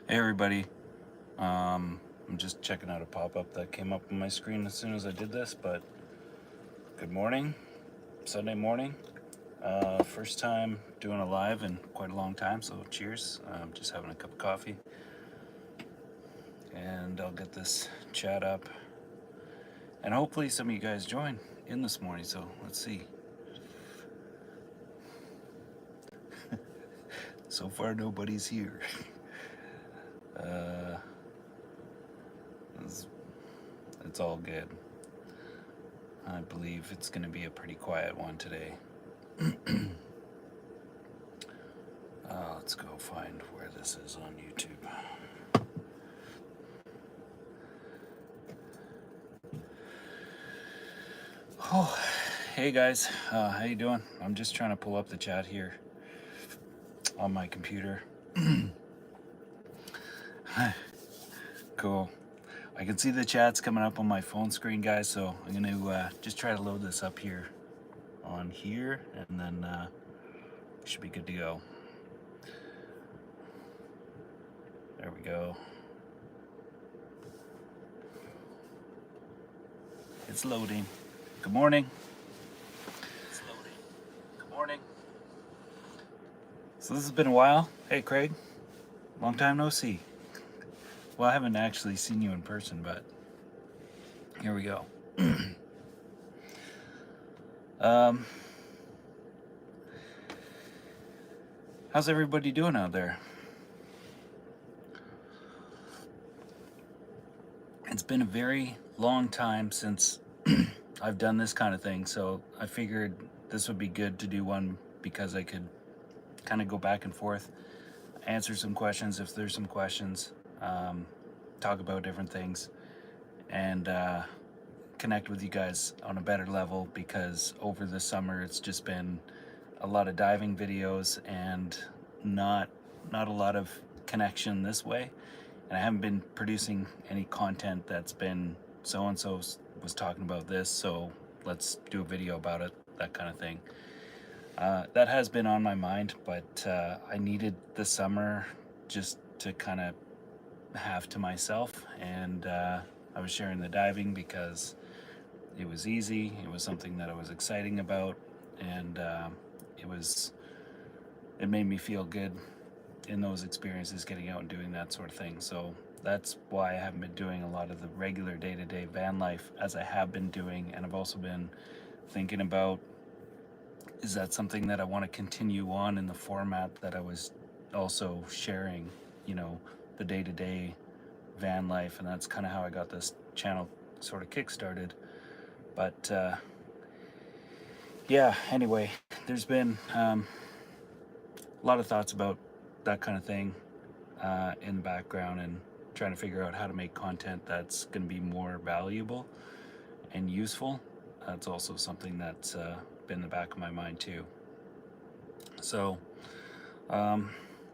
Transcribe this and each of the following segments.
Hey everybody, I'm just checking out a pop-up that came up on my screen as soon as I did this, but good morning, Sunday morning. First time doing a live in quite a long time, so cheers. Just having a cup of coffee, and I'll get this chat up, and hopefully some of you guys join in this morning, so let's see. So far nobody's here. uh, it's, it's all good. I believe it's going to be a pretty quiet one today. Let's go find where this is on YouTube. Oh, hey guys, how you doing? I'm just trying to pull up the chat here on my computer. Cool. I can see the chats coming up on my phone screen, guys, so I'm going to just try to load this up here on here, and then should be good to go. There we go. It's loading. Good morning. It's loading. Good morning. So this has been a while. Hey Craig, long time no see. Well, I haven't actually seen you in person, but here we go. How's everybody doing out there? It's been a very long time since I've done this kind of thing, so I figured this would be good to do one because I could kind of go back and forth, answer some questions if there's some questions, talk about different things, and connect with you guys on a better level, because over the summer it's just been a lot of diving videos and not a lot of connection this way, and I haven't been producing any content that's been so and so was talking about this, so let's do a video about it, that kind of thing. That has been on my mind, but I needed the summer just to kind of have to myself, and I was sharing the diving because it was easy, it was something that I was exciting about, and it made me feel good in those experiences, getting out and doing that sort of thing. So that's why I haven't been doing a lot of the regular day-to-day van life as I have been doing, and I've also been thinking about, is that something that I want to continue on in the format that I was also sharing, the day-to-day van life, and that's kind of how I got this channel sort of kick-started. But yeah, anyway, there's been a lot of thoughts about that kind of thing in the background, and trying to figure out how to make content that's going to be more valuable and useful. That's also something that's been in the back of my mind too. So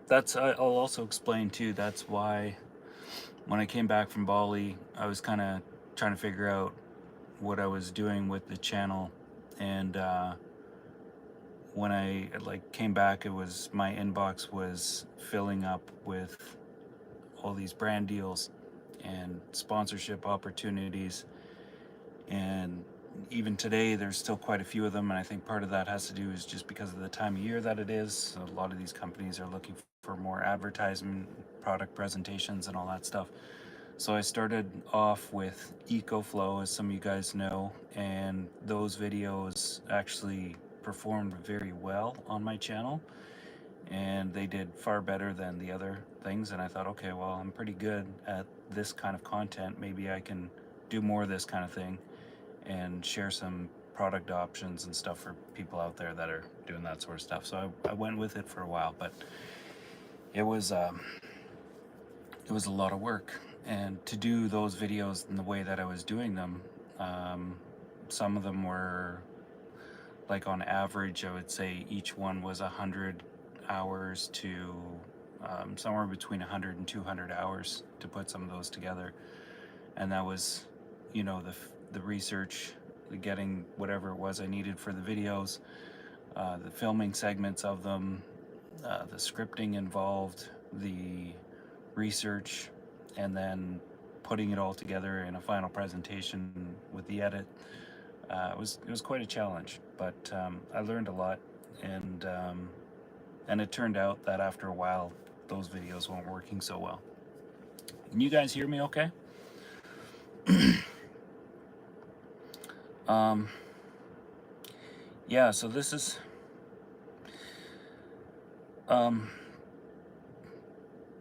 that's I'll also explain too, that's why when I came back from Bali, I was kind of trying to figure out what I was doing with the channel, and when I came back, it was my inbox was filling up with all these brand deals and sponsorship opportunities, and even today there's still quite a few of them, and I think part of that has to do is just because of the time of year that it is. So a lot of these companies are looking for more advertisement, product presentations, and all that stuff. So I started off with EcoFlow, as some of you guys know, and those videos actually performed very well on my channel, and they did far better than the other things. And I thought, okay, well, I'm pretty good at this kind of content, maybe I can do more of this kind of thing and share some product options and stuff for people out there that are doing that sort of stuff. So I went with it for a while, but it was a lot of work, and to do those videos in the way that I was doing them, some of them were like, on average, I would say each one was 100 hours to somewhere between 100 and 200 hours to put some of those together. And that was, the research, the getting whatever it was I needed for the videos, the filming segments of them, the scripting involved, the research, and then putting it all together in a final presentation with the edit. It was quite a challenge, but I learned a lot, and it turned out that after a while, those videos weren't working so well. Can you guys hear me okay? Yeah, so this is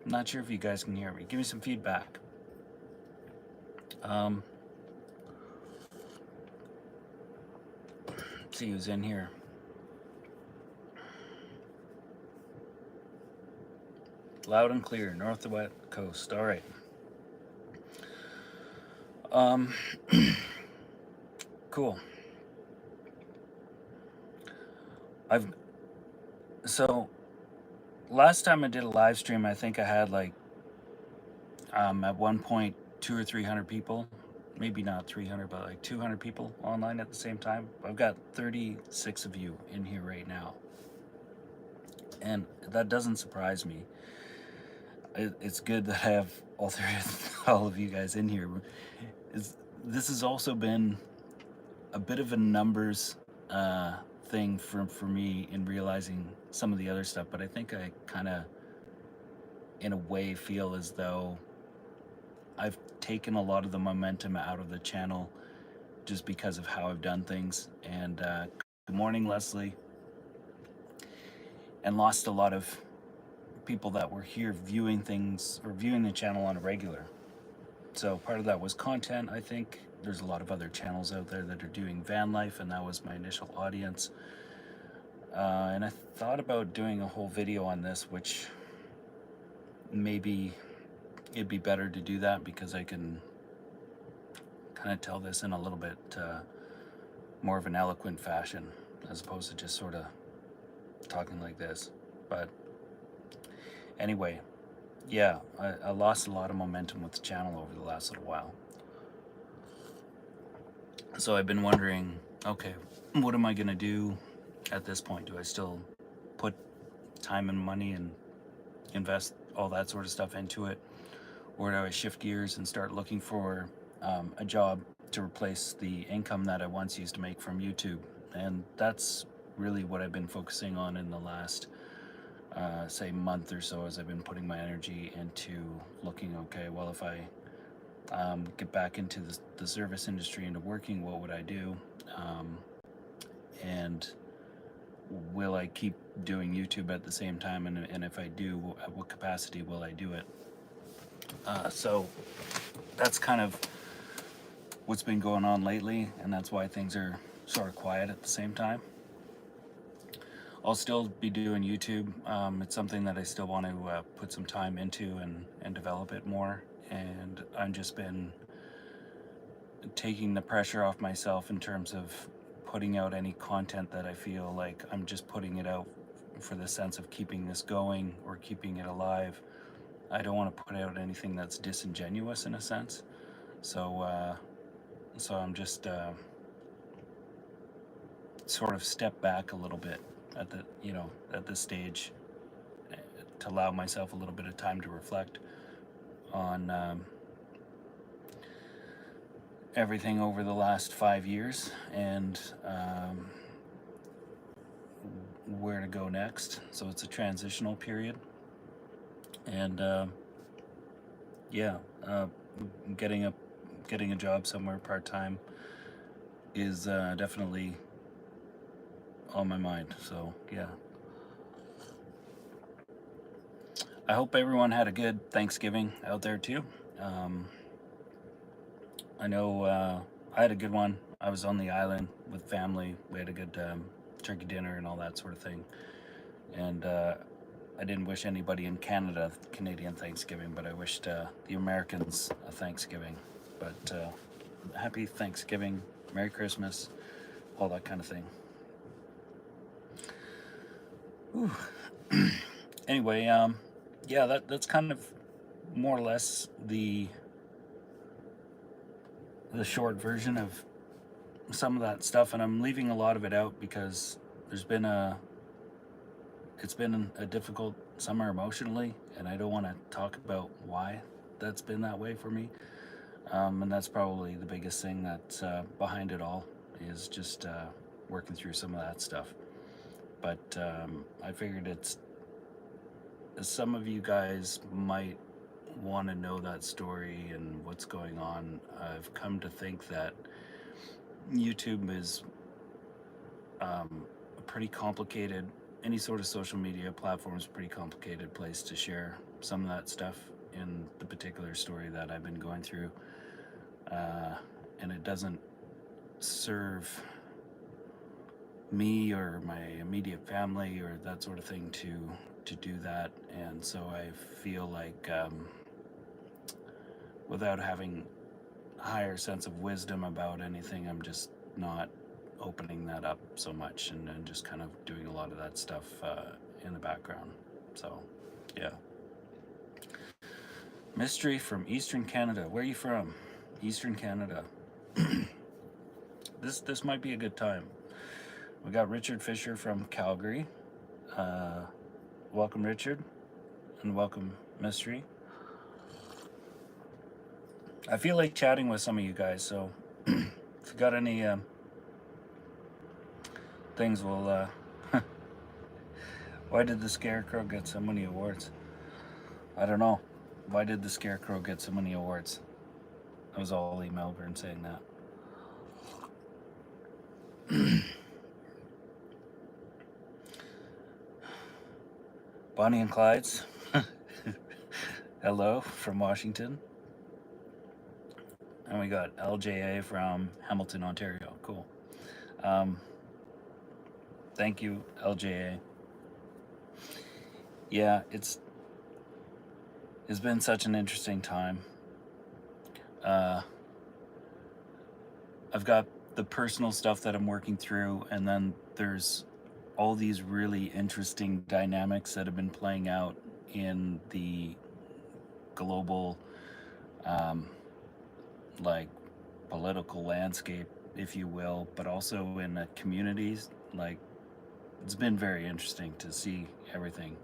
not sure if you guys can hear me. Give me some feedback. Let's see who's in here. Loud and clear, north to west coast. All right. Cool. So last time I did a live stream, I think I had like at one point 200 or 300 people, maybe not 300, but like 200 people online at the same time. I've got 36 of you in here right now, and that doesn't surprise me. It's good that I have all of you guys in here. This has also been a bit of a numbers thing for me in realizing some of the other stuff, but I think I kind of, in a way, feel as though I've taken a lot of the momentum out of the channel just because of how I've done things. And good morning, Leslie. And lost a lot of people that were here viewing things or viewing the channel on a regular. So part of that was content. I think there's a lot of other channels out there that are doing van life, and that was my initial audience. And I thought about doing a whole video on this, which maybe it'd be better to do that because I can kind of tell this in a little bit more of an eloquent fashion as opposed to just sort of talking like this. But anyway, yeah, I lost a lot of momentum with the channel over the last little while. So I've been wondering, okay, what am I going to do at this point? Do I still put time and money and invest all that sort of stuff into it? Or do I shift gears and start looking for a job to replace the income that I once used to make from YouTube? And that's really what I've been focusing on in the last say month or so, as I've been putting my energy into looking, okay, well, if I get back into the service industry, into working, what would I do? And will I keep doing YouTube at the same time? And if I do, at what capacity will I do it? So that's kind of what's been going on lately, and that's why things are sort of quiet at the same time. I'll still be doing YouTube. It's something that I still want to put some time into and develop it more. And I've just been taking the pressure off myself in terms of putting out any content that I feel like I'm just putting it out for the sense of keeping this going or keeping it alive. I don't want to put out anything that's disingenuous in a sense. So I'm just sort of step back a little bit at this stage to allow myself a little bit of time to reflect on everything over the last 5 years and where to go next. So it's a transitional period, and getting a job somewhere part-time is definitely on my mind. So yeah, I hope everyone had a good Thanksgiving out there too. I know I had a good one. I was on the island with family. We had a good turkey dinner and all that sort of thing. And I didn't wish anybody in Canada Canadian Thanksgiving, but I wished the Americans a Thanksgiving. But happy Thanksgiving, Merry Christmas, all that kind of thing. Anyway, yeah, that's kind of more or less the short version of some of that stuff, and I'm leaving a lot of it out because it's been a difficult some are emotionally, and I don't want to talk about why that's been that way for me. And that's probably the biggest thing that's behind it all, is just working through some of that stuff. But I figured some of you guys might want to know that story and what's going on. I've come to think that YouTube is a pretty complicated, any sort of social media platform is a pretty complicated place to share some of that stuff in the particular story that I've been going through. And it doesn't serve me or my immediate family or that sort of thing to do that. And so I feel like without having a higher sense of wisdom about anything, I'm just not opening that up so much, and just kind of doing a lot of that stuff in the background. So yeah. Mystery from Eastern Canada. Where are you from? Eastern Canada. This might be a good time. We got Richard Fisher from Calgary. Welcome, Richard, and welcome, Mystery. I feel like chatting with some of you guys, so if you got any things, we'll why did the Scarecrow get so many awards? I don't know. Why did the Scarecrow get so many awards? That was Ollie Melbourne saying that. Bonnie and Clyde's. Hello from Washington. And we got LJA from Hamilton, Ontario. Cool. Thank you, LJA. Yeah, it's been such an interesting time. I've got the personal stuff that I'm working through, and then there's all these really interesting dynamics that have been playing out in the global like political landscape, if you will, but also in the communities. Like, it's been very interesting to see everything,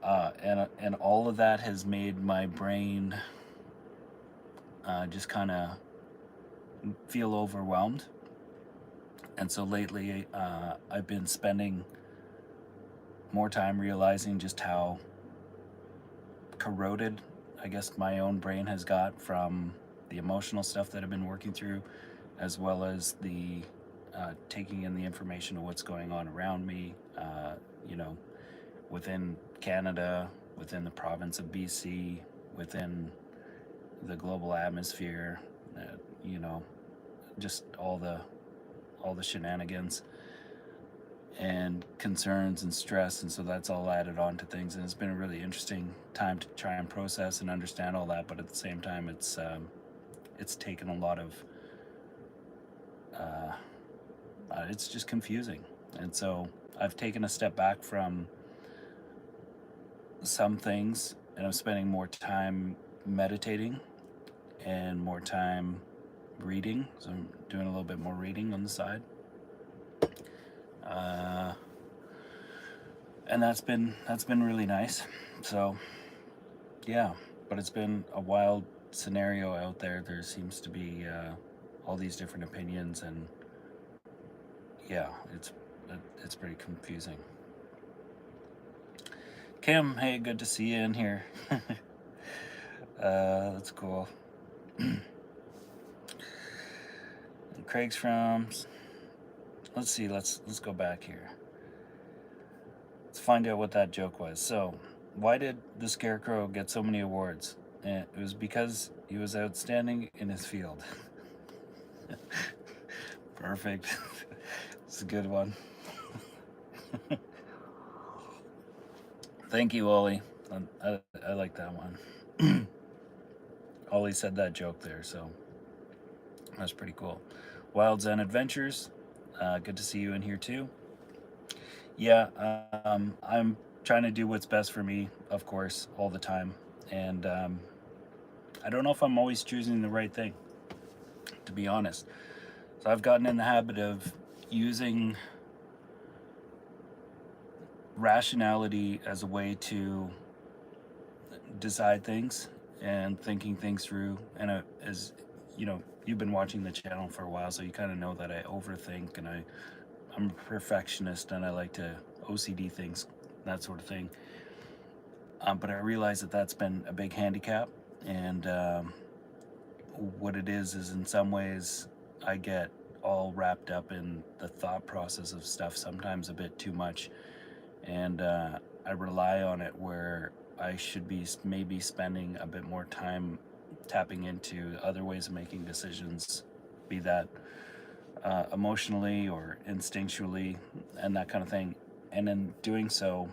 and all of that has made my brain just kind of feel overwhelmed. And so lately I've been spending more time realizing just how corroded, I guess, my own brain has got from the emotional stuff that I've been working through, as well as the taking in the information of what's going on around me, within Canada, within the province of BC, within the global atmosphere, just all the shenanigans and concerns and stress. And so that's all added on to things, and it's been a really interesting time to try and process and understand all that. But at the same time, it's taken a lot of it's just confusing. And so I've taken a step back from some things, and I'm spending more time meditating and more time reading. So I'm doing a little bit more reading on the side, and that's been really nice. So yeah, but it's been a wild scenario out there. There seems to be all these different opinions, and yeah, it's pretty confusing. Kim, hey, good to see you in here. That's cool. Craig's from, let's see, let's go back here. Let's find out what that joke was. So, why did the Scarecrow get so many awards? And it was because he was outstanding in his field. Perfect. It's a good one. Thank you, Ollie. I like that one. Ollie said that joke there, so that's pretty cool. Wilds and Adventures, good to see you in here too. Yeah, I'm trying to do what's best for me, of course, all the time. And I don't know if I'm always choosing the right thing, to be honest. So I've gotten in the habit of using rationality as a way to decide things and thinking things through. And as you know, you've been watching the channel for a while, so you kind of know that I overthink, and I'm a perfectionist, and I like to OCD things, that sort of thing. But I realize that that's been a big handicap, and what it is in some ways I get all wrapped up in the thought process of stuff, sometimes a bit too much, and I rely on it where I should be maybe spending a bit more time tapping into other ways of making decisions, be that emotionally or instinctually and that kind of thing. And in doing so,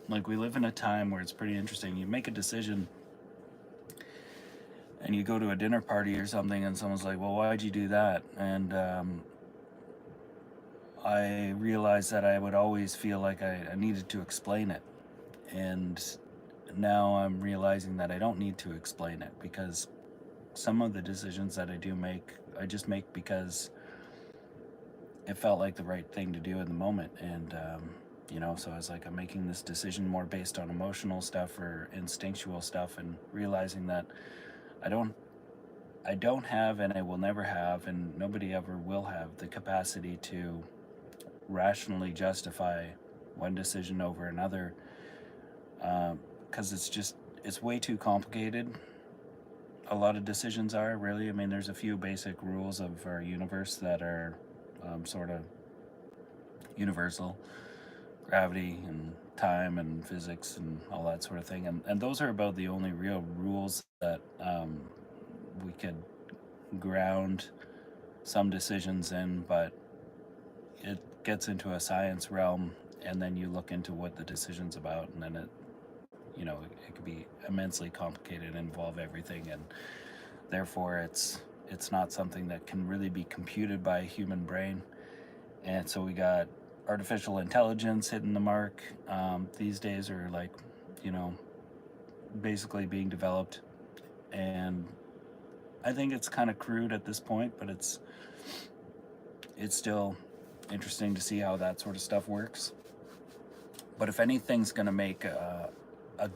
like, we live in a time where it's pretty interesting. You make a decision and you go to a dinner party or something and someone's like, well, why'd you do that? And I realized that I would always feel like I needed to explain it. And now I'm realizing that I don't need to explain it, because some of the decisions that I do make, I just make because it felt like the right thing to do in the moment. And you know, so I was like, I'm making this decision more based on emotional stuff or instinctual stuff, and realizing that I don't have, and I will never have, and nobody ever will have, the capacity to rationally justify one decision over another, because it's way too complicated. A lot of decisions are, really. I mean, there's a few basic rules of our universe that are sort of universal: gravity and time and physics and all that sort of thing. And those are about the only real rules that we could ground some decisions in. But it gets into a science realm, and then you look into what the decision's about, and then it could be immensely complicated and involve everything, and therefore it's not something that can really be computed by a human brain. And so we got artificial intelligence hitting the mark these days, or like, basically being developed. And I think it's kind of crude at this point, but it's still interesting to see how that sort of stuff works. But if anything's going to make a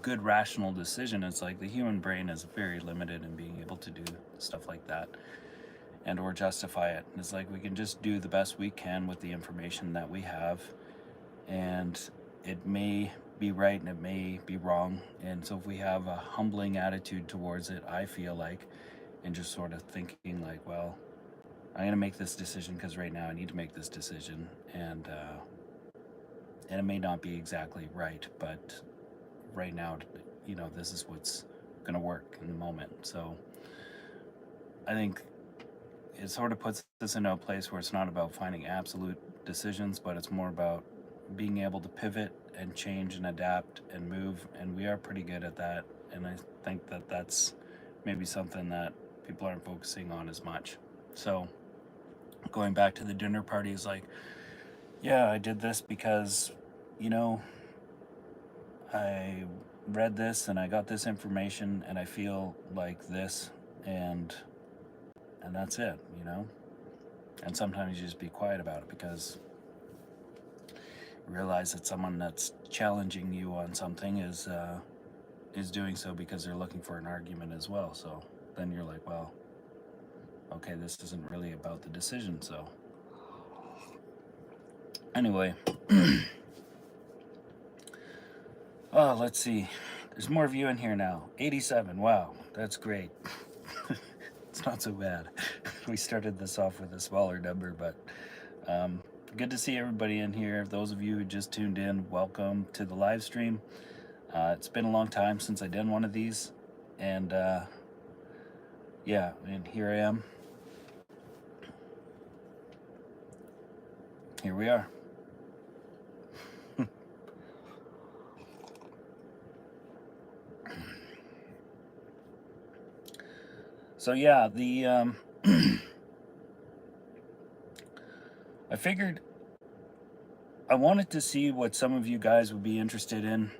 good rational decision, it's like the human brain is very limited in being able to do stuff like that and or justify it. It's like we can just do the best we can with the information that we have, and it may be right and it may be wrong. And so if we have a humbling attitude towards it, I feel like, and just sort of thinking like, well, I'm going to make this decision because right now I need to make this decision, and it may not be exactly right, but right now, this is what's going to work in the moment. So I think it sort of puts us into a place where it's not about finding absolute decisions, but it's more about being able to pivot and change and adapt and move. And we are pretty good at that. And I think that that's maybe something that people aren't focusing on as much. So going back to the dinner party is like, yeah, I did this because, I read this and I got this information and I feel like this, and that's it, And sometimes you just be quiet about it, because you realize that someone that's challenging you on something is doing so because they're looking for an argument as well. So then you're like, well, okay, this isn't really about the decision. So anyway, oh, let's see. There's more of you in here now. 87. Wow, that's great. It's not so bad. We started this off with a smaller number, but good to see everybody in here. Those of you who just tuned in, welcome to the live stream. It's been a long time since I done one of these, and yeah, and here I am. Here we are. So yeah, the I figured I wanted to see what some of you guys would be interested in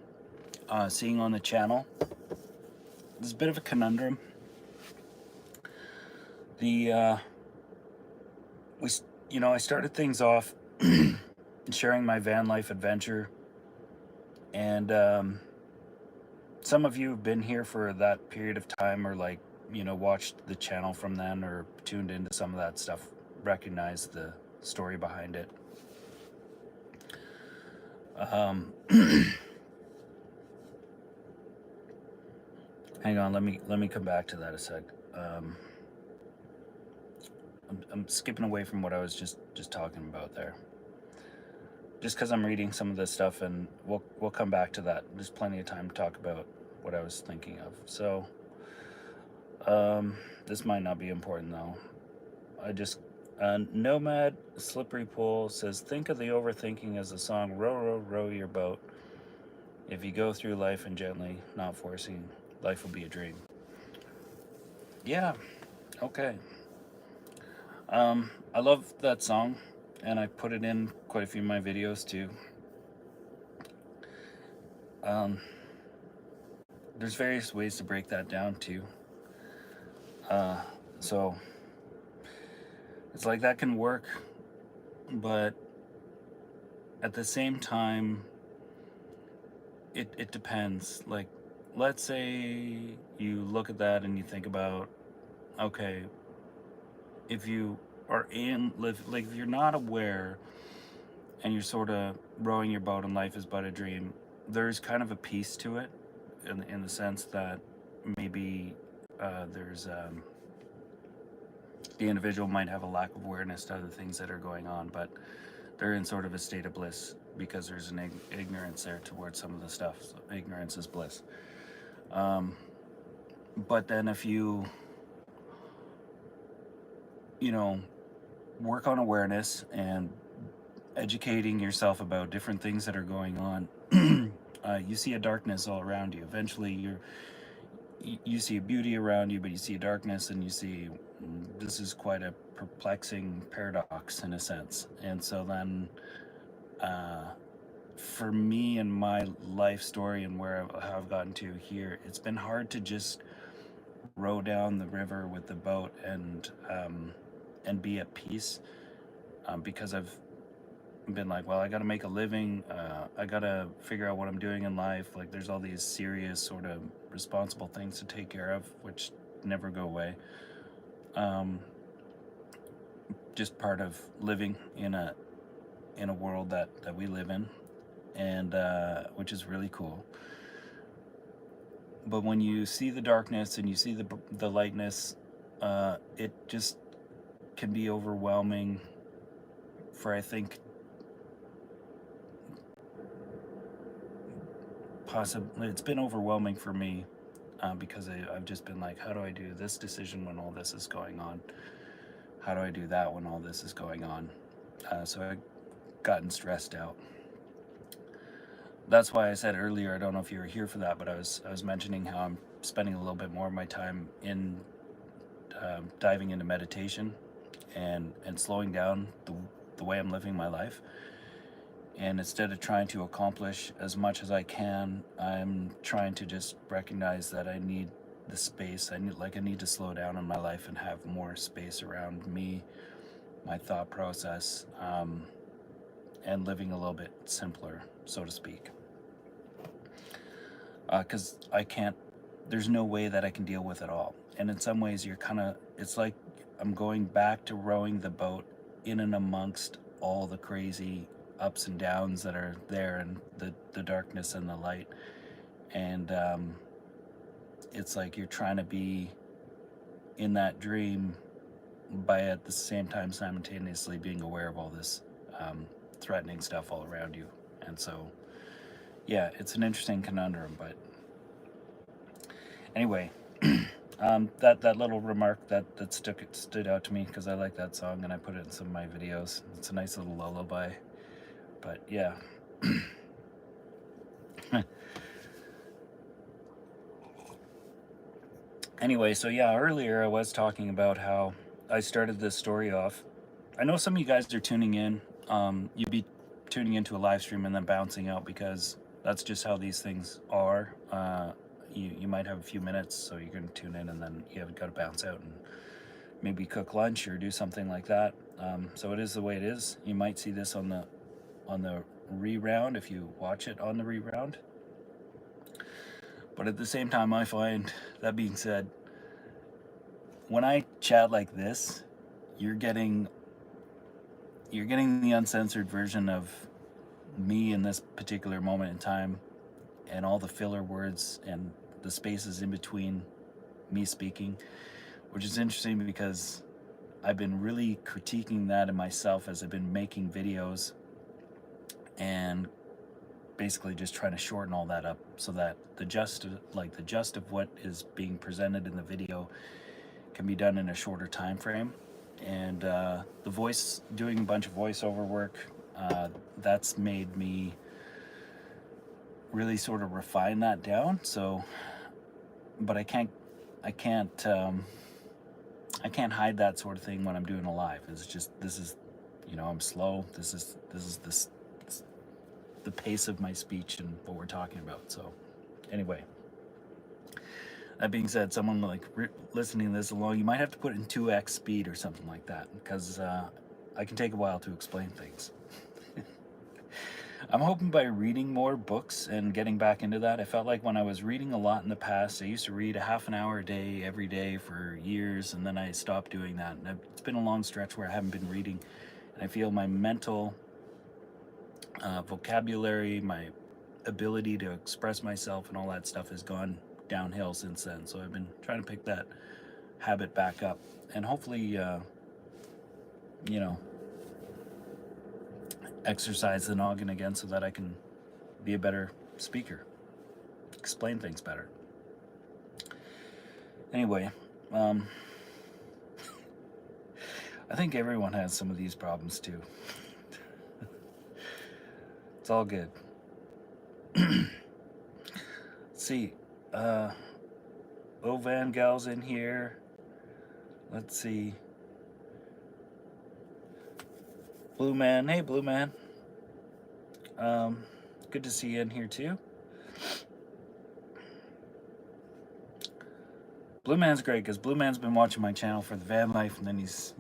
seeing on the channel. There's a bit of a conundrum. I started things off sharing my van life adventure. And some of you have been here for that period of time, or like, watched the channel from then, or tuned into some of that stuff, recognize the story behind it. Hang on, let me come back to that a sec. I'm skipping away from what I was just talking about there, just because I'm reading some of this stuff, and we'll come back to that. There's plenty of time to talk about what I was thinking of. So this might not be important though. Nomad Slippery Pool says, think of the overthinking as the song Row, Row, Row Your Boat. If you go through life and gently, not forcing, life will be a dream. Yeah, okay. I love that song, and I put it in quite a few of my videos too. There's various ways to break that down too. So it's like that can work, but at the same time, it depends. Like, let's say you look at that and you think about, okay, if you are like, if you're not aware and you're sort of rowing your boat and life is but a dream, there's kind of a piece to it, in the sense that maybe there's the individual might have a lack of awareness to other things that are going on, but they're in sort of a state of bliss because there's an ignorance there towards some of the stuff. So ignorance is bliss. But then if you work on awareness and educating yourself about different things that are going on, you see a darkness all around you. Eventually you see a beauty around you, but you see a darkness, and you see this is quite a perplexing paradox in a sense. And so then for me and my life story and where I've gotten to here, it's been hard to just row down the river with the boat and be at peace, because I've been like, well, I got to make a living, I got to figure out what I'm doing in life. Like, there's all these serious sort of responsible things to take care of, which never go away. Just part of living in a world that we live in, and which is really cool. But when you see the darkness and you see the lightness, it just can be overwhelming for, I think, possibly it's been overwhelming for me, because I've just been like, how do I do this decision when all this is going on? How do I do that when all this is going on? So I've gotten stressed out. That's why I said earlier, I don't know if you were here for that, but I was mentioning how I'm spending a little bit more of my time in diving into meditation and slowing down the way I'm living my life. And instead of trying to accomplish as much as I can, I'm trying to just recognize that I need the space. I need to slow down in my life and have more space around me, my thought process, and living a little bit simpler, so to speak. Because there's no way that I can deal with it all. And in some ways, it's like I'm going back to rowing the boat in and amongst all the crazy ups and downs that are there, and the darkness and the light. And it's like you're trying to be in that dream by at the same time simultaneously being aware of all this threatening stuff all around you. And so, yeah, it's an interesting conundrum. But anyway, that little remark that stood out to me, because I like that song and I put it in some of my videos. It's a nice little lullaby. But yeah. Anyway, so yeah, earlier I was talking about how I started this story off. I know some of you guys are tuning in. You'd be tuning into a live stream and then bouncing out, because that's just how these things are. You might have a few minutes, so you're going to tune in, and then you've got to bounce out and maybe cook lunch or do something like that. So it is the way it is. You might see this on the reround if you watch it on the reround. But at the same time, I find, that being said, when I chat like this, you're getting the uncensored version of me in this particular moment in time, and all the filler words and the spaces in between me speaking, which is interesting because I've been really critiquing that in myself as I've been making videos, and basically just trying to shorten all that up so that the gist of what is being presented in the video can be done in a shorter time frame. And doing a bunch of voiceover work, that's made me really sort of refine that down. So, but I can't hide that sort of thing when I'm doing a live. It's just, this is, I'm slow. This is the pace of my speech and what we're talking about. So anyway, that being said, someone like listening to this along, you might have to put in 2x speed or something like that, because I can take a while to explain things. I'm hoping by reading more books and getting back into that. I felt like when I was reading a lot in the past, I used to read a half an hour a day every day for years, and then I stopped doing that. And it's been a long stretch where I haven't been reading, and I feel my mental vocabulary, my ability to express myself and all that stuff has gone downhill since then. So I've been trying to pick that habit back up, and hopefully exercise the noggin again so that I can be a better speaker, explain things better. Anyway, I think everyone has some of these problems too. It's all good. Let's see. Van Gal's in here. Let's see. Blue Man. Hey, Blue Man. Good to see you in here too. Blue Man's great because Blue Man's been watching my channel for the van life, and then he's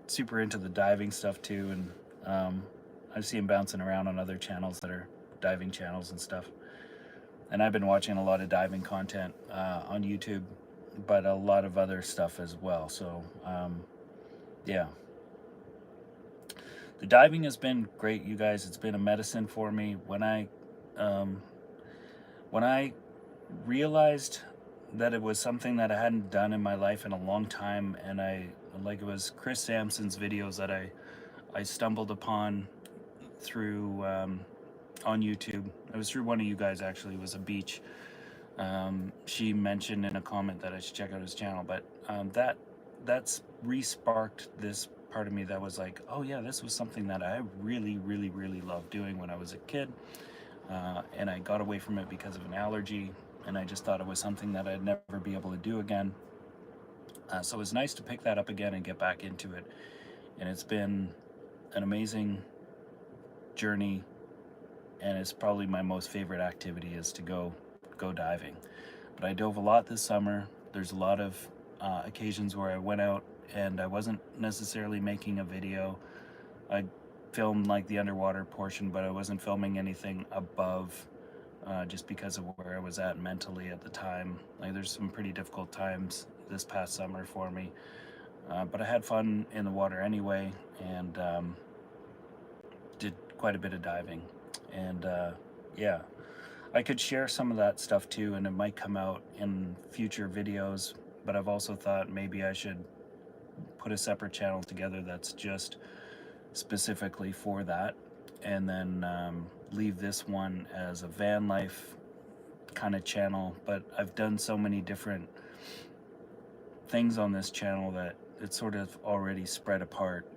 super into the diving stuff too, and I see him bouncing around on other channels that are diving channels and stuff. And I've been watching a lot of diving content on YouTube, but a lot of other stuff as well. So yeah, the diving has been great, you guys. It's been a medicine for me. When I realized that it was something that I hadn't done in my life in a long time, and it was Chris Sampson's videos that I stumbled upon through on YouTube. It was through one of you guys, actually. It was a beach. She mentioned in a comment that I should check out his channel, but that's re-sparked this part of me that was like, oh yeah, this was something that I really, really, really loved doing when I was a kid, and I got away from it because of an allergy, and I just thought it was something that I'd never be able to do again. So it was nice to pick that up again and get back into it, and it's been an amazing journey, and it's probably my most favorite activity is to go diving. But I dove a lot this summer. There's a lot of occasions where I went out and I wasn't necessarily making a video. I filmed like the underwater portion, but I wasn't filming anything above, just because of where I was at mentally at the time. Like, there's some pretty difficult times this past summer for me, but I had fun in the water anyway, and did quite a bit of diving. And yeah, I could share some of that stuff too, and it might come out in future videos, but I've also thought maybe I should put a separate channel together that's just specifically for that, and then leave this one as a van life kind of channel. But I've done so many different things on this channel that it's sort of already spread apart.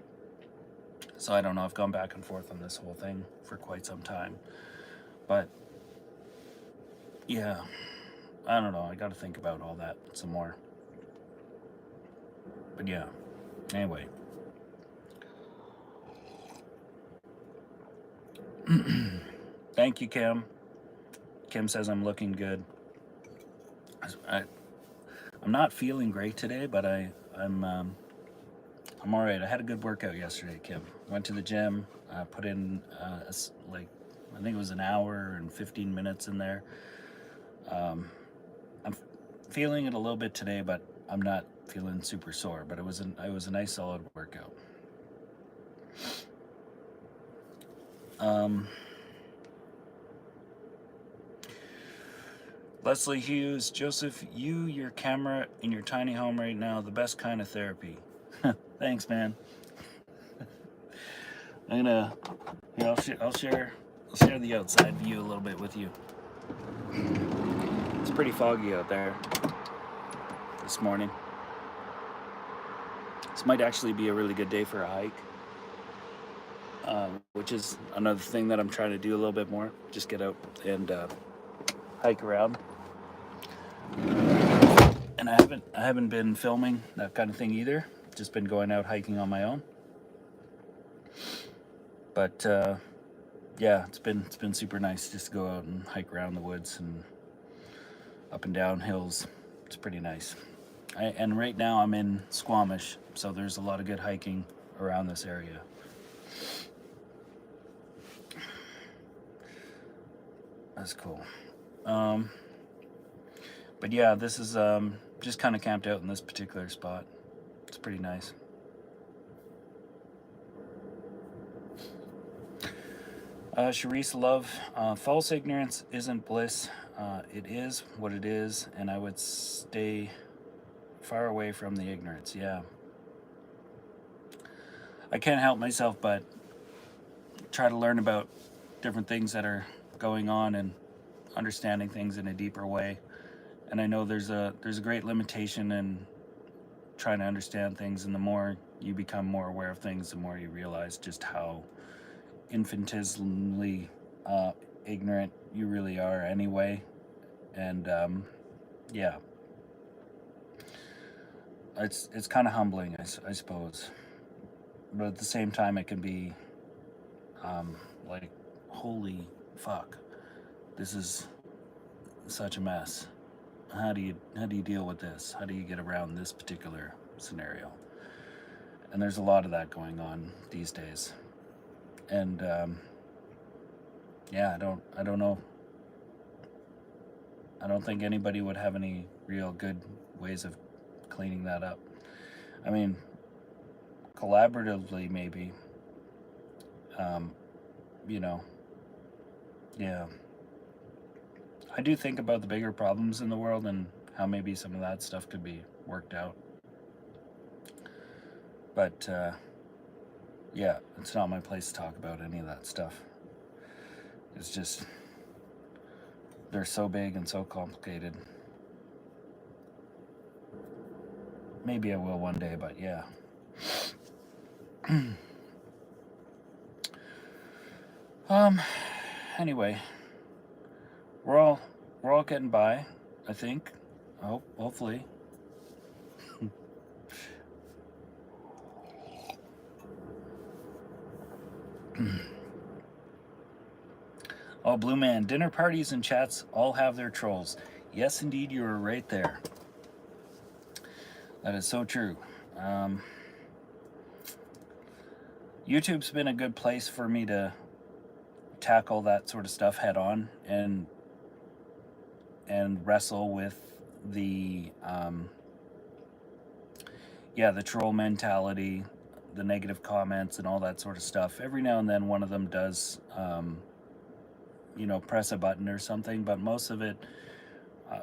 So I don't know, I've gone back and forth on this whole thing for quite some time. But yeah, I don't know, I got to think about all that some more. But yeah, anyway. Thank you, Kim. Kim says I'm looking good. I'm not feeling great today, but I'm I'm all right. I had a good workout yesterday, Kim. Went to the gym, put in I think it was an hour and 15 minutes in there. I'm feeling it a little bit today, but I'm not feeling super sore. But it was a nice solid workout. Leslie Hughes, Joseph, your camera in your tiny home right now, the best kind of therapy. Thanks, man. I'll share the outside view a little bit with you. It's pretty foggy out there this morning. This might actually be a really good day for a hike, which is another thing that I'm trying to do a little bit more. Just get out and hike around. And I haven't been filming that kind of thing either. Just been going out hiking on my own. But yeah, it's been super nice just to go out and hike around the woods and up and down hills. It's pretty nice. And right now I'm in Squamish, so there's a lot of good hiking around this area. That's cool. But yeah, this is just kind of camped out in this particular spot. It's pretty nice. Charisse Love, false ignorance isn't bliss. It is what it is, and I would stay far away from the ignorance. Yeah. I can't help myself but try to learn about different things that are going on and understanding things in a deeper way. And I know there's a great limitation in trying to understand things, and the more you become more aware of things, the more you realize just how infinitesimally ignorant you really are anyway. And yeah, it's kind of humbling, I suppose, but at the same time it can be like, holy fuck, this is such a mess. How do you deal with this? How do you get around this particular scenario? And there's a lot of that going on these days. And yeah, I don't know. I don't think anybody would have any real good ways of cleaning that up. I mean, collaboratively maybe. Yeah. I do think about the bigger problems in the world and how maybe some of that stuff could be worked out. But yeah, it's not my place to talk about any of that stuff. It's just, they're so big and so complicated. Maybe I will one day, but yeah. Anyway, we're all getting by, I think. Hopefully. Oh, Blue Man, dinner parties and chats all have their trolls. Yes, indeed, you were right there. That is so true. YouTube's been a good place for me to tackle that sort of stuff head on and wrestle with the the troll mentality, the negative comments and all that sort of stuff. Every now and then one of them does press a button or something, but most of it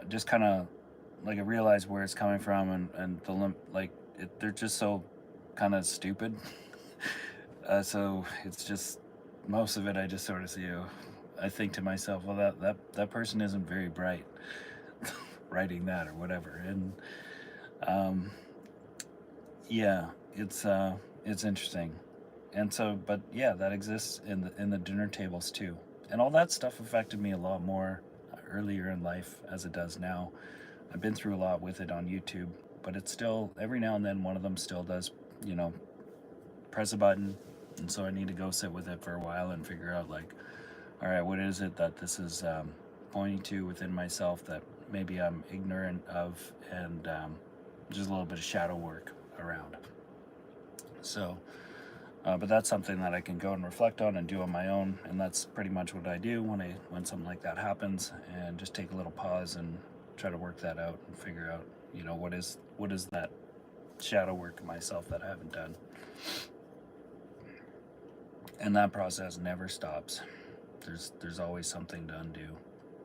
just kind of like I realize where it's coming from, and they're just so kind of stupid. So it's just, most of it I just sort of see, I think to myself, well, that person isn't very bright writing that or whatever. And yeah, it's interesting. And so, but yeah, that exists in the dinner tables too. And all that stuff affected me a lot more earlier in life as it does now. I've been through a lot with it on YouTube, but it's still, every now and then one of them still does, press a button. And so I need to go sit with it for a while and figure out, like, all right, what is it that this is pointing to within myself that maybe I'm ignorant of, and just a little bit of shadow work around. So, but that's something that I can go and reflect on and do on my own, and that's pretty much what I do when something like that happens, and just take a little pause and try to work that out and figure out, what is that shadow work of myself that I haven't done. And that process never stops. There's always something to undo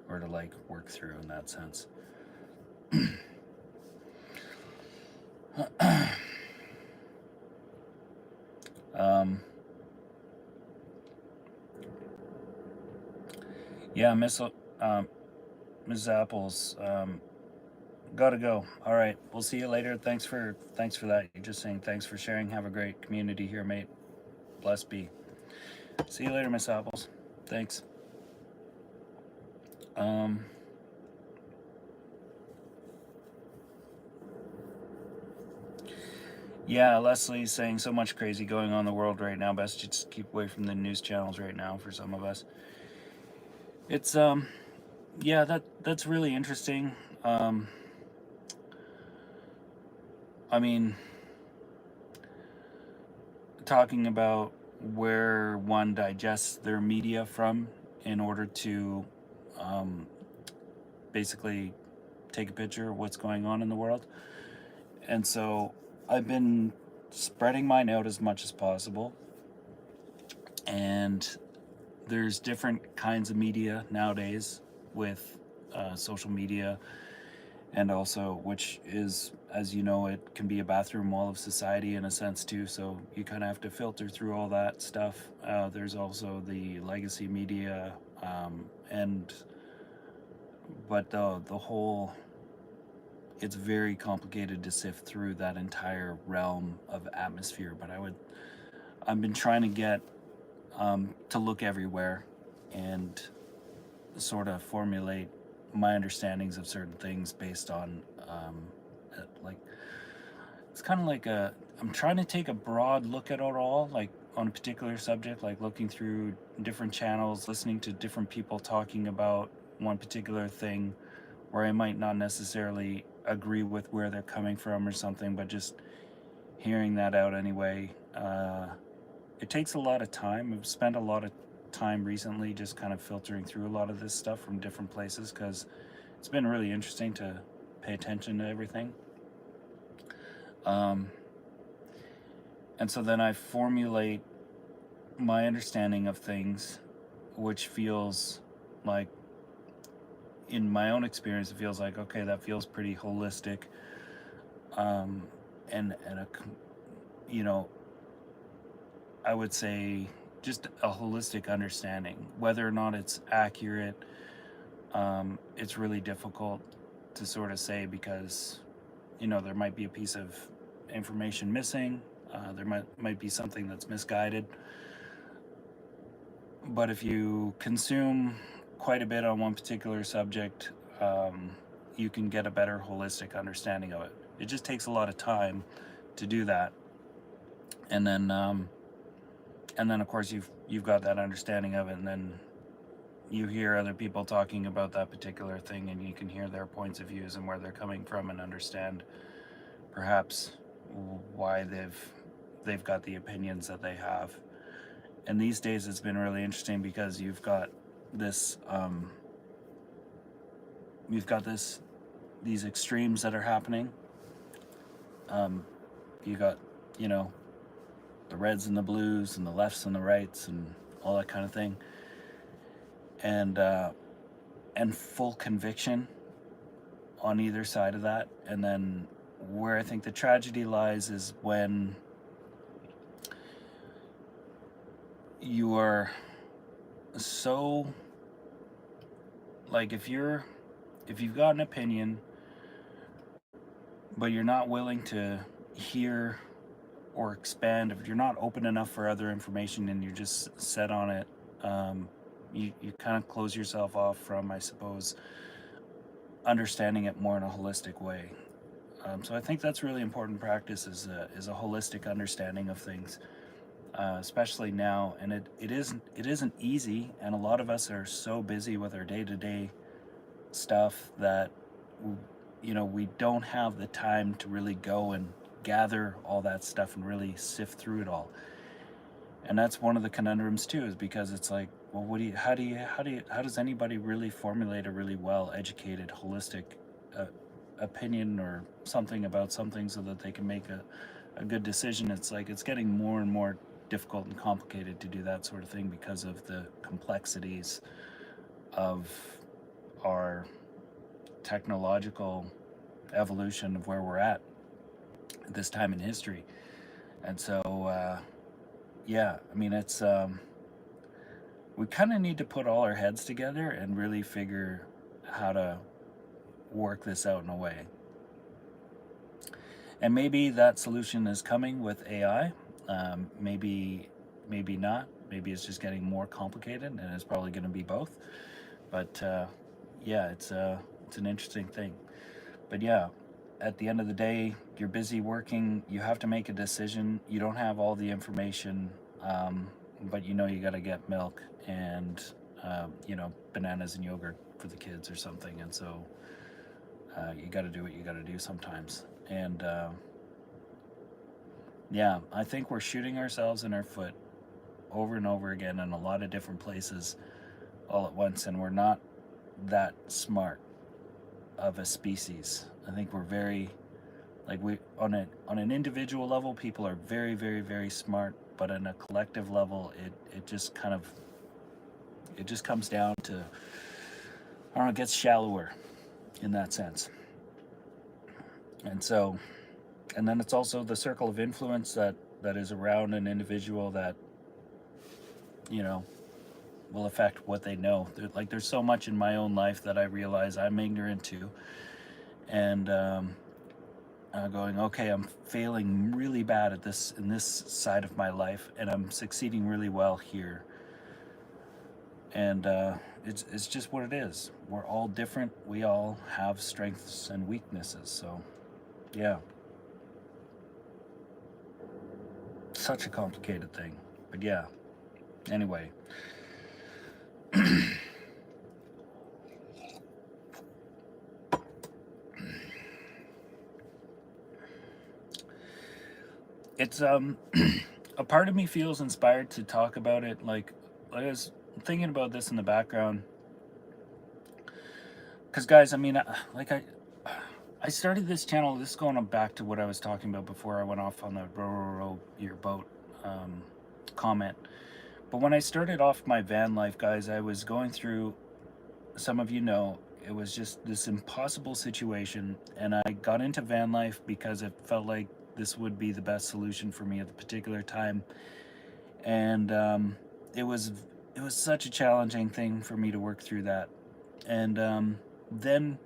or to work through in that sense. Yeah, Miss Apples, gotta go. All right, we'll see you later. Thanks for that. You're just saying thanks for sharing. Have a great community here, mate. Blessed be. See you later, Miss Apples. Thanks. Yeah, Leslie's saying so much crazy going on in the world right now. Best just keep away from the news channels right now for some of us. It's yeah, that's really interesting. I mean, talking about where one digests their media from in order to basically take a picture of what's going on in the world. And so I've been spreading mine out as much as possible. And there's different kinds of media nowadays with social media, and also, which is, as you know, it can be a bathroom wall of society in a sense too, so you kind of have to filter through all that stuff. There's also the legacy media, but the whole, it's very complicated to sift through that entire realm of atmosphere. But I've been trying to get to look everywhere and sort of formulate my understandings of certain things based on like, it's kind of like I'm trying to take a broad look at it all, like on a particular subject, like looking through different channels, listening to different people talking about one particular thing where I might not necessarily agree with where they're coming from or something, but just hearing that out anyway. It takes a lot of time. I've spent a lot of time recently just kind of filtering through a lot of this stuff from different places, because it's been really interesting to pay attention to everything. And so then I formulate my understanding of things, which feels like, in my own experience, it feels like, okay, that feels pretty holistic, and I would say just a holistic understanding. Whether or not it's accurate, it's really difficult to sort of say, because there might be a piece of information missing, there might be something that's misguided. But if you consume quite a bit on one particular subject, you can get a better holistic understanding of it. It just takes a lot of time to do that, and then of course you've got that understanding of it, and then you hear other people talking about that particular thing, and you can hear their points of views and where they're coming from, and understand perhaps why they've got the opinions that they have. And these days it's been really interesting, because you've got these extremes that are happening. You got the reds and the blues, and the lefts and the rights, and all that kind of thing, and full conviction on either side of that. And then where I think the tragedy lies is when you are so, like, if you've got an opinion but you're not willing to hear or expand, if you're not open enough for other information and you're just set on it, you kind of close yourself off from, I suppose, understanding it more in a holistic way. So I think that's really important practice, is a holistic understanding of things, especially now. And it isn't easy, and a lot of us are so busy with our day-to-day stuff that we don't have the time to really go and gather all that stuff and really sift through it all. And that's one of the conundrums too, is because it's like, well, how does anybody really formulate a really well educated, holistic uh, opinion or something about something so that they can make a good decision? It's like it's getting more and more difficult and complicated to do that sort of thing because of the complexities of our technological evolution of where we're at this time in history. And so yeah, I mean, it's we kind of need to put all our heads together and really figure how to work this out in a way. And maybe that solution is coming with AI. Maybe not. Maybe it's just getting more complicated, and it's probably going to be both. But yeah, it's an interesting thing. But yeah, at the end of the day, you're busy working. You have to make a decision. You don't have all the information, but you know you got to get milk and you know, bananas and yogurt for the kids or something. And so you got to do what you got to do sometimes. And yeah, I think we're shooting ourselves in our foot over and over again in a lot of different places all at once, and we're not that smart of a species. I think we're very, like, we on an individual level, people are very, very, very smart, but on a collective level, it just kind of, it just comes down to, I don't know, it gets shallower in that sense. And so, and then it's also the circle of influence that is around an individual that, you know, will affect what they know. Like, there's so much in my own life that I realize I'm ignorant to, and going, okay, I'm failing really bad at this in this side of my life, and I'm succeeding really well here. And it's just what it is. We're all different. We all have strengths and weaknesses. So, yeah, such a complicated thing. But yeah, anyway. It's a part of me feels inspired to talk about it. Like, I was thinking about this in the background, because guys, I mean, I started this channel. This is going back to what I was talking about before I went off on the row your boat comment. But when I started off my van life, guys, I was going through, some of you know, it was just this impossible situation, and I got into van life because it felt like this would be the best solution for me at the particular time. And it was such a challenging thing for me to work through that. And then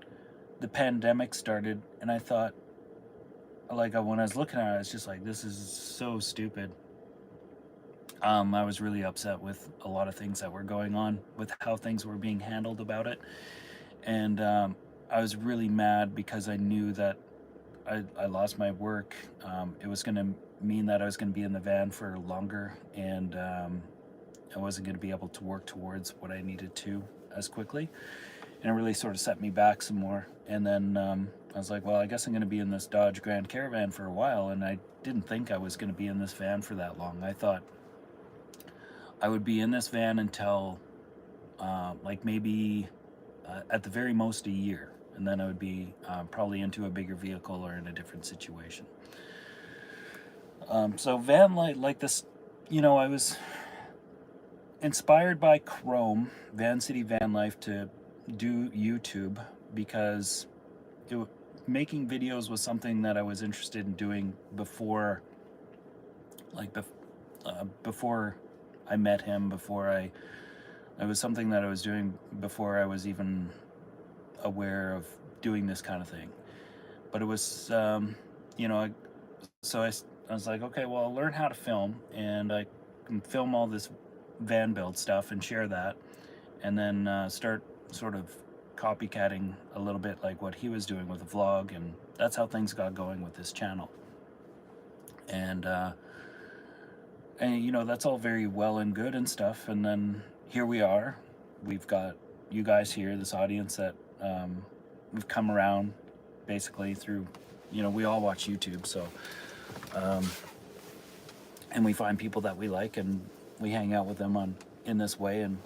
the pandemic started, and I thought, like, when I was looking at it, I was just like, this is so stupid. I was really upset with a lot of things that were going on, with how things were being handled about it. And I was really mad because I knew that I lost my work. It was going to mean that I was going to be in the van for longer, and I wasn't going to be able to work towards what I needed to as quickly. And it really sort of set me back some more. And then I was like, well, I guess I'm going to be in this Dodge Grand Caravan for a while. And I didn't think I was going to be in this van for that long. I thought I would be in this van until like maybe at the very most a year. And then I would be probably into a bigger vehicle or in a different situation. So van life, like this, you know, I was inspired by Chrome, Van City Van Life, to do YouTube because making videos was something that I was interested in doing before, like before I met him, it was something that I was doing before I was even aware of doing this kind of thing. But it was, you know, so I was like, okay, well, I'll learn how to film, and I can film all this van build stuff and share that, and then start sort of copycatting a little bit like what he was doing with the vlog. And that's how things got going with this channel. And you know, that's all very well and good and stuff. And then here we are. We've got you guys here, this audience that we've come around basically through you know, we all watch YouTube, so and we find people that we like, and we hang out with them in this way and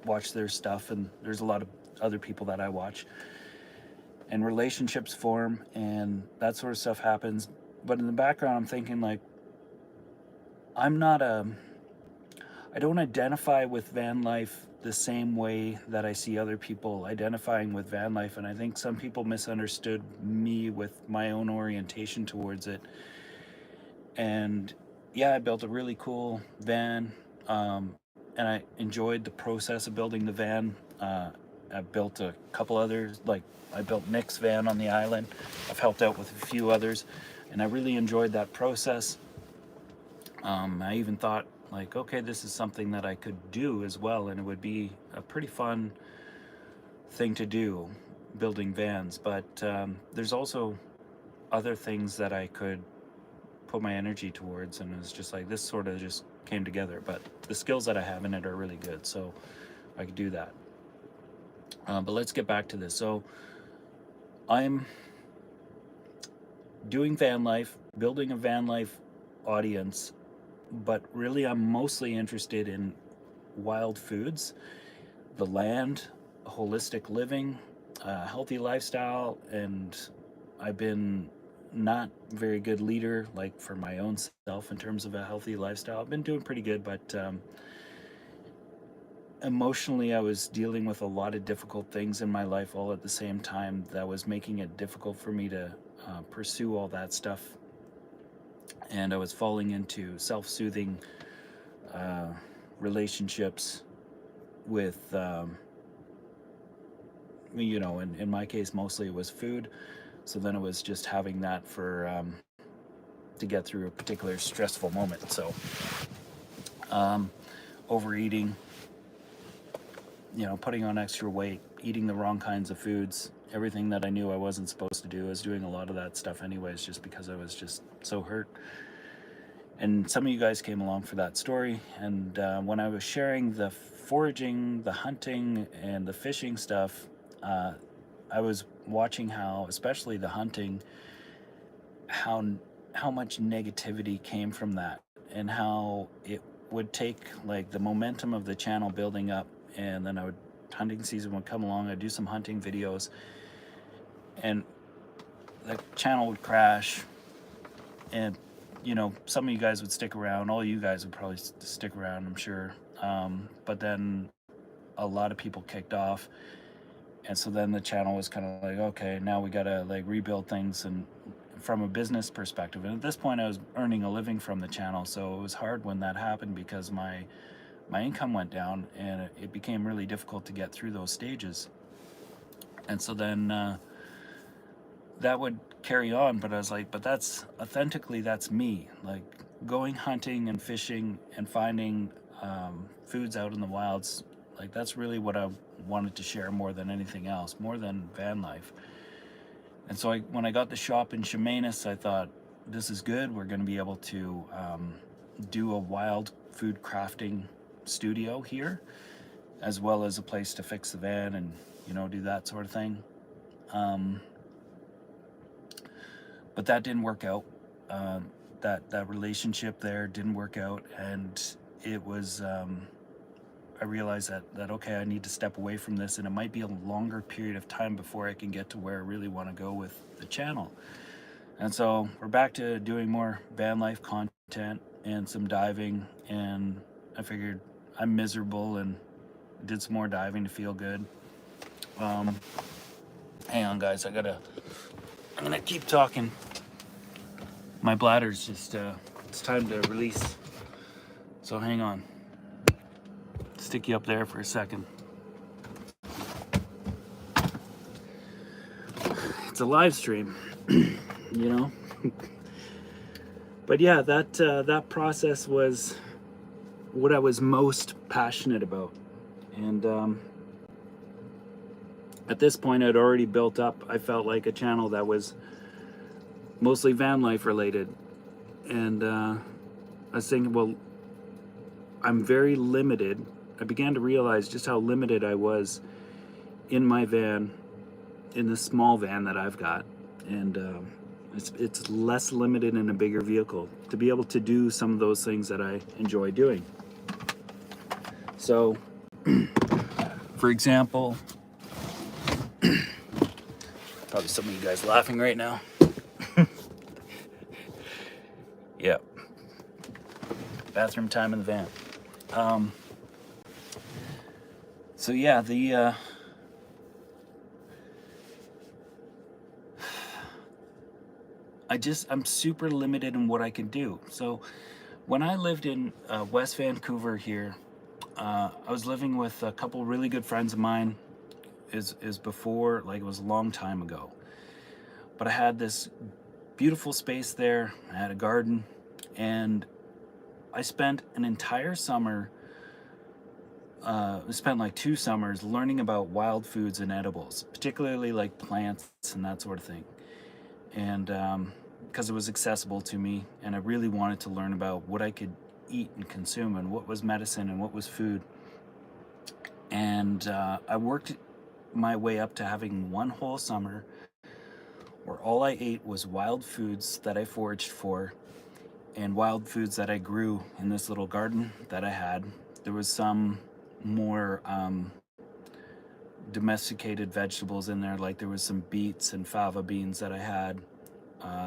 watch their stuff. And there's a lot of other people that I watch, and relationships form, and that sort of stuff happens. But in the background, I'm thinking, like, I'm not I don't identify with van life the same way that I see other people identifying with van life. And I think some people misunderstood me with my own orientation towards it. And yeah, I built a really cool van, and I enjoyed the process of building the van. I built a couple others, like I built Nick's van on the island. I've helped out with a few others, and I really enjoyed that process. I even thought, like, okay, this is something that I could do as well, and it would be a pretty fun thing to do, building vans. But there's also other things that I could put my energy towards, and it was just like, this sort of just came together. But the skills that I have in it are really good, so I could do that. But let's get back to this. So I'm doing van life, building a van life audience, but really I'm mostly interested in wild foods, the land, holistic living, healthy lifestyle. And I've been not very good leader, like for my own self, in terms of a healthy lifestyle. I've been doing pretty good, but emotionally I was dealing with a lot of difficult things in my life all at the same time that was making it difficult for me to pursue all that stuff. And I was falling into self-soothing relationships with you know, in my case mostly it was food. So then it was just having that for to get through a particular stressful moment. So overeating, you know, putting on extra weight, eating the wrong kinds of foods, everything that I knew I wasn't supposed to do. I was doing a lot of that stuff anyways, just because I was just so hurt. And some of you guys came along for that story. And when I was sharing the foraging, the hunting, and the fishing stuff, I was watching how, especially the hunting, how much negativity came from that, and how it would take like the momentum of the channel building up, and then hunting season would come along, I'd do some hunting videos, and the channel would crash. And you know, some of you guys would stick around, all you guys would probably stick around, I'm sure, but then a lot of people kicked off. And so then the channel was kind of like, okay, now we gotta like rebuild things, and from a business perspective. And at this point I was earning a living from the channel, so it was hard when that happened, because my income went down, and it became really difficult to get through those stages. And so then that would carry on, but I was like, but that's authentically, that's me, like going hunting and fishing and finding foods out in the wilds. Like that's really what I wanted to share more than anything else, more than van life. And so when I got the shop in Chemainus, I thought, this is good. We're going to be able to do a wild food crafting studio here, as well as a place to fix the van and, you know, do that sort of thing. But that didn't work out. That relationship there didn't work out, and it was I realized that okay, I need to step away from this, and it might be a longer period of time before I can get to where I really want to go with the channel. And so we're back to doing more van life content and some diving, and I figured I'm miserable and did some more diving to feel good. Hang on guys, I'm gonna keep talking. My bladder's just it's time to release, so hang on. Stick you up there for a second. It's a live stream, you know. But yeah, that process was what I was most passionate about. And at this point, I'd already built up, I felt like, a channel that was mostly van life related. And I was thinking, well, I'm very limited. I began to realize just how limited I was in my van, in the small van that I've got. And It's less limited in a bigger vehicle to be able to do some of those things that I enjoy doing. So, for example, probably some of you guys laughing right now. Yeah, bathroom time in the van. So yeah, I'm super limited in what I can do. So when I lived in West Vancouver here, I was living with a couple really good friends of mine. Is before, like, it was a long time ago. But I had this beautiful space there. I had a garden, and I spent an entire summer. I spent like 2 summers learning about wild foods and edibles, particularly like plants and that sort of thing. And because it was accessible to me, and I really wanted to learn about what I could eat and consume, and what was medicine and what was food. And I worked my way up to having one whole summer where all I ate was wild foods that I foraged for, and wild foods that I grew in this little garden that I had. There was some more domesticated vegetables in there, like there was some beets and fava beans that I had.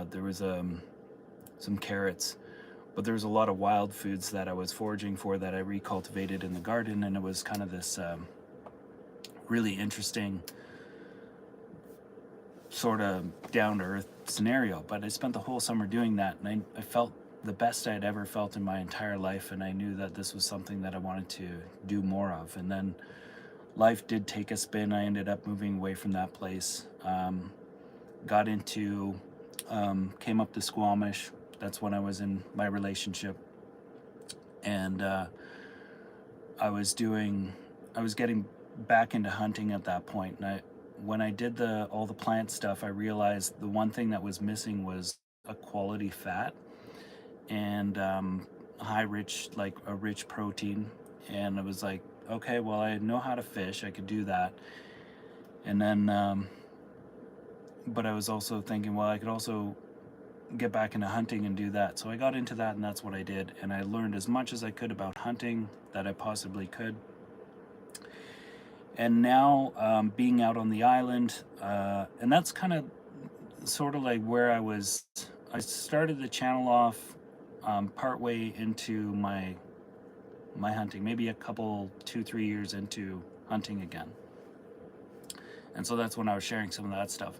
There was some carrots, but there was a lot of wild foods that I was foraging for that I recultivated in the garden, and it was kind of this really interesting sort of down-to-earth scenario. But I spent the whole summer doing that, and I felt the best I'd ever felt in my entire life, and I knew that this was something that I wanted to do more of. And then life did take a spin. I ended up moving away from that place. Got into, came up to Squamish. That's when I was in my relationship. And I was getting back into hunting at that point. And when I did all the plant stuff, I realized the one thing that was missing was a quality fat, and a rich protein. And I was like, okay, well, I know how to fish. I could do that. And then, but I was also thinking, well, I could also get back into hunting and do that. So I got into that, and that's what I did. And I learned as much as I could about hunting that I possibly could. And now, being out on the island, and that's kind of sort of like where I started the channel off partway into my hunting, maybe a couple, 2-3 years into hunting again. And so that's when I was sharing some of that stuff.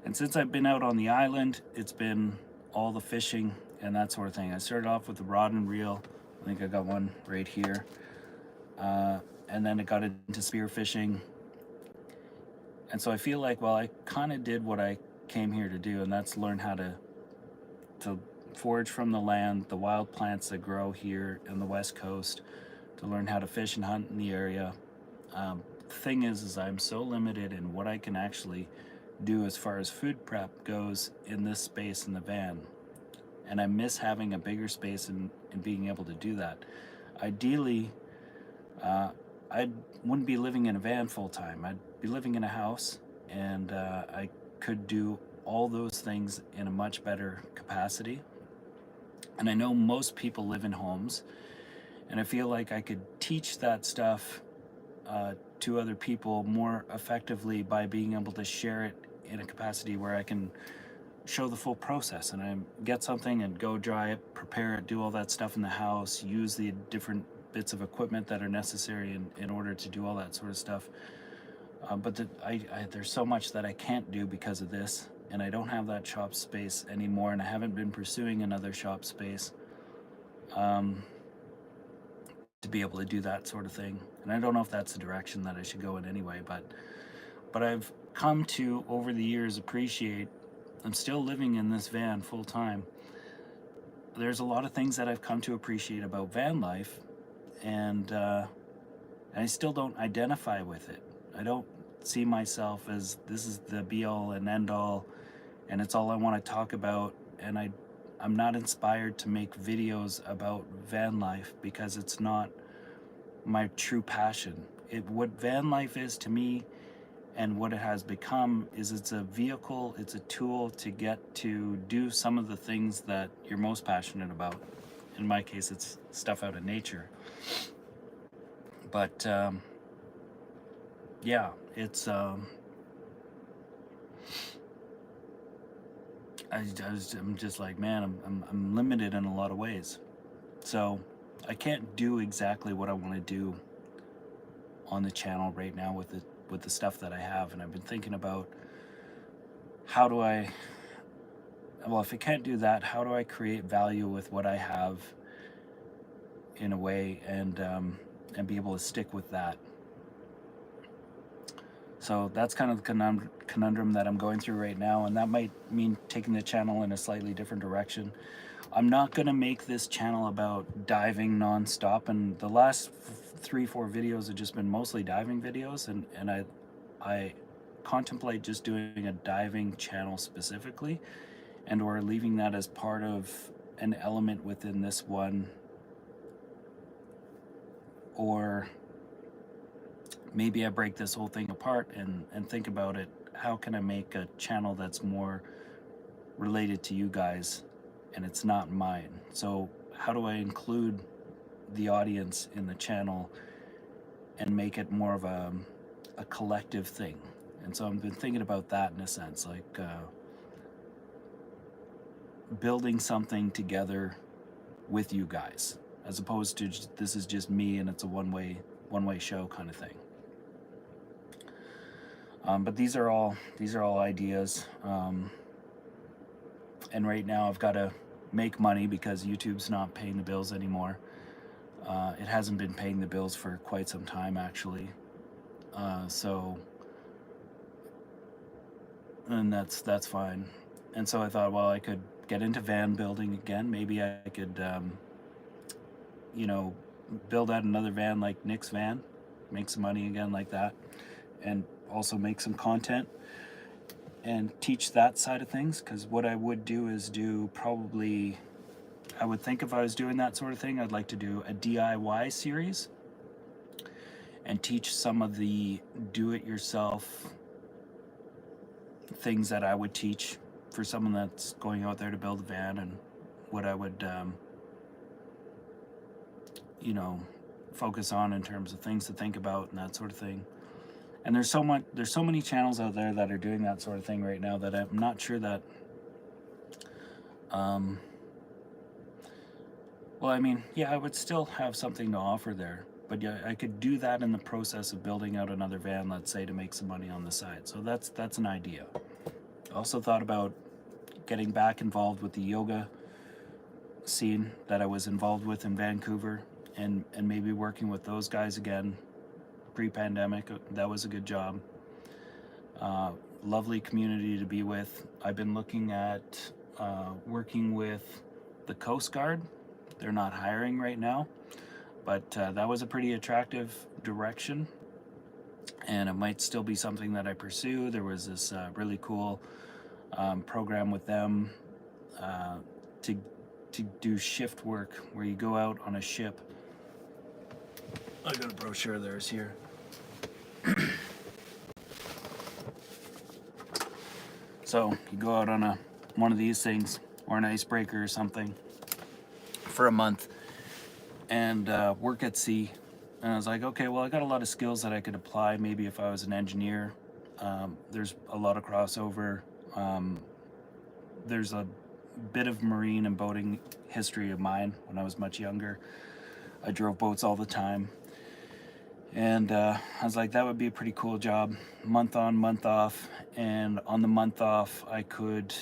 And since I've been out on the island, it's been all the fishing and that sort of thing. I started off with the rod and reel. I think I got one right here. And then it got into spear fishing. And so I feel like, well, I kind of did what I came here to do, and that's learn how to forage from the land, the wild plants that grow here in the West Coast, to learn how to fish and hunt in the area. The thing is I'm so limited in what I can actually do as far as food prep goes in this space in the van. And I miss having a bigger space and being able to do that. Ideally, I wouldn't be living in a van full time. I'd be living in a house, and I could do all those things in a much better capacity. And I know most people live in homes, and I feel like I could teach that stuff to other people more effectively by being able to share it in a capacity where I can show the full process, and I get something and go dry it, prepare it, do all that stuff in the house, use the different bits of equipment that are necessary in order to do all that sort of stuff. But there's so much that I can't do because of this, and I don't have that shop space anymore, and I haven't been pursuing another shop space to be able to do that sort of thing. And I don't know if that's the direction that I should go in anyway, but I've come to, over the years, appreciate, I'm still living in this van full time. There's a lot of things that I've come to appreciate about van life, and I still don't identify with it. I don't see myself as this is the be all and end all, and it's all I want to talk about. And I'm not inspired to make videos about van life because it's not my true passion. What van life is to me And what it has become is it's a vehicle, it's a tool to get to do some of the things that you're most passionate about. In my case, it's stuff out of nature. But yeah, it's I'm just like, man, I'm limited in a lot of ways. So I can't do exactly what I want to do on the channel right now with the stuff that I have. And I've been thinking about, how do I, well, if I can't do that, how do I create value with what I have in a way, and be able to stick with that. So that's kind of the conundrum that I'm going through right now, and that might mean taking the channel in a slightly different direction. I'm not going to make this channel about diving nonstop, and the last 3-4 videos have just been mostly diving videos, and I contemplate just doing a diving channel specifically, and or leaving that as part of an element within this one, or maybe I break this whole thing apart and think about it. How can I make a channel that's more related to you guys and it's not mine? So how do I include the audience in the channel and make it more of a collective thing? And so I've been thinking about that in a sense, like building something together with you guys, as opposed to this is just me and it's a one-way show kind of thing. But these are all ideas, and right now I've got to make money because YouTube's not paying the bills anymore. It hasn't been paying the bills for quite some time, actually. So, and that's fine. And so I thought, well, I could get into van building again. Maybe I could, you know, build out another van like Nick's van, make some money again like that, and also make some content and teach that side of things. Because what I would do is probably, I would think if I was doing that sort of thing, I'd like to do a DIY series and teach some of the do-it-yourself things that I would teach for someone that's going out there to build a van, and what I would you know, focus on in terms of things to think about and that sort of thing. And there's so many channels out there that are doing that sort of thing right now that I'm not sure that well, I mean, yeah, I would still have something to offer there, but yeah, I could do that in the process of building out another van, let's say, to make some money on the side. So that's an idea. I also thought about getting back involved with the yoga scene that I was involved with in Vancouver, and maybe working with those guys again pre-pandemic. That was a good job. Lovely community to be with. I've been looking at working with the Coast Guard. They're not hiring right now, but that was a pretty attractive direction, and it might still be something that I pursue. There was this really cool program with them to do shift work, where you go out on a ship. I got a brochure of theirs here. So you go out on one of these things, or an icebreaker or something, for a month, and work at sea. And I was like, okay, well, I got a lot of skills that I could apply maybe if I was an engineer. There's a lot of crossover. There's a bit of marine and boating history of mine when I was much younger. I drove boats all the time. And I was like, that would be a pretty cool job, month on, month off. And on the month off, I could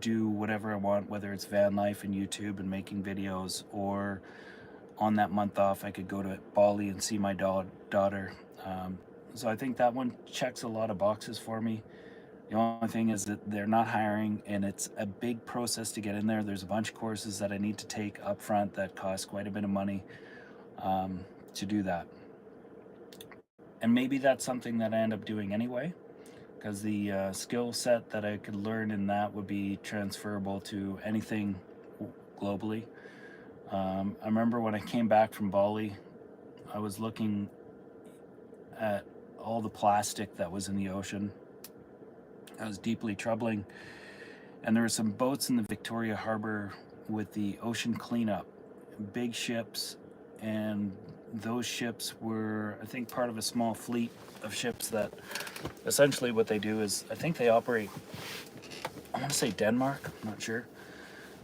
do whatever I want, whether it's van life and YouTube and making videos, or on that month off, I could go to Bali and see my daughter. So I think that one checks a lot of boxes for me. The only thing is that they're not hiring, and it's a big process to get in there. There's a bunch of courses that I need to take up front that cost quite a bit of money to do that. And maybe that's something that I end up doing anyway, because the skill set that I could learn in that would be transferable to anything globally. I remember when I came back from Bali, I was looking at all the plastic that was in the ocean. That was deeply troubling. And there were some boats in the Victoria Harbor with the ocean cleanup, big ships, and those ships were, I think, part of a small fleet of ships that essentially what they do is, I think they operate, I want to say Denmark, I'm not sure.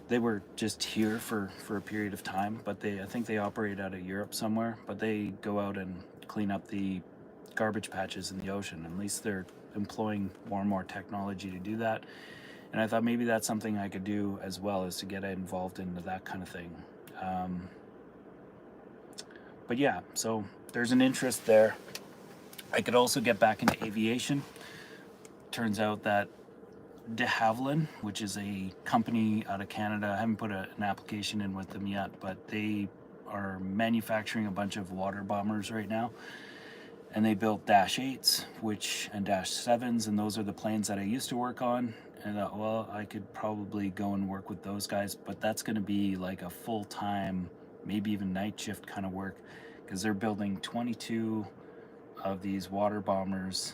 They were just here for a period of time, but I think they operate out of Europe somewhere, but they go out and clean up the garbage patches in the ocean. At least they're employing more and more technology to do that. And I thought maybe that's something I could do as well, as to get involved into that kind of thing. But yeah, so there's an interest there. I could also get back into aviation. Turns out that de Havilland, which is a company out of Canada, I haven't put an application in with them yet, but they are manufacturing a bunch of water bombers right now. And they built Dash 8s, and Dash 7s, and those are the planes that I used to work on. And I thought, well, I could probably go and work with those guys, but that's going to be like a full-time, maybe even night shift kind of work, because they're building 22 of these water bombers,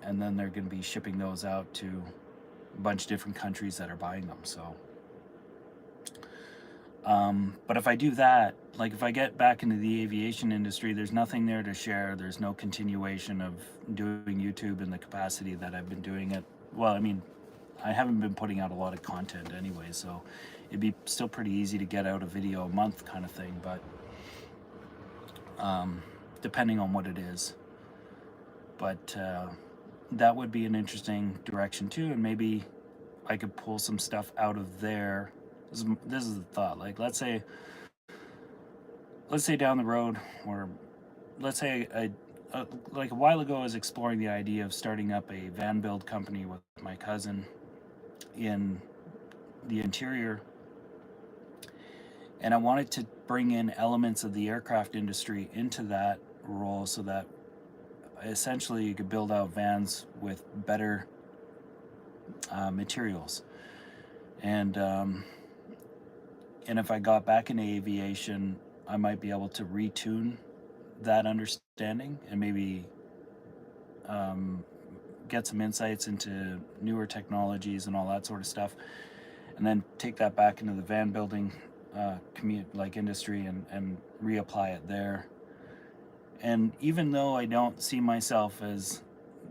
and then they're going to be shipping those out to a bunch of different countries that are buying them. So, but if I do that, like if I get back into the aviation industry, there's nothing there to share. There's no continuation of doing YouTube in the capacity that I've been doing it. Well, I mean, I haven't been putting out a lot of content anyway, so it'd be still pretty easy to get out a video a month kind of thing, but depending on what it is. But that would be an interesting direction too, and maybe I could pull some stuff out of there. This is the thought. Like, let's say down the road, or let's say like a while ago I was exploring the idea of starting up a van build company with my cousin in the interior, and I wanted to bring in elements of the aircraft industry into that role, so that essentially you could build out vans with better materials. And if I got back into aviation, I might be able to retune that understanding and maybe get some insights into newer technologies and all that sort of stuff, and then take that back into the van building industry and reapply it there. And even though I don't see myself as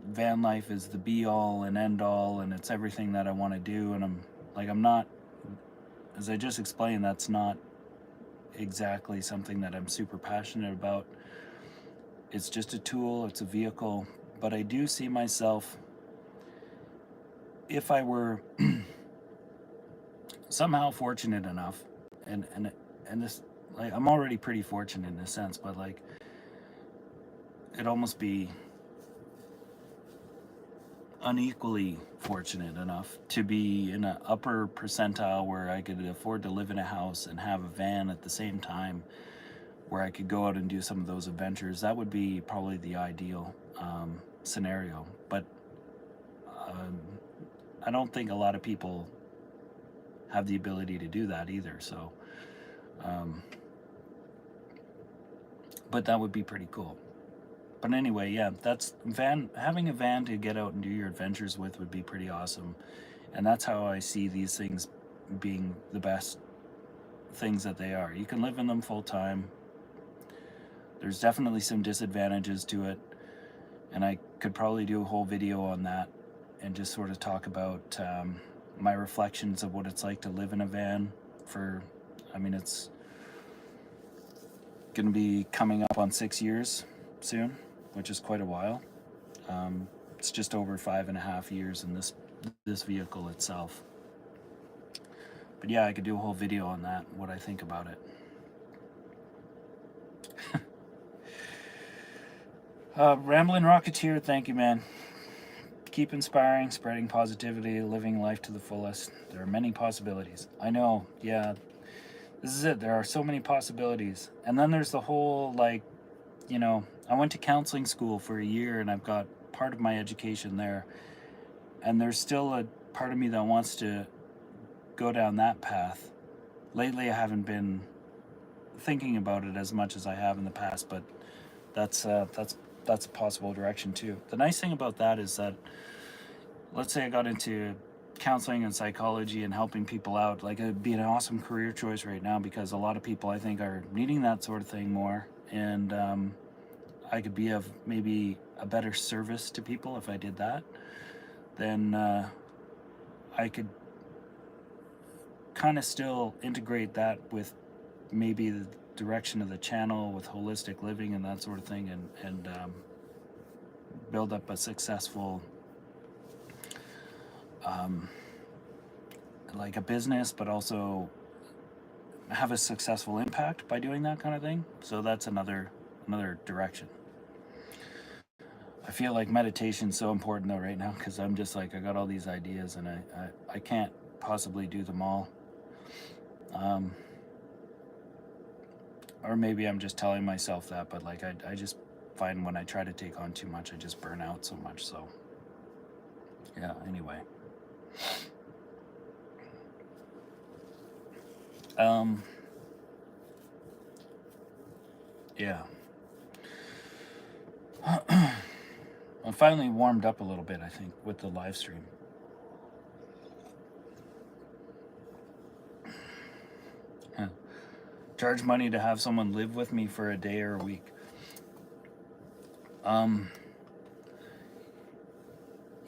van life is the be all and end all and it's everything that I want to do, and I'm not, as I just explained, that's not exactly something that I'm super passionate about. It's just a tool, it's a vehicle, but I do see myself, if I were somehow fortunate enough, and this, like, I'm already pretty fortunate in a sense, but like, it'd almost be unequally fortunate enough to be in an upper percentile where I could afford to live in a house and have a van at the same time, where I could go out and do some of those adventures. That would be probably the ideal scenario. But I don't think a lot of people have the ability to do that either. So, but that would be pretty cool. But anyway, yeah, that's having a van to get out and do your adventures with would be pretty awesome. And that's how I see these things being the best things that they are. You can live in them full time. There's definitely some disadvantages to it, and I could probably do a whole video on that and just sort of talk about my reflections of what it's like to live in a van for, I mean, it's going to be coming up on 6 years soon, which is quite a while. It's just over 5.5 years in this vehicle itself. But yeah, I could do a whole video on that, what I think about it. Ramblin' Rocketeer, thank you, man. Keep inspiring, spreading positivity, living life to the fullest. There are many possibilities. I know, yeah, this is it. There are so many possibilities. And then there's the whole, like, you know, I went to counseling school for a year, and I've got part of my education there. And there's still a part of me that wants to go down that path. Lately, I haven't been thinking about it as much as I have in the past, but that's that's a possible direction too. The nice thing about that is that, let's say I got into counseling and psychology and helping people out, like it'd be an awesome career choice right now, because a lot of people I think are needing that sort of thing more, and I could be of maybe a better service to people if I did that. Then I could kind of still integrate that with maybe the direction of the channel with holistic living and that sort of thing, and build up a successful like a business, but also have a successful impact by doing that kind of thing. So that's another direction. I feel like meditation's so important though right now, because I'm just like, I got all these ideas and I can't possibly do them all. Or maybe I'm just telling myself that, but like I just find when I try to take on too much, I just burn out so much. So yeah, anyway. Yeah. I'm finally warmed up a little bit, I think, with the live stream. Charge money to have someone live with me for a day or a week.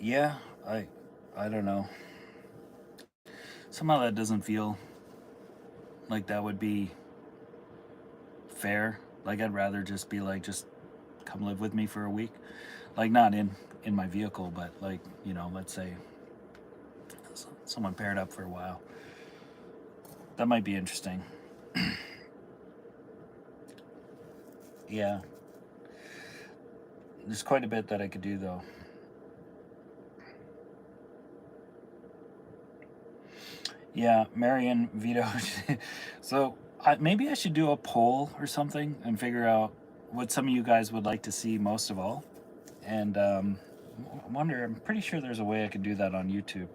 Yeah, I don't know. Somehow that doesn't feel like that would be fair. Like I'd rather just be like, just come live with me for a week. Like not in my vehicle, but like, you know, let's say someone paired up for a while. That might be interesting. Yeah. There's quite a bit that I could do though. Yeah, Marion Vito. So maybe I should do a poll or something and figure out what some of you guys would like to see most of all. And I wonder, I'm pretty sure there's a way I could do that on YouTube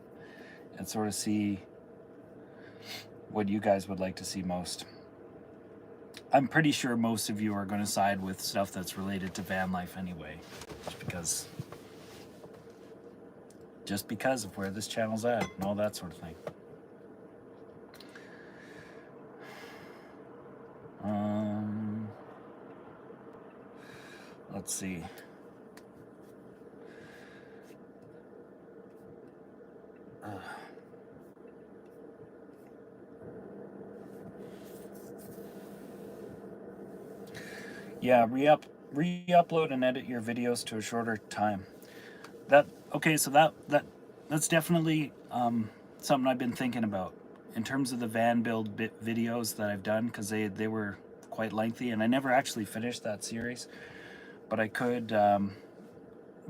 and sort of see what you guys would like to see most. I'm pretty sure most of you are going to side with stuff that's related to van life anyway, just because of where this channel's at and all that sort of thing. Let's see. Yeah, re-upload and edit your videos to a shorter time. That's definitely something I've been thinking about in terms of the van build videos that I've done, because they were quite lengthy and I never actually finished that series, but I could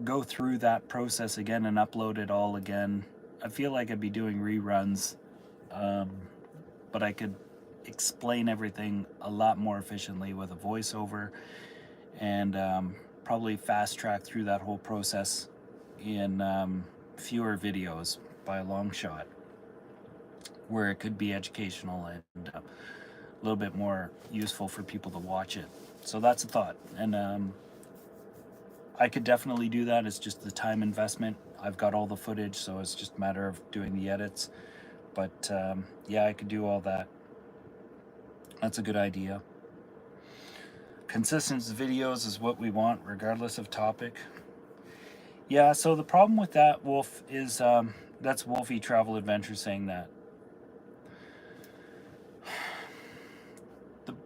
go through that process again and upload it all again. I feel like I'd be doing reruns, but I could explain everything a lot more efficiently with a voiceover, and probably fast track through that whole process in fewer videos by a long shot, where it could be educational and a little bit more useful for people to watch it. So that's a thought, and I could definitely do that. It's just the time investment. I've got all the footage, so it's just a matter of doing the edits. But yeah, I could do all that. That's a good idea. Consistent videos is what we want, regardless of topic. Yeah, so the problem with that, Wolf, is that's Wolfie Travel Adventure saying that.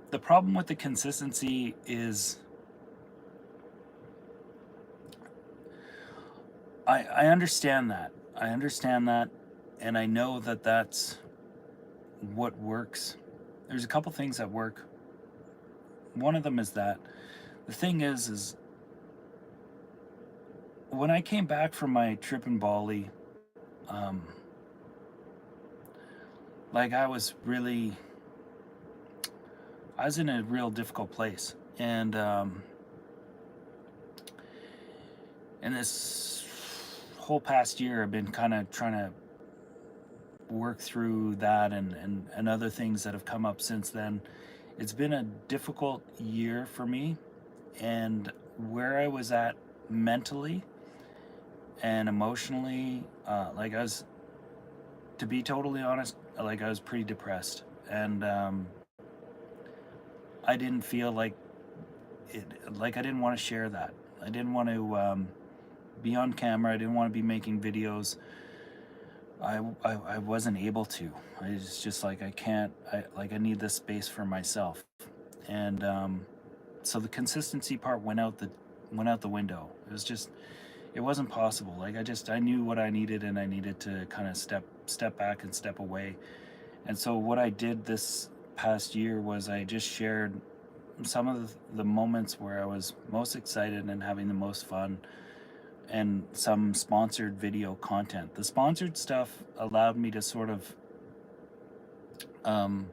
The problem with the consistency is I understand that. I understand that, and I know that that's what works. There's a couple things that work. One of them is that the thing is when I came back from my trip in Bali, like I was in a real difficult place, and this whole past year I've been kind of trying to work through that and other things that have come up since then. It's been a difficult year for me, and where I was at mentally and emotionally, like I was, to be totally honest, like I was pretty depressed, and I didn't feel like it, like I didn't want to share that. I didn't want to be on camera. I didn't want to be making videos. I wasn't able to. I was just like, I can't. I need this space for myself, and so the consistency part went out the window. It was just, it wasn't possible. Like I knew what I needed, and I needed to kind of step back and step away. And so what I did this past year was I just shared some of the moments where I was most excited and having the most fun, and some sponsored video content. The sponsored stuff allowed me to sort of, um,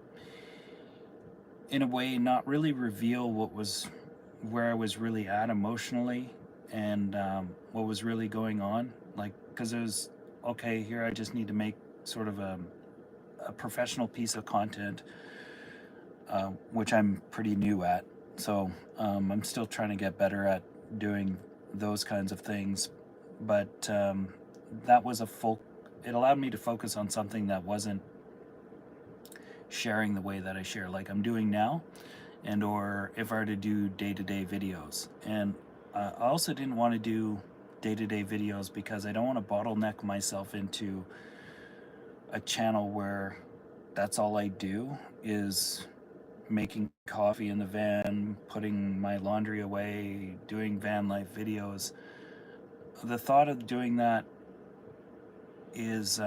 in a way, not really reveal where I was really at emotionally, and what was really going on. Like, because it was, okay, here I just need to make sort of a professional piece of content, which I'm pretty new at. So I'm still trying to get better at doing those kinds of things. But that was it allowed me to focus on something that wasn't sharing the way that I share, like I'm doing now, and or if I were to do day-to-day videos. And I also didn't want to do day-to-day videos because I don't want to bottleneck myself into a channel where that's all I do is making coffee in the van, putting my laundry away, doing van life videos. The thought of doing that is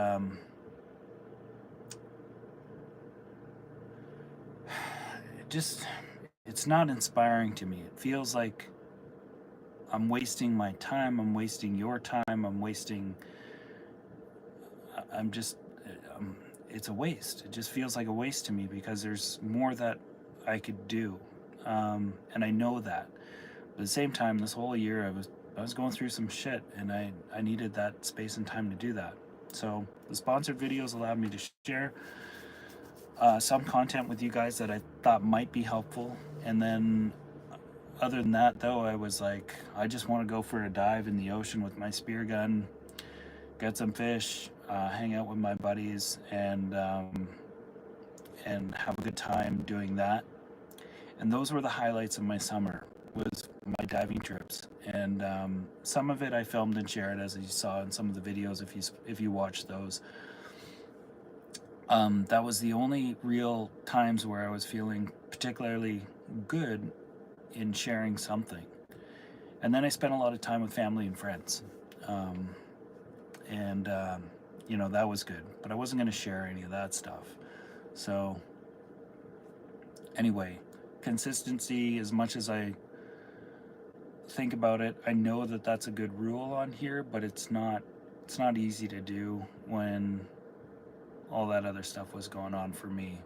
just, it's not inspiring to me. It feels like I'm wasting my time, I'm wasting your time, I'm just, um, it's a waste. It just feels like a waste to me because there's more that I could do. And I know that. But at the same time, this whole year I was going through some shit, and I needed that space and time to do that. So the sponsored videos allowed me to share some content with you guys that I thought might be helpful. And then other than that, though, I was like, I just want to go for a dive in the ocean with my spear gun, get some fish, hang out with my buddies, and have a good time doing that. And those were the highlights of my summer, was my diving trips. And some of it I filmed and shared, as you saw in some of the videos if you watched those. That was the only real times where I was feeling particularly good in sharing something. And then I spent a lot of time with family and friends. Um, and that was good, but I wasn't going to share any of that stuff. So anyway, consistency, as much as I think about it, I know that that's a good rule on here, but it's not easy to do when all that other stuff was going on for me.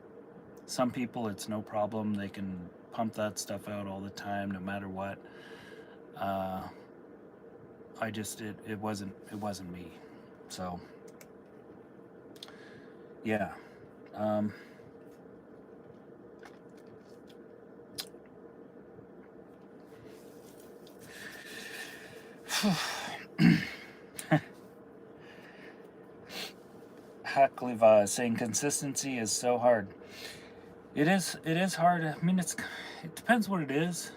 Some people, it's no problem. They can pump that stuff out all the time, no matter what. It wasn't me. So yeah. Hakliva is saying consistency is so hard. It is hard. I mean, it depends what it is.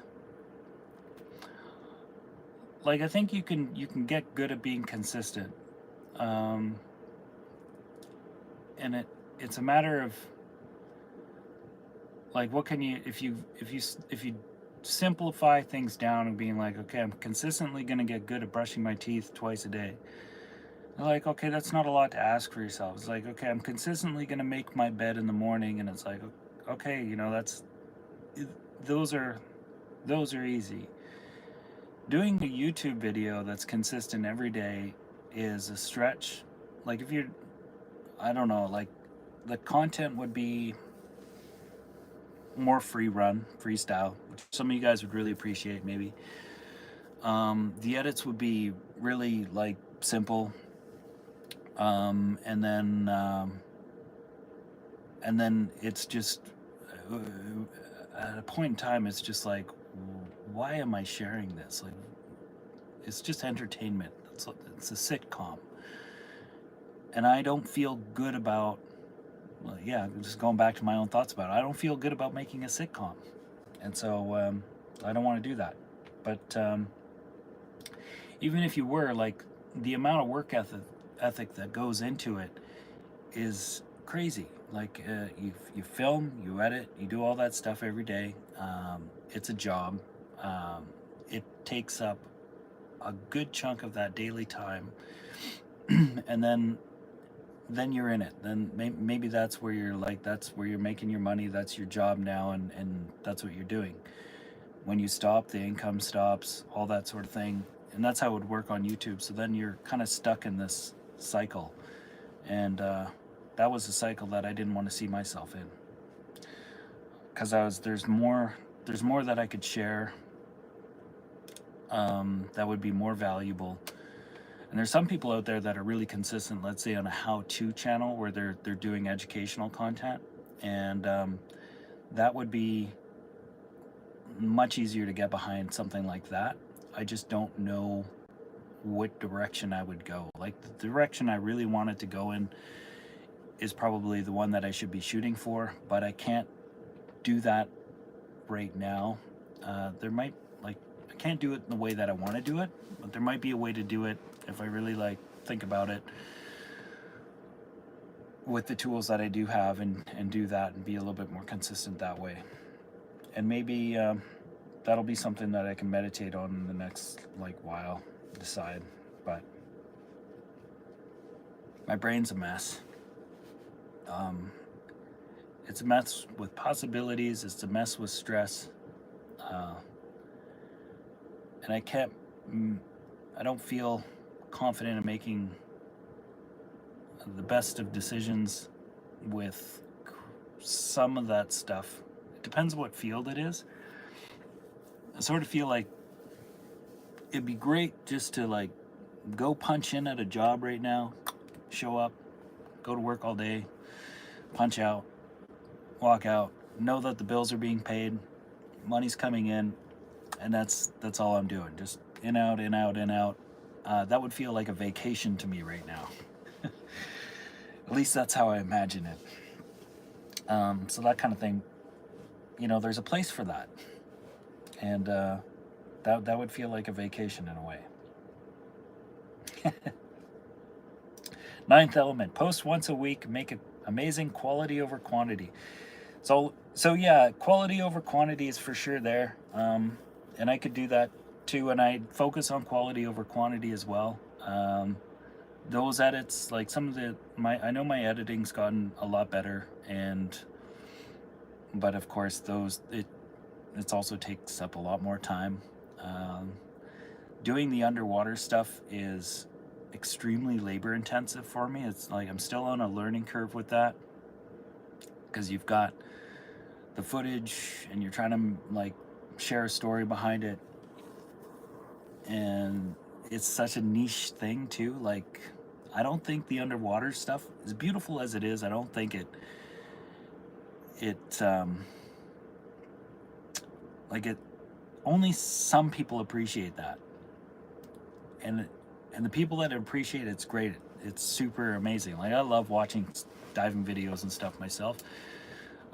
Like, I think you can get good at being consistent. And it's a matter of, like, what can you, if you simplify things down and being like, okay, I'm consistently going to get good at brushing my teeth twice a day. Like, okay, that's not a lot to ask for yourself. It's like, okay, I'm consistently going to make my bed in the morning, and it's like, okay, those are easy. Doing a YouTube video that's consistent every day is a stretch. Like, if you're, I don't know, like, the content would be more freestyle, which some of you guys would really appreciate, maybe. The edits would be really, like, simple. And then it's just, at a point in time, it's just like, why am I sharing this? Like, it's just entertainment. It's a sitcom. And I don't feel good about, well, yeah, just going back to my own thoughts about it. I don't feel good about making a sitcom. And so I don't want to do that. But even if you were, like, the amount of work ethic that goes into it is crazy. Like, you film, you edit, you do all that stuff every day. It's a job. It takes up a good chunk of that daily time. And then you're in it. Then maybe that's where you're like, that's where you're making your money. That's your job now, and that's what you're doing. When you stop, the income stops, all that sort of thing. And that's how it would work on YouTube. So then you're kind of stuck in this cycle. And that was a cycle that I didn't want to see myself in. Because there's more that I could share that would be more valuable. And there's some people out there that are really consistent, let's say on a how-to channel where they're doing educational content, and that would be much easier to get behind something like that. I just don't know what direction I would go. Like, the direction I really wanted to go in is probably the one that I should be shooting for, but I can't do that right now. There might, like, I can't do it in the way that I want to do it, but there might be a way to do it if I really, like, think about it with the tools that I do have, and do that and be a little bit more consistent that way. And maybe that'll be something that I can meditate on in the next, like, while, decide. But my brain's a mess. It's a mess with possibilities. It's a mess with stress. And I don't feel confident in making the best of decisions with some of that stuff. It depends what field it is. I sort of feel like it'd be great just to, like, go punch in at a job right now, show up, go to work all day, punch out, walk out, know that the bills are being paid, money's coming in, and that's all I'm doing. Just in, out, in, out, in, out. That would feel like a vacation to me right now. At least that's how I imagine it. So that kind of thing, there's a place for that. And that would feel like a vacation in a way. Ninth element, post once a week, make it amazing, quality over quantity. So yeah, quality over quantity is for sure there. And I could do that too, and I focus on quality over quantity as well. Those edits, like some of I know my editing's gotten a lot better, but of course it also takes up a lot more time. Doing the underwater stuff is extremely labor intensive for me. It's like I'm still on a learning curve with that, because you've got the footage and you're trying to, like, share a story behind it, and it's such a niche thing too. Like, I don't think the underwater stuff, as beautiful as it is, I don't think it only some people appreciate that, and the people that appreciate it's great. It's super amazing. Like, I love watching diving videos and stuff myself,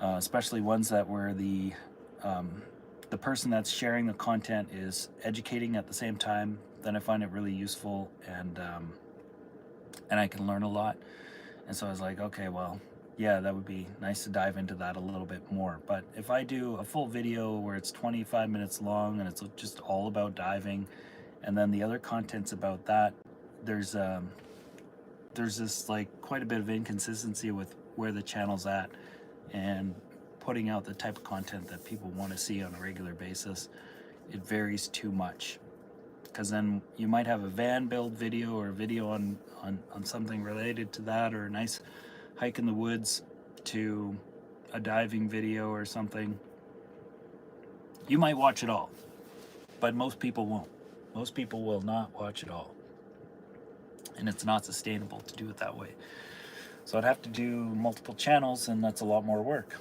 especially ones that where the person that's sharing the content is educating at the same time. Then I find it really useful, and I can learn a lot. And so I was like, okay, well, yeah, that would be nice to dive into that a little bit more. But if I do a full video where it's 25 minutes long and it's just all about diving, and then the other content's about that, there's this, like, quite a bit of inconsistency with where the channel's at, and putting out the type of content that people want to see on a regular basis. It varies too much, because then you might have a van build video, or a video on something related to that, or a nice hike in the woods, to a diving video or something. You might watch it all, but most people won't. Most people will not watch it all, and it's not sustainable to do it that way. So I'd have to do multiple channels, and that's a lot more work.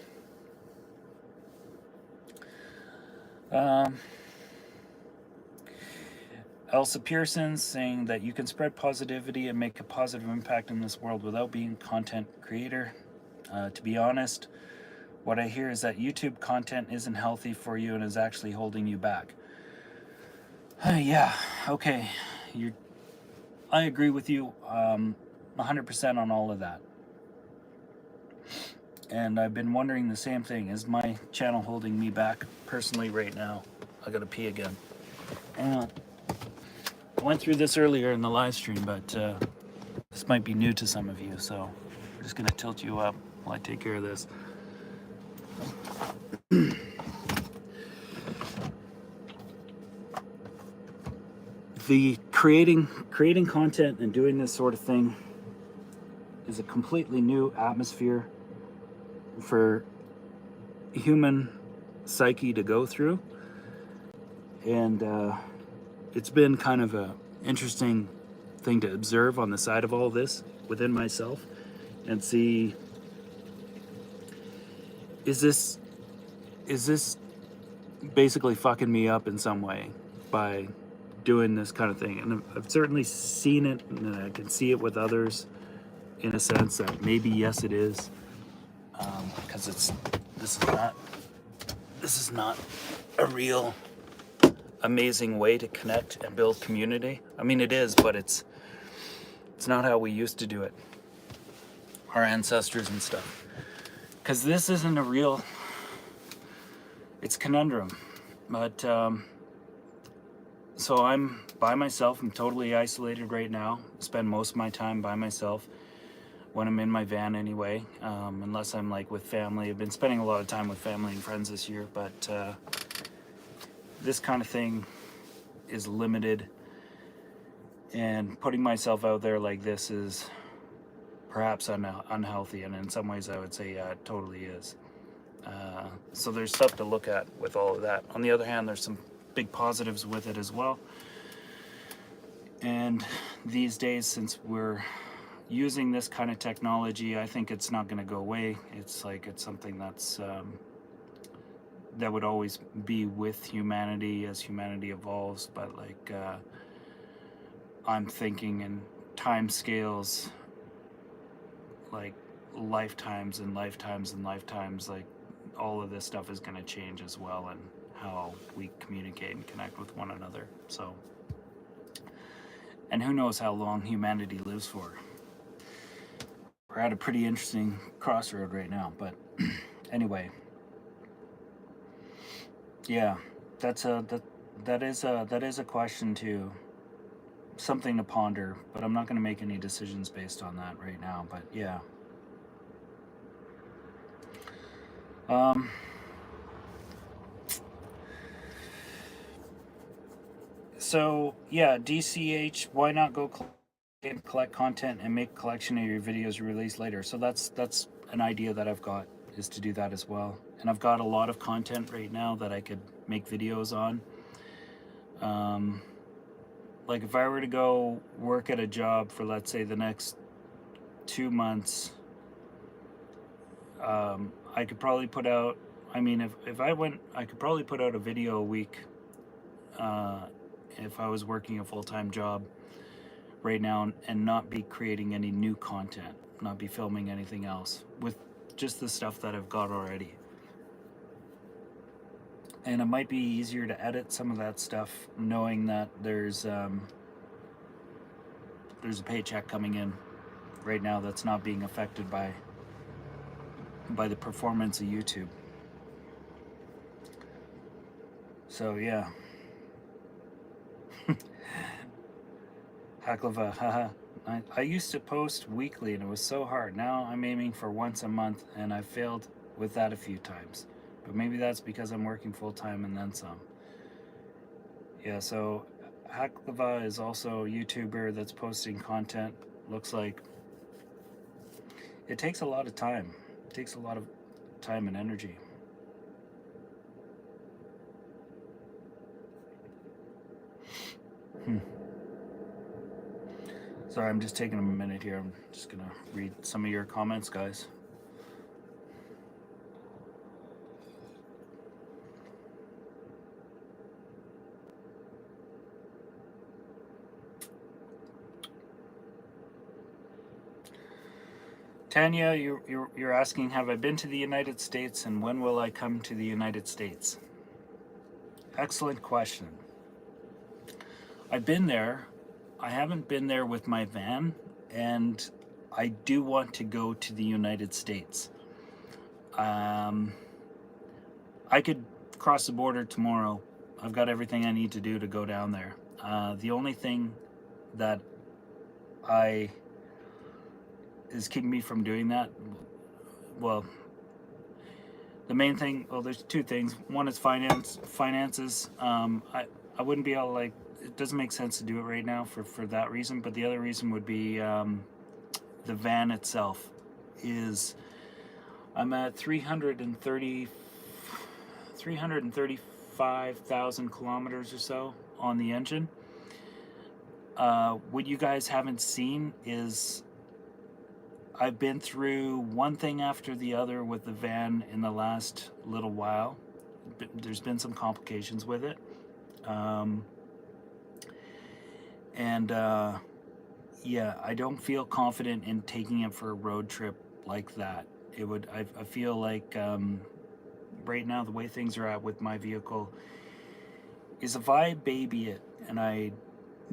Elsa Pearson saying that you can spread positivity and make a positive impact in this world without being a content creator. To be honest, what I hear is that YouTube content isn't healthy for you and is actually holding you back. Yeah, okay. I agree with you 100% on all of that. And I've been wondering the same thing. Is my channel holding me back personally right now? I gotta pee again. And I went through this earlier in the live stream, but this might be new to some of you, so I'm just gonna tilt you up while I take care of this. The creating content and doing this sort of thing is a completely new atmosphere for human psyche to go through, and it's been kind of a interesting thing to observe on the side of all this within myself and see, is this basically fucking me up in some way by doing this kind of thing? And I've certainly seen it, and I can see it with others in a sense that maybe yes it is, because this is not a real amazing way to connect and build community. I mean, it is, but it's not how we used to do it, our ancestors and stuff. Because this isn't a real, it's conundrum. But so I'm by myself. I'm totally isolated right now. Spend most of my time by myself when I'm in my van anyway, unless I'm like with family. I've been spending a lot of time with family and friends this year, but this kind of thing is limited, and putting myself out there like this is perhaps unhealthy, and in some ways I would say yeah, it totally is. So there's stuff to look at with all of that. On the other hand, there's some big positives with it as well, and these days, since we're using this kind of technology, I think it's not going to go away. It's like it's something that's that would always be with humanity as humanity evolves, but like I'm thinking in time scales, like lifetimes and lifetimes and lifetimes, like all of this stuff is going to change as well, and how we communicate and connect with one another. So, and who knows how long humanity lives for. We're at a pretty interesting crossroad right now, but anyway, yeah, that is a question too, something to ponder. But I'm not going to make any decisions based on that right now. But yeah, so yeah, DCH. Why not go collect content and make a collection of your videos you release later? So that's an idea that I've got, is to do that as well. And I've got a lot of content right now that I could make videos on. Like if I were to go work at a job for, let's say, the next 2 months, I could probably put out, I mean, if I went, I could probably put out a video a week if I was working a full-time job right now, and not be creating any new content, not be filming anything else, with just the stuff that I've got already. And it might be easier to edit some of that stuff knowing that there's a paycheck coming in right now that's not being affected by the performance of YouTube. So yeah. Haklava, haha. I used to post weekly and it was so hard. Now I'm aiming for once a month, and I've failed with that a few times. But maybe that's because I'm working full-time and then some. Yeah, so Haklava is also a YouTuber that's posting content. Looks like it takes a lot of time. It takes a lot of time and energy. Sorry, I'm just taking a minute here. I'm just gonna read some of your comments, guys. Tanya, you're asking, have I been to the United States and when will I come to the United States? Excellent question. I've been there. I haven't been there with my van, and I do want to go to the United States. I could cross the border tomorrow. I've got everything I need to do to go down there. The only thing that is keeping me from doing that, well, the main thing, well, there's two things. One is finances. I wouldn't be able to, like, it doesn't make sense to do it right now for that reason, but the other reason would be the van itself is, I'm at 335,000 kilometers or so on the engine. What you guys haven't seen is I've been through one thing after the other with the van in the last little while. There's been some complications with it. Yeah, I don't feel confident in taking it for a road trip like that. I feel like right now the way things are at with my vehicle is if I baby it and I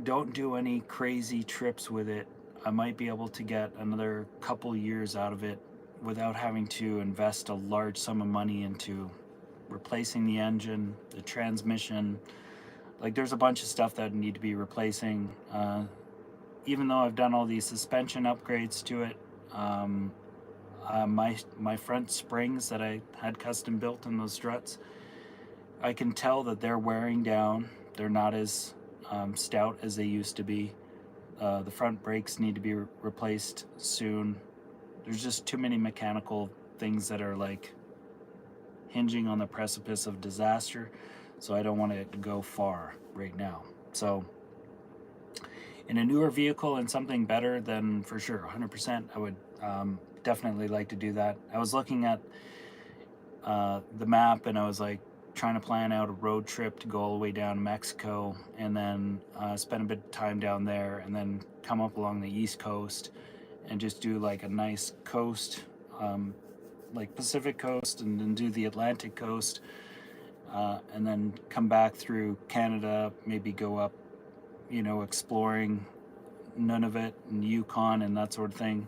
don't do any crazy trips with it, I might be able to get another couple years out of it without having to invest a large sum of money into replacing the engine, the transmission. Like, there's a bunch of stuff that need to be replacing. Even though I've done all these suspension upgrades to it, my front springs that I had custom built in those struts, I can tell that they're wearing down. They're not as stout as they used to be. The front brakes need to be replaced soon. There's just too many mechanical things that are like hinging on the precipice of disaster, so I don't want it to go far right now. So in a newer vehicle and something better, then for sure, 100%, I would definitely like to do that. I was looking at the map, and I was like trying to plan out a road trip to go all the way down to Mexico, and then spend a bit of time down there, and then come up along the East Coast and just do like a nice coast, like Pacific coast, and then do the Atlantic coast, and then come back through Canada, maybe go up, exploring Nunavut and Yukon and that sort of thing.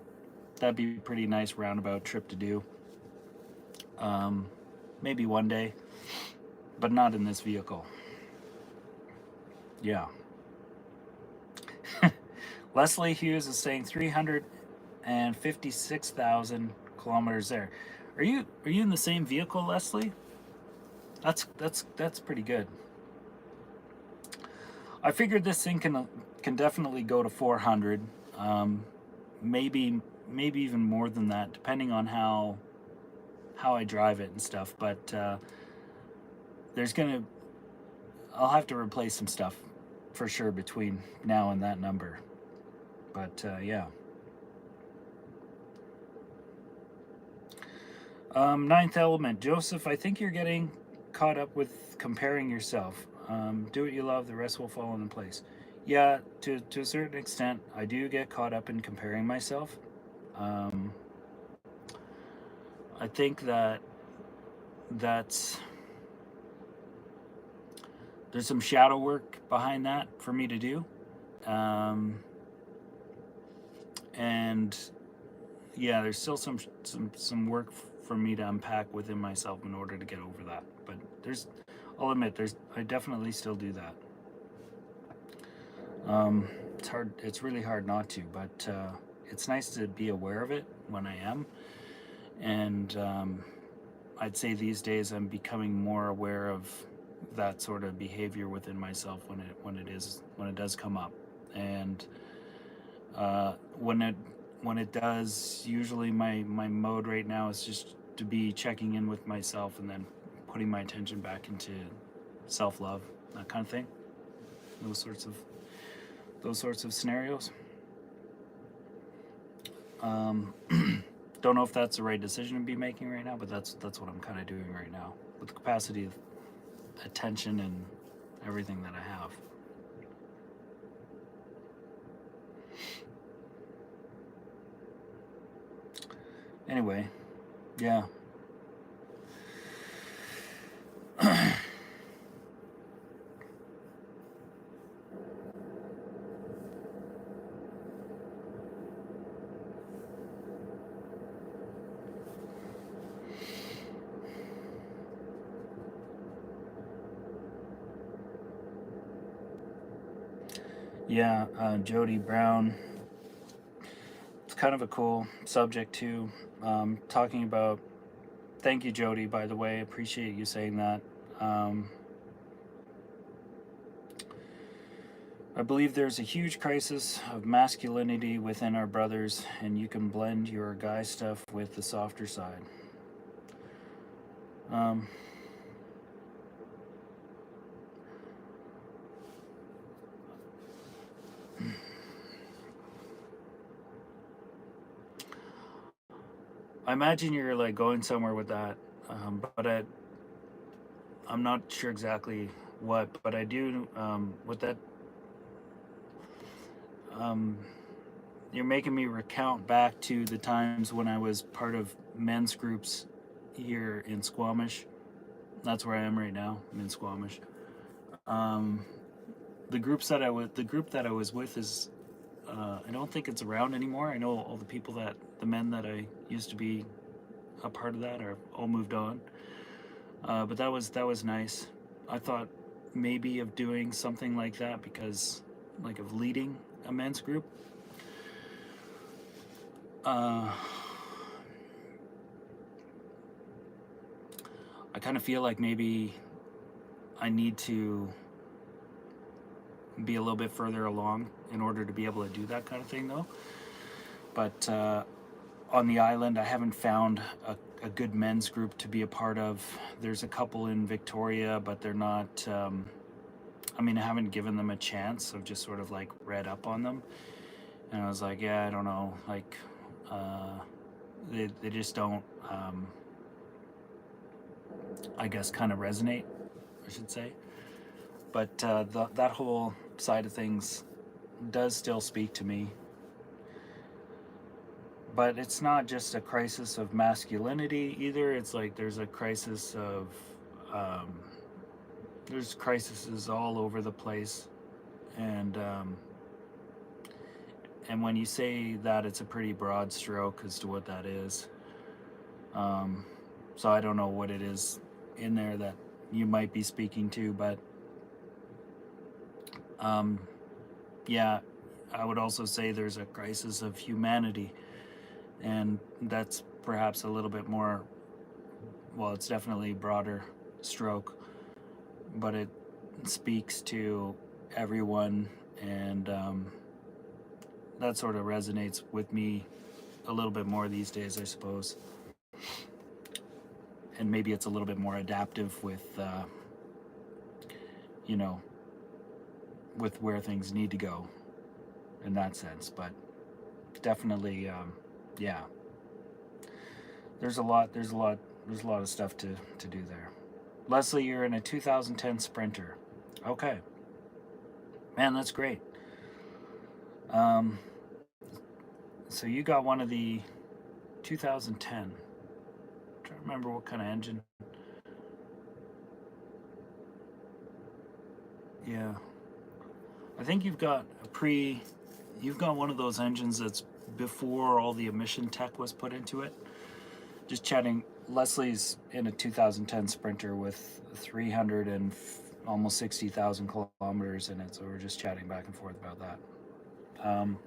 That'd be a pretty nice roundabout trip to do. Maybe one day, but not in this vehicle. Yeah. Leslie Hughes is saying 356,000 kilometers there. Are you in the same vehicle, Leslie? That's pretty good. I figured this thing can definitely go to 400, maybe even more than that, depending on how I drive it and stuff. But I'll have to replace some stuff for sure between now and that number. But yeah. Ninth element, Joseph, I think you're getting caught up with comparing yourself. Do what you love, the rest will fall into place. Yeah, to a certain extent, I do get caught up in comparing myself. I think that's there's some shadow work behind that for me to do. And yeah, there's still some work for me to unpack within myself in order to get over that. But I'll admit, I definitely still do that. It's hard. It's really hard not to, but it's nice to be aware of it when I am. And I'd say these days I'm becoming more aware of that sort of behavior within myself when it does come up. And when it does, usually my mode right now is just to be checking in with myself and then putting my attention back into self-love, that kind of thing. Those sorts of scenarios. Don't know if that's the right decision to be making right now, but that's what I'm kind of doing right now with the capacity of attention and everything that I have. Anyway, yeah. Yeah, Jody Brown. It's kind of a cool subject too. Talking about. Thank you, Jody. By the way, appreciate you saying that. Um, I believe there's a huge crisis of masculinity within our brothers, and you can blend your guy stuff with the softer side. Um, I imagine you're like going somewhere with that, but I'm not sure exactly what. But I do with that. Um, you're making me recount back to the times when I was part of men's groups here in Squamish. That's where I am right now. I'm in Squamish. Um, the group that I was with is I don't think it's around anymore. I know all the men that I used to be a part of that are all moved on. But that was nice. I thought maybe of doing something like that because, like, of leading a men's group. Uh, I kind of feel like maybe I need to be a little bit further along in order to be able to do that kind of thing, though. But on the island, I haven't found a good men's group to be a part of. There's a couple in Victoria, but they're not. I mean, I haven't given them a chance. I've just sort of like read up on them, and I was like, yeah, I don't know, like, they just don't. I guess kind of resonate, I should say. But that whole side of things does still speak to me. But it's not just a crisis of masculinity either. It's like there's a crisis of um, there's crises all over the place, and when you say that, it's a pretty broad stroke as to what that is. Um, so I don't know what it is in there that you might be speaking to, but um, yeah, I would also say there's a crisis of humanity, and that's perhaps a little bit more. Well, it's definitely a broader stroke, but it speaks to everyone, and that sort of resonates with me a little bit more these days, I suppose. And maybe it's a little bit more adaptive with, you know, with where things need to go in that sense. But definitely, yeah. There's a lot. There's a lot. There's a lot of stuff to do there. Leslie, you're in a 2010 Sprinter. Okay, man, that's great. Um, so you got one of the 2010. I'm trying to remember what kind of engine. Yeah, I think you've got you've got one of those engines that's before all the emission tech was put into it. Just chatting. Leslie's in a 2010 Sprinter with 300 and almost 60,000 kilometers in it, so we're just chatting back and forth about that. Um,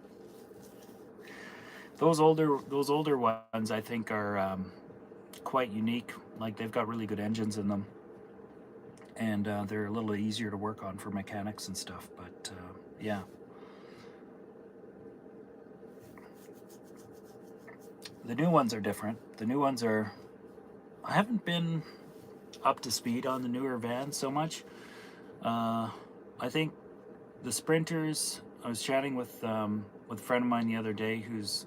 those older ones, I think, are quite unique. Like, they've got really good engines in them, and they're a little easier to work on for mechanics and stuff. But yeah, the new ones are different. The new ones are. I haven't been up to speed on the newer vans so much. I think the Sprinters. I was chatting with a friend of mine the other day who's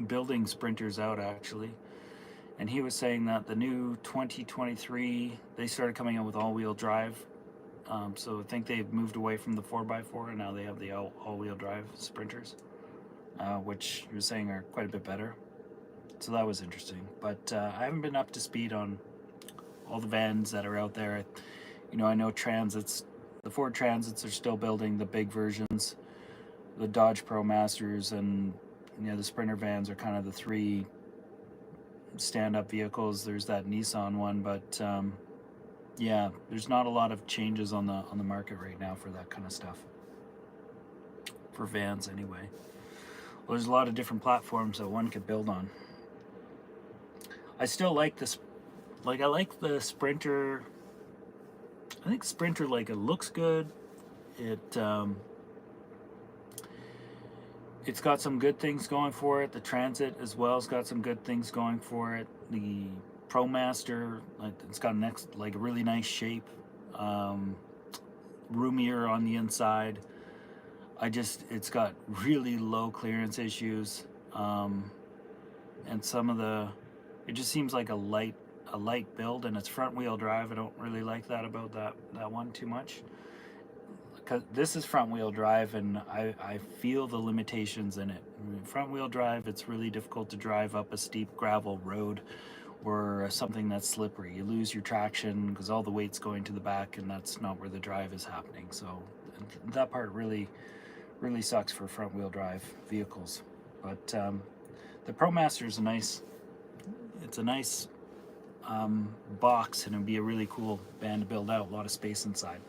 building Sprinters out, actually, and he was saying that the new 2023 they started coming out with all-wheel drive. So I think they've moved away from the 4x4 and now they have the all-wheel drive Sprinters, which he was saying are quite a bit better. So that was interesting. But I haven't been up to speed on all the vans that are out there. You know, I know Transits, the Ford Transits are still building the big versions. The Dodge ProMasters and, you know, the Sprinter vans are kind of the three stand-up vehicles. There's that Nissan one, but yeah, there's not a lot of changes on the market right now for that kind of stuff. For vans, anyway. Well, there's a lot of different platforms that one could build on. I still like this. Like, I like the Sprinter. I think Sprinter, like, it looks good. It's got some good things going for it. The Transit as well has got some good things going for it. The ProMaster, like, it's got a really nice shape, roomier on the inside. It's got really low clearance issues, and it just seems like a light build, and it's front wheel drive. I don't really like that about that one too much. Because this is front wheel drive, and I feel the limitations in it. Front wheel drive, it's really difficult to drive up a steep gravel road or something that's slippery. You lose your traction because all the weight's going to the back, and that's not where the drive is happening. So that part really sucks for front wheel drive vehicles. But the ProMaster is a nice box, and it'd be a really cool van to build out. A lot of space inside.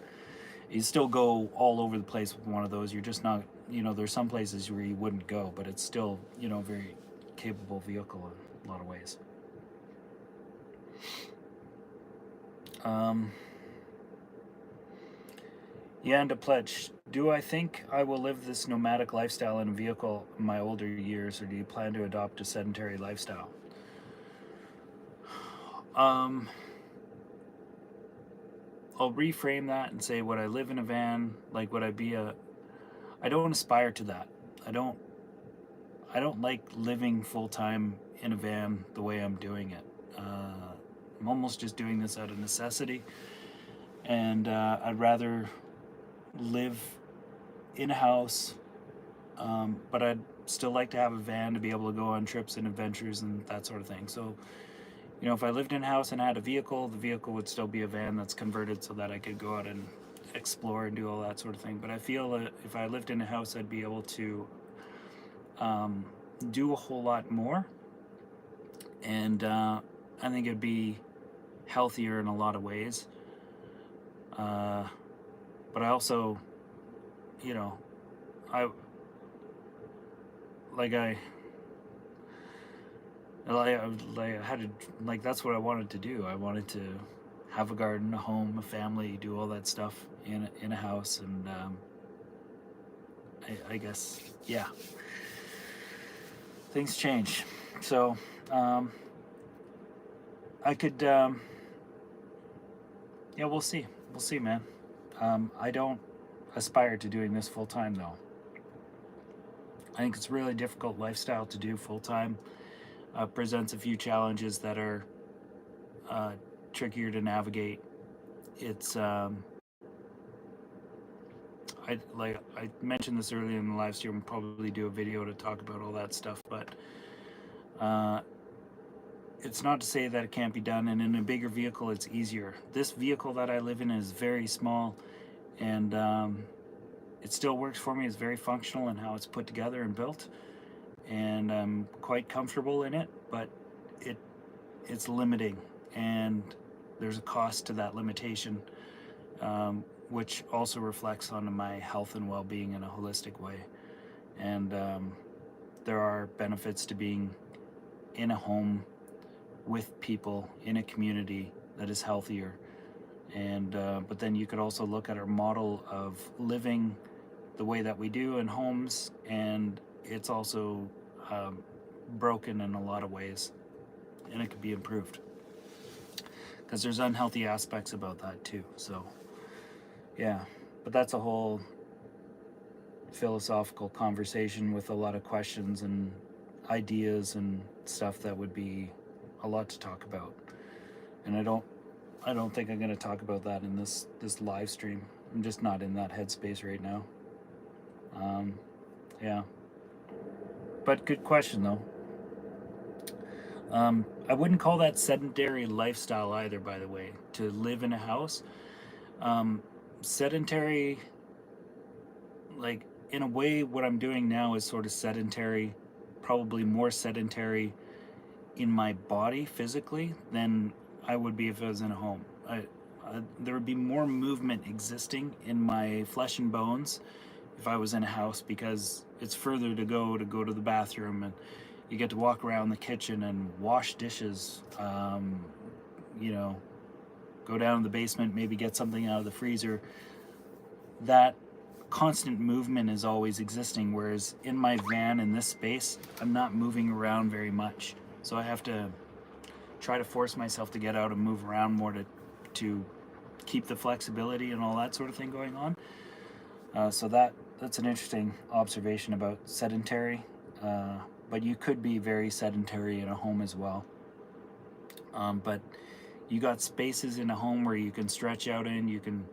You still go all over the place with one of those. You're just not, you know, there's some places where you wouldn't go, but it's still, you know, a very capable vehicle in a lot of ways. Yeah, and to pledge, do I think I will live this nomadic lifestyle in a vehicle in my older years, or do you plan to adopt a sedentary lifestyle? I'll reframe that and say, would I live in a van? Like, would I be I don't aspire to that. I don't like living full-time in a van the way I'm doing it. I'm almost just doing this out of necessity, and I'd rather live in a house, but I'd still like to have a van to be able to go on trips and adventures and that sort of thing. So, you know, if I lived in a house and had a vehicle, the vehicle would still be a van that's converted so that I could go out and explore and do all that sort of thing. But I feel that if I lived in a house, I'd be able to do a whole lot more, and I think it'd be healthier in a lot of ways. But I also, you know, I had to, like, that's what I wanted to do. I wanted to have a garden, a home, a family, do all that stuff in a house, and I guess, yeah, things change. So I could, yeah, we'll see, man. I don't aspire to doing this full time, though. I think it's a really difficult lifestyle to do full time. Presents a few challenges that are trickier to navigate. It's I mentioned this earlier in the live stream. We'll probably do a video to talk about all that stuff, but it's not to say that it can't be done, and in a bigger vehicle it's easier. This vehicle that I live in is very small, and it still works for me. It's very functional in how it's put together and built, and I'm quite comfortable in it, but it's limiting, and there's a cost to that limitation, which also reflects on my health and well-being in a holistic way. And there are benefits to being in a home with people in a community that is healthier. And but then you could also look at our model of living the way that we do in homes, and it's also broken in a lot of ways, and it could be improved because there's unhealthy aspects about that too. So yeah, but that's a whole philosophical conversation with a lot of questions and ideas and stuff that would be a lot to talk about, and I don't think I'm going to talk about that in this live stream. I'm just not in that headspace right now. Yeah, but good question though. I wouldn't call that sedentary lifestyle either, by the way, to live in a house. Um, Sedentary, like, in a way, what I'm doing now is sort of sedentary, probably more sedentary in my body physically than I would be if I was in a home. There would be more movement existing in my flesh and bones if I was in a house, because it's further to go to the bathroom, and you get to walk around the kitchen and wash dishes. You know, go down to the basement, maybe get something out of the freezer. That constant movement is always existing, whereas in my van, in this space, I'm not moving around very much. So I have to try to force myself to get out and move around more to keep the flexibility and all that sort of thing going on. So that's an interesting observation about sedentary. But you could be very sedentary in a home as well. But you got spaces in a home where you can stretch out in. You can,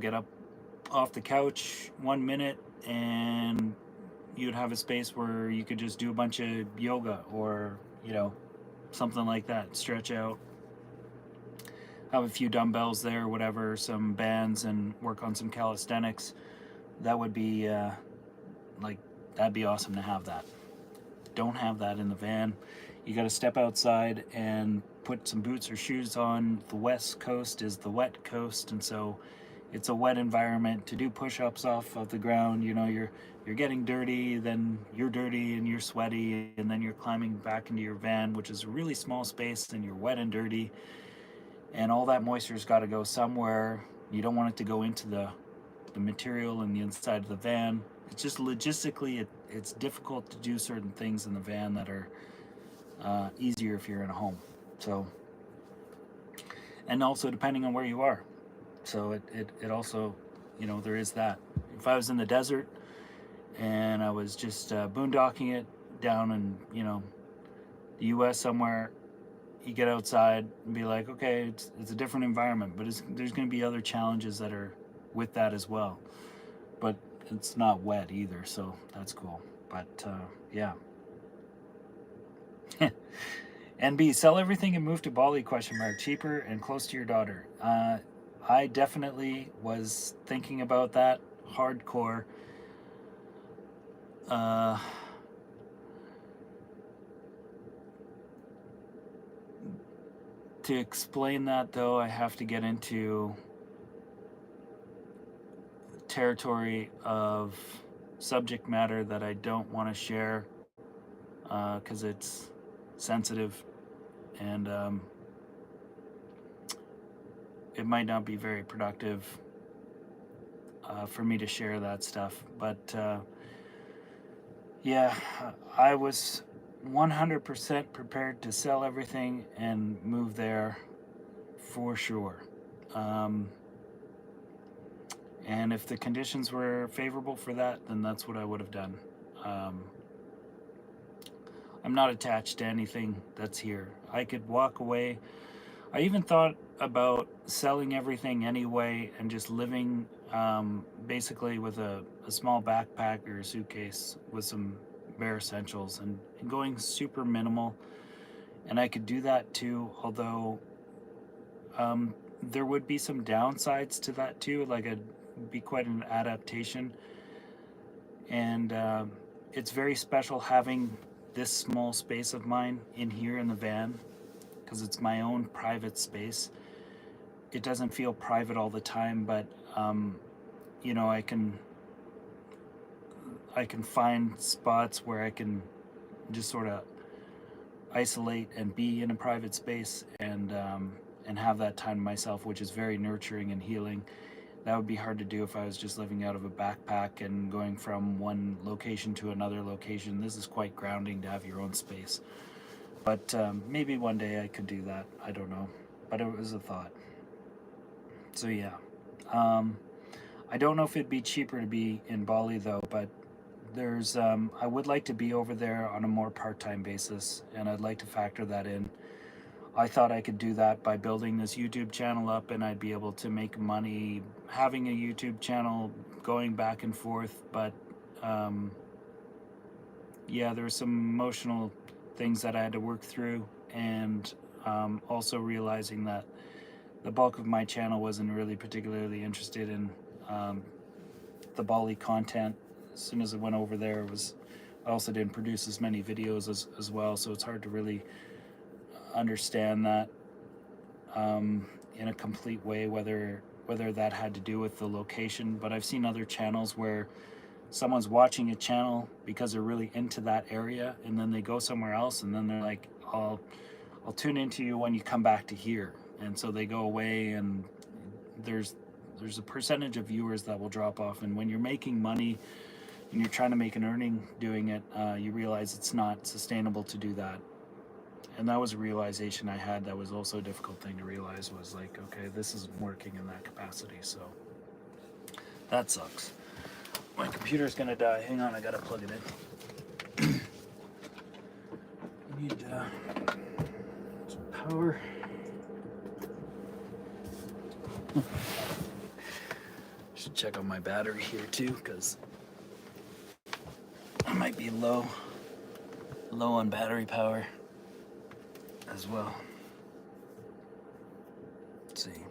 get up off the couch 1 minute, and you'd have a space where you could just do a bunch of yoga, or something like that. Stretch out, have a few dumbbells there, whatever, some bands, and work on some calisthenics. That would be that'd be awesome to have that. Don't have that in the van. You got to step outside and put some boots or shoes on. The West Coast is the wet coast, and so it's a wet environment. To do push-ups off of the ground, you're getting dirty, then you're dirty and you're sweaty, and then you're climbing back into your van, which is a really small space, and you're wet and dirty, and all that moisture's got to go somewhere. You don't want it to go into the material in the inside of the van. It's just logistically, it's difficult to do certain things in the van that are easier if you're in a home. So, and also depending on where you are. So it also, there is that. If I was in the desert and I was just boondocking it down in, the U.S. somewhere, you get outside and be like, okay, it's a different environment, but there's going to be other challenges that are with that as well. But it's not wet either, so that's cool. But yeah. NB, sell everything and move to Bali, ? Cheaper and close to your daughter. I definitely was thinking about that hardcore. To explain that, though, I have to get into territory of subject matter that I don't want to share, because it's sensitive, and it might not be very productive for me to share that stuff. But yeah, I was 100% prepared to sell everything and move there for sure. And if the conditions were favorable for that, then that's what I would have done. I'm not attached to anything that's here. I could walk away. I even thought about selling everything anyway and just living basically with a small backpack or a suitcase with some bare essentials, and going super minimal. And I could do that too, although there would be some downsides to that too. Like, it'd be quite an adaptation. And it's very special having this small space of mine in here in the van, because it's my own private space. It doesn't feel private all the time, but I can find spots where I can just sort of isolate and be in a private space, and have that time to myself, which is very nurturing and healing. That would be hard to do if I was just living out of a backpack and going from one location to another location. This is quite grounding to have your own space. But maybe one day I could do that. I don't know. But it was a thought. So yeah. I don't know if it'd be cheaper to be in Bali though, but there's I would like to be over there on a more part-time basis, and I'd like to factor that in. I thought I could do that by building this YouTube channel up, and I'd be able to make money having a YouTube channel going back and forth. But yeah, there were some emotional things that I had to work through, and also realizing that the bulk of my channel wasn't really particularly interested in the Bali content. As soon as I went over there, I also didn't produce as many videos as well, so it's hard to really understand that in a complete way, whether that had to do with the location. But I've seen other channels where someone's watching a channel because they're really into that area, and then they go somewhere else, and then they're like, I'll tune into you when you come back to here. And so they go away, and there's a percentage of viewers that will drop off. And when you're making money and you're trying to make an earning doing it, you realize it's not sustainable to do that. And that was a realization I had. That was also a difficult thing to realize, was like, okay, this isn't working in that capacity. So that sucks. My computer's gonna die. Hang on, I gotta plug it in. Need some power. Should check on my battery here too, because I might be low on battery power as well. Let's see.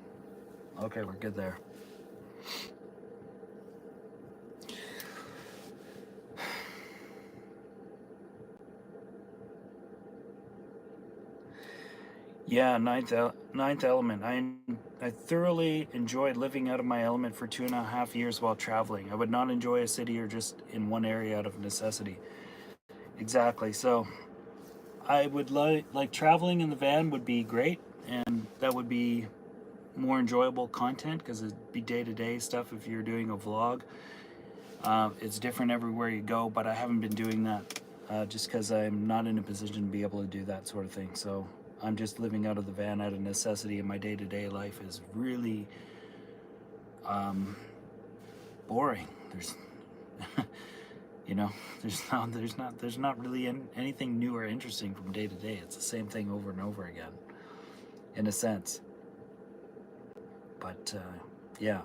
Okay, we're good there. Yeah, ninth element. I thoroughly enjoyed living out of my element for 2.5 years while traveling. I would not enjoy a city or just in one area out of necessity. Exactly. So I would like traveling in the van would be great, and that would be more enjoyable content because it'd be day-to-day stuff. If you're doing a vlog, it's different everywhere you go, but I haven't been doing that just because I'm not in a position to be able to do that sort of thing. So I'm just living out of the van out of necessity, and my day-to-day life is really boring. There's you know, there's not really anything new or interesting from day to day. It's the same thing over and over again, in a sense. But yeah,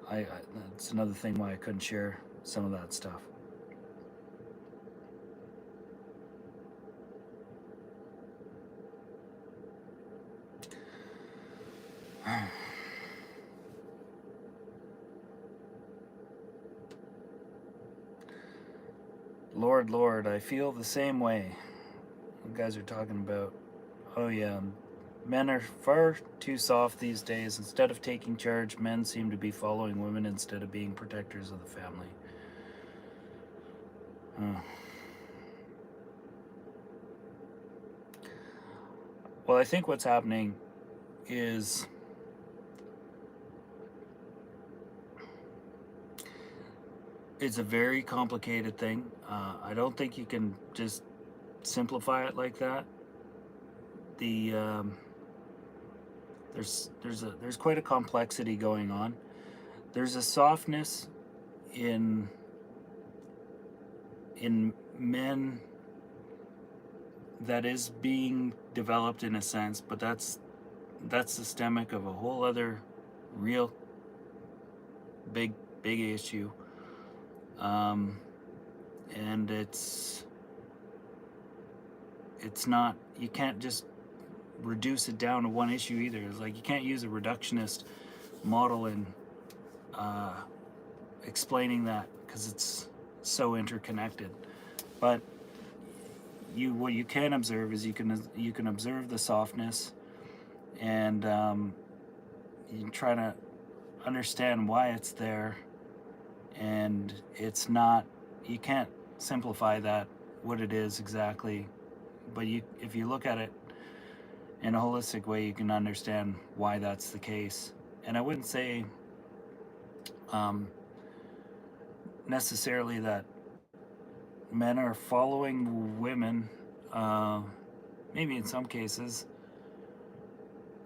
I that's another thing why I couldn't share some of that stuff. Lord, I feel the same way. You guys are talking about, oh yeah, men are far too soft these days. Instead of taking charge, men seem to be following women instead of being protectors of the family. Well, I think what's happening is it's a very complicated thing. I don't think you can just simplify it like that. There's quite a complexity going on. There's a softness in men that is being developed in a sense, but that's systemic of a whole other real big issue. And it's not, you can't just reduce it down to one issue either. It's like you can't use a reductionist model in explaining that, because it's so interconnected. But what you can observe is you can observe the softness, and you try to understand why it's there. And it's not, you can't simplify that, what it is exactly, but if you look at it in a holistic way, you can understand why that's the case. And I wouldn't say necessarily that men are following women. Maybe in some cases.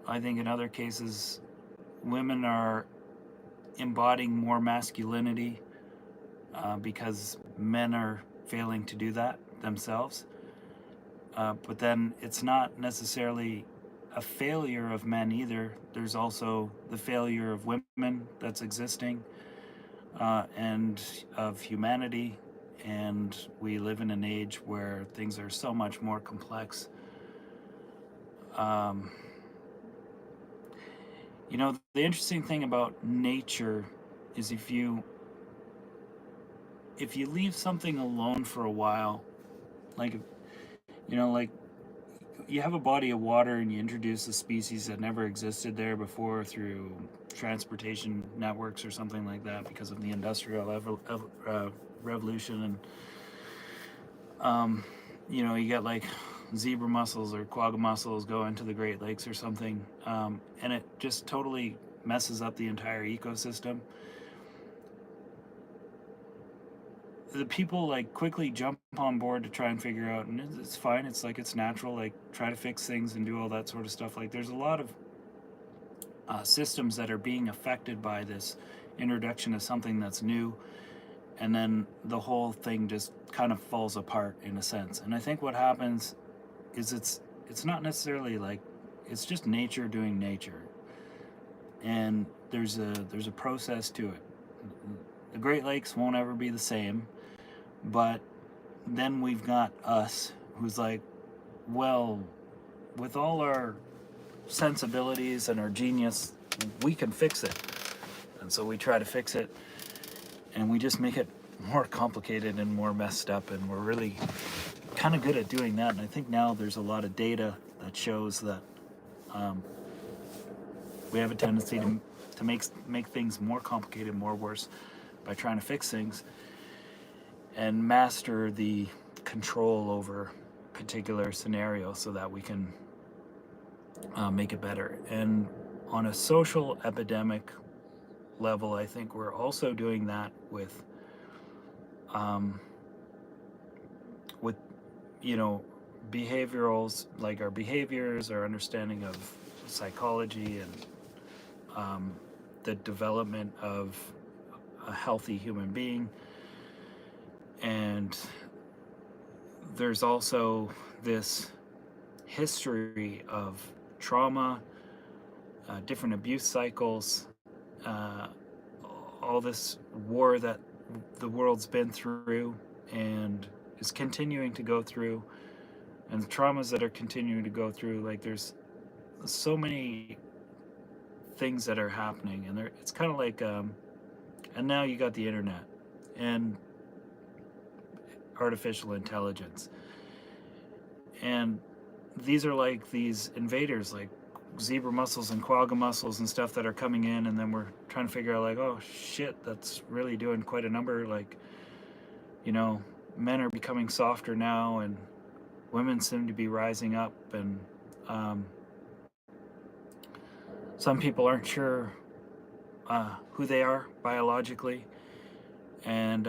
I think in other cases, women are embodying more masculinity because men are failing to do that themselves. But then it's not necessarily a failure of men either. There's also the failure of women that's existing, and of humanity, and we live in an age where things are so much more complex. Um, the interesting thing about nature is if you leave something alone for a while, like like you have a body of water and you introduce a species that never existed there before through transportation networks or something like that because of the industrial revolution, and you get like zebra mussels or quagga mussels go into the Great Lakes or something, and it just totally messes up the entire ecosystem. The people like quickly jump on board to try and figure out, and it's fine, it's like it's natural, like try to fix things and do all that sort of stuff. Like there's a lot of systems that are being affected by this introduction of something that's new, and then the whole thing just kind of falls apart in a sense. And I think what happens is it's not necessarily like, it's just nature doing nature, and there's a process to it. The Great Lakes won't ever be the same, but then we've got us, who's like, well, with all our sensibilities and our genius, we can fix it. And so we try to fix it, and we just make it more complicated and more messed up, and we're really kind of good at doing that. And I think now there's a lot of data that shows that we have a tendency to make things more complicated, more worse, by trying to fix things and master the control over particular scenario so that we can make it better. And on a social epidemic level, I think we're also doing that with behaviorals, like our behaviors, our understanding of psychology, and the development of a healthy human being. And there's also this history of trauma, different abuse cycles, all this war that the world's been through and is continuing to go through, and the traumas that are continuing to go through. Like there's so many things that are happening, and it's kind of like and now you got the internet and artificial intelligence, and these are like these invaders, like zebra mussels and quagga mussels and stuff, that are coming in, and then we're trying to figure out, like, oh shit, that's really doing quite a number. Like, men are becoming softer now, and women seem to be rising up, and some people aren't sure who they are biologically, and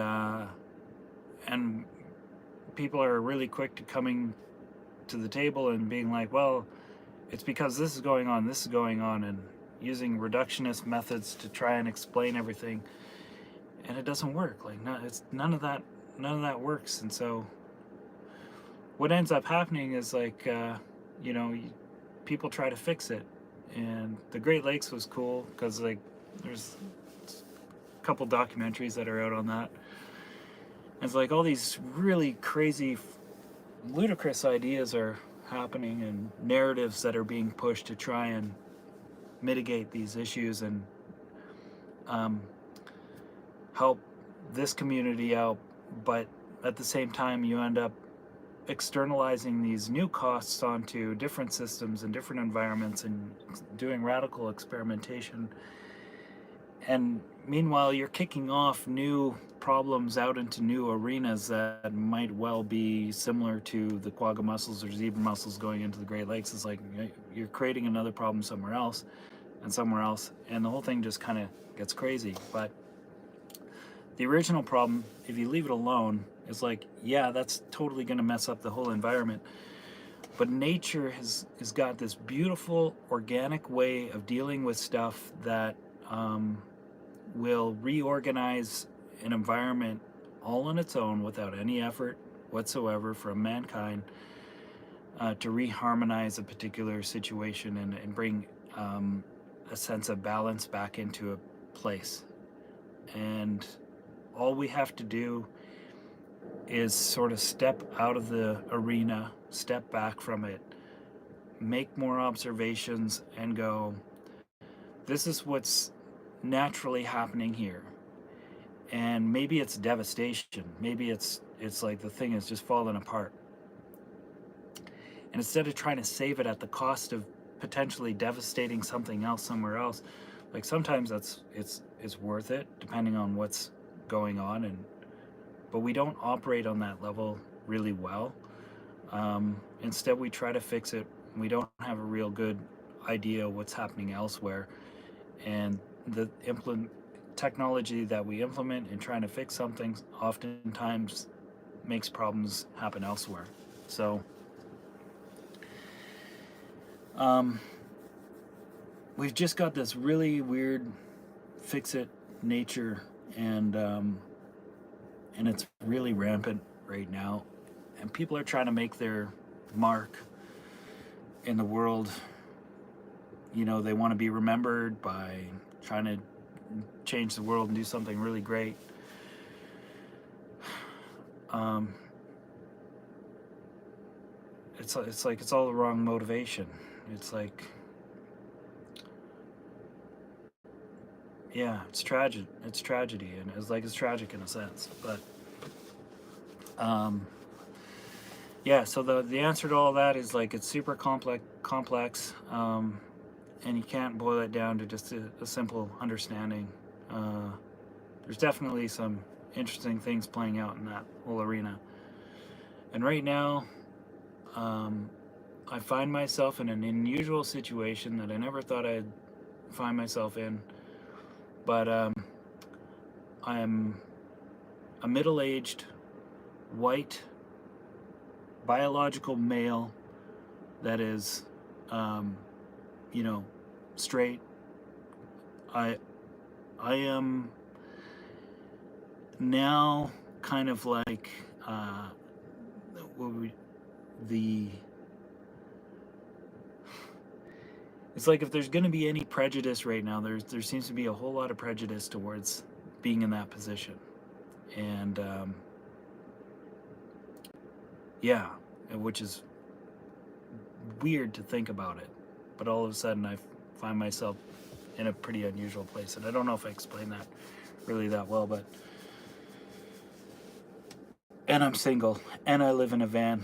people are really quick to coming to the table and being like, well, it's because this is going on, and using reductionist methods to try and explain everything, and it doesn't work. Like, none of that works. And so what ends up happening is, like, people try to fix it. And the Great Lakes was cool because, like, there's a couple documentaries that are out on that. It's like all these really crazy, ludicrous ideas are happening, and narratives that are being pushed to try and mitigate these issues and help this community out. But at the same time, you end up externalizing these new costs onto different systems and different environments, and doing radical experimentation. And meanwhile, you're kicking off new problems out into new arenas that might well be similar to the quagga mussels or zebra mussels going into the Great Lakes. It's like you're creating another problem somewhere else, and the whole thing just kind of gets crazy. But the original problem, if you leave it alone, is like, yeah, that's totally going to mess up the whole environment. But nature has got this beautiful organic way of dealing with stuff that will reorganize an environment all on its own without any effort whatsoever from mankind, to reharmonize a particular situation and bring a sense of balance back into a place. And all we have to do is sort of step out of the arena, step back from it, make more observations, and go, this is what's naturally happening here. And maybe it's devastation. Maybe it's like the thing is just falling apart. And instead of trying to save it at the cost of potentially devastating something else somewhere else, like sometimes it's worth it depending on what's going on, but we don't operate on that level really well. Instead, we try to fix it. We don't have a real good idea of what's happening elsewhere, and the technology that we implement in trying to fix something oftentimes makes problems happen elsewhere. So we've just got this really weird fix-it nature, and it's really rampant right now. And people are trying to make their mark in the world. You know, they want to be remembered by trying to change the world and do something really great. It's like it's all the wrong motivation. It's like, yeah, it's tragic. It's tragedy, and it's tragic in a sense. But yeah. So the answer to all that is like it's super complex, and you can't boil it down to just a simple understanding. There's definitely some interesting things playing out in that whole arena. And right now, I find myself in an unusual situation that I never thought I'd find myself in. But I'm a middle-aged, white, biological male that is, you know, straight. I am now kind of like it's like if there's going to be any prejudice right now, there seems to be a whole lot of prejudice towards being in that position. And yeah, which is weird to think about it, but all of a sudden I find myself in a pretty unusual place, and I don't know if I explained that really that well, but and I'm single, and I live in a van.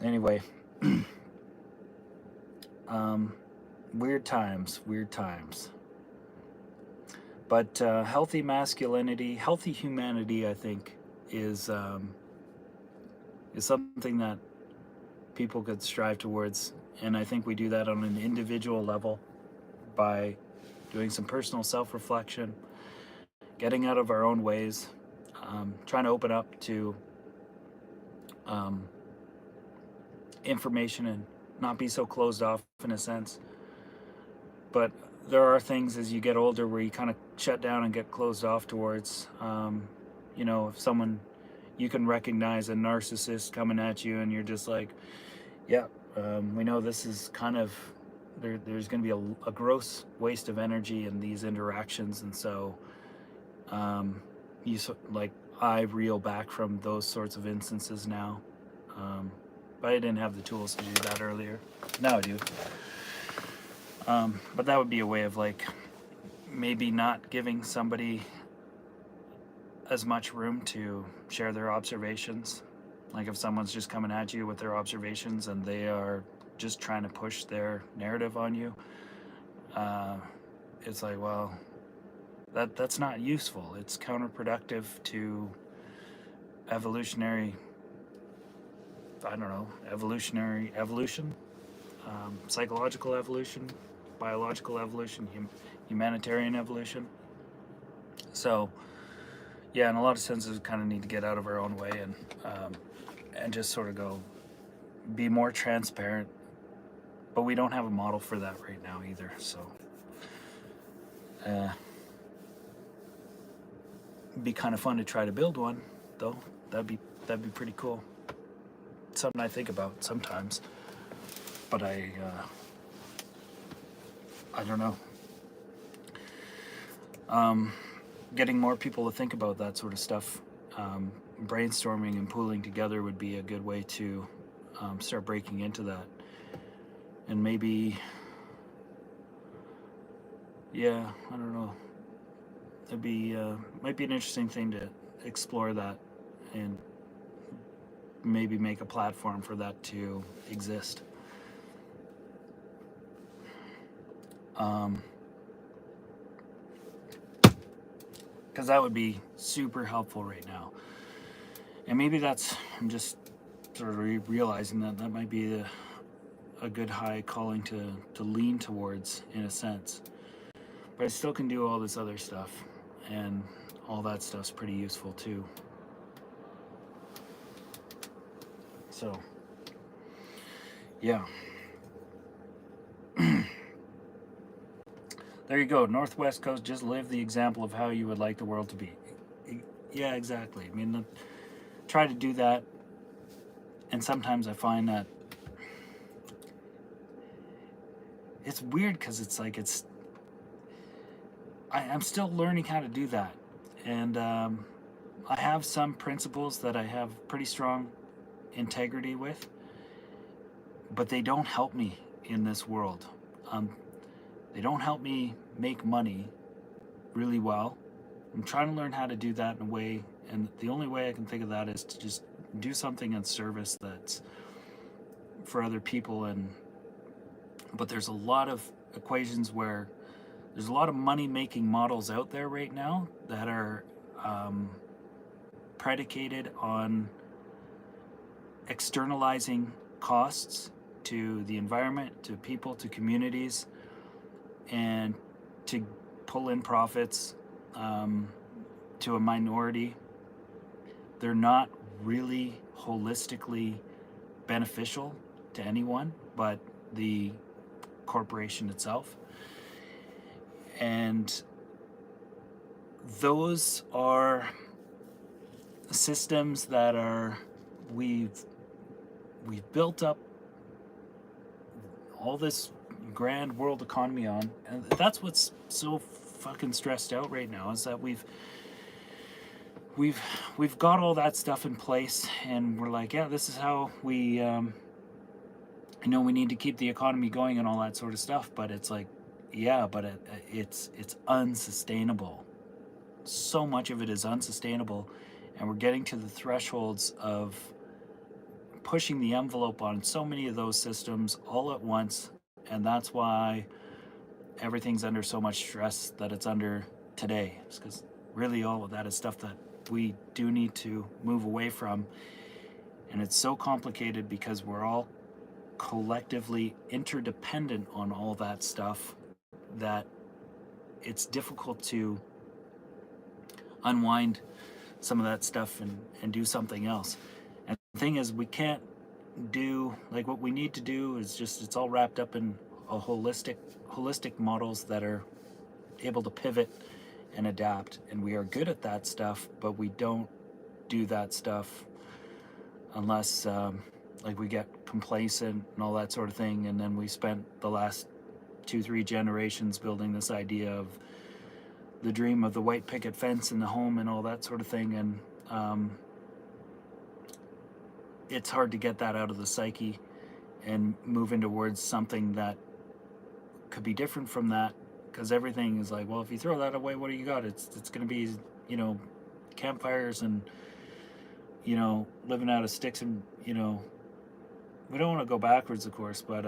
Anyway, weird times. But healthy masculinity, healthy humanity, I think, is something that people could strive towards. And I think we do that on an individual level by doing some personal self-reflection, getting out of our own ways, trying to open up to information and not be so closed off in a sense. But there are things as you get older where you kind of shut down and get closed off towards. You know, if someone, you can recognize a narcissist coming at you and you're just like, yeah, we know this is kind of, there's going to be a gross waste of energy in these interactions. And so I reel back from those sorts of instances now. But I didn't have the tools to do that earlier. Now I do. But that would be a way of like maybe not giving somebody as much room to share their observations. Like if someone's just coming at you with their observations and they are just trying to push their narrative on you, it's like, well, that's not useful. It's counterproductive to evolution, psychological evolution, biological evolution, humanitarian evolution. So yeah, in a lot of senses, we kind of need to get out of our own way and just sort of go be more transparent. But we don't have a model for that right now either. So it'd be kind of fun to try to build one, though. That'd be pretty cool. Something I think about sometimes, but I don't know. getting more people to think about that sort of stuff. Brainstorming and pooling together would be a good way to start breaking into that. And maybe, yeah, I don't know. It'd be might be an interesting thing to explore that, and maybe make a platform for that to exist. Because that would be super helpful right now. And maybe I'm just sort of realizing that might be a good high calling to lean towards, in a sense. But I still can do all this other stuff, and all that stuff's pretty useful too. So, yeah. There you go. Northwest Coast, just live the example of how you would like the world to be. Yeah, exactly. I mean, try to do that. And sometimes I find that it's weird because it's like I'm still learning how to do that. And I have some principles that I have pretty strong integrity with, but they don't help me in this world. They don't help me make money really well. I'm trying to learn how to do that in a way, and the only way I can think of that is to just do something in service that's for other people. But there's a lot of equations where there's a lot of money-making models out there right now that are predicated on externalizing costs to the environment, to people, to communities, and to pull in profits to a minority. They're not really holistically beneficial to anyone but the corporation itself. And those are systems that we've built up all this grand world economy on, and that's what's so fucking stressed out right now, is that we've got all that stuff in place, and we're like, yeah, this is how we we need to keep the economy going and all that sort of stuff. But it's like, yeah, but it's unsustainable. So much of it is unsustainable, and we're getting to the thresholds of pushing the envelope on so many of those systems all at once. And that's why everything's under so much stress that it's under today. It's because really all of that is stuff that we do need to move away from. And it's so complicated because we're all collectively interdependent on all that stuff that it's difficult to unwind some of that stuff and do something else. And the thing is, we can't do, like, what we need to do is just, it's all wrapped up in a holistic models that are able to pivot and adapt. And we are good at that stuff, but we don't do that stuff unless like we get complacent and all that sort of thing. And then we spent the last 2-3 generations building this idea of the dream of the white picket fence in the home and all that sort of thing. And it's hard to get that out of the psyche and move in towards something that could be different from that, because everything is like, well, if you throw that away, what do you got? It's going to be, campfires and, living out of sticks, and, we don't want to go backwards, of course, but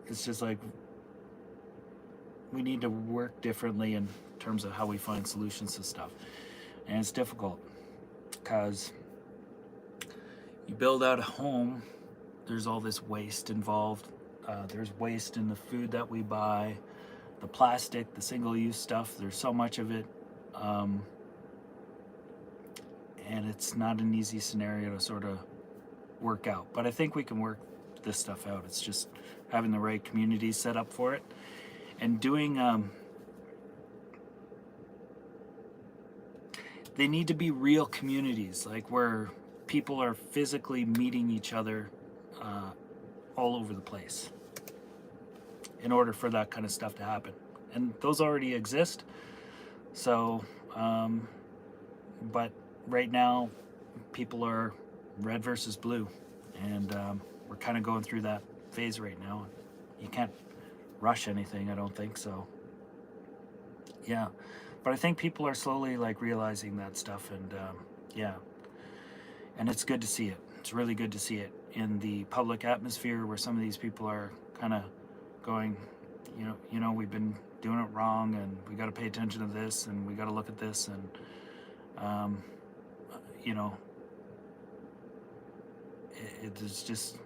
it's just like we need to work differently in terms of how we find solutions to stuff. And it's difficult because you build out a home, there's all this waste involved. There's waste in the food that we buy, the plastic, the single-use stuff. There's so much of it. And it's not an easy scenario to sort of work out. But I think we can work this stuff out. It's just having the right communities set up for it. And doing... they need to be real communities, like where people are physically meeting each other all over the place in order for that kind of stuff to happen. And those already exist. So But right now, people are red versus blue, and we're kind of going through that phase right now. You can't rush anything, I don't think so. Yeah, but I think people are slowly like realizing that stuff, and yeah, and it's good to see it. It's really good to see it in the public atmosphere where some of these people are kind of going, we've been doing it wrong, and we got to pay attention to this, and we got to look at this, and um, you know, it's just,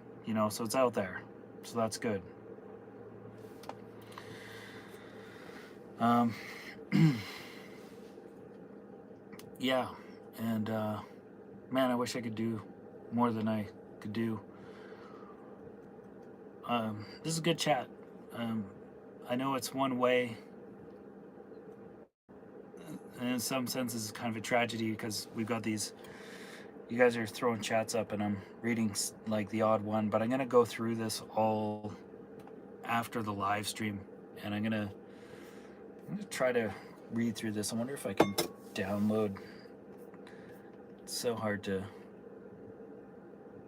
so it's out there, so that's good. Yeah, and man, I wish I could do more than I could do. This is a good chat. I know it's one way, and in some senses it's kind of a tragedy because we've got these, you guys are throwing chats up and I'm reading like the odd one, but I'm gonna go through this all after the live stream, and I'm gonna try to read through this. I wonder if I can download. It's so hard to,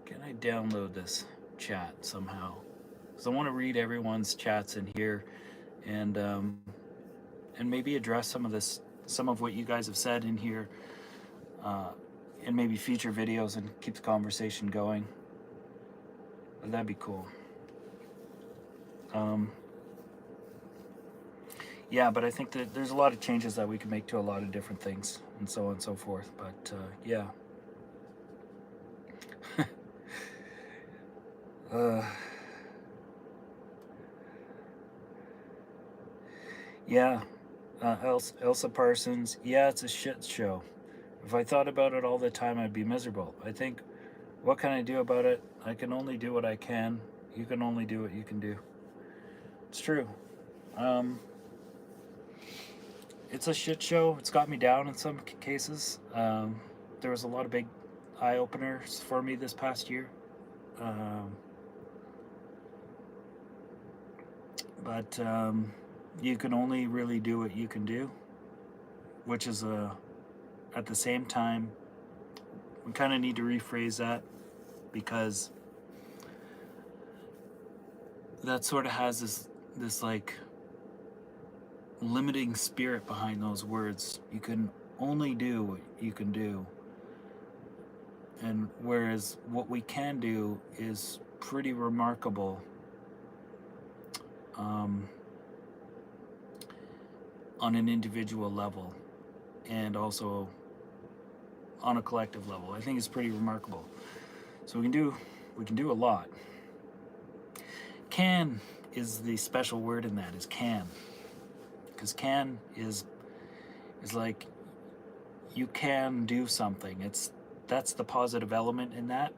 can I download this chat somehow? Because I want to read everyone's chats in here, and maybe address some of what you guys have said in here, and maybe future videos, and keep the conversation going. That'd be cool. Yeah, but I think that there's a lot of changes that we can make to a lot of different things, and so on and so forth. But yeah. Yeah, Elsa Parsons. Yeah, it's a shit show. If I thought about it all the time, I'd be miserable. I think, what can I do about it? I can only do what I can. You can only do what you can do. It's true. It's a shit show. It's got me down in some cases. There was a lot of big eye openers for me this past year. But you can only really do what you can do, which is at the same time, we kind of need to rephrase that, because that sort of has this like limiting spirit behind those words. You can only do what you can do, and whereas what we can do is pretty remarkable. On an individual level, and also on a collective level, I think it's pretty remarkable. So we can do a lot. Can is the special word in that, is can, because can is like, you can do something. That's the positive element in that,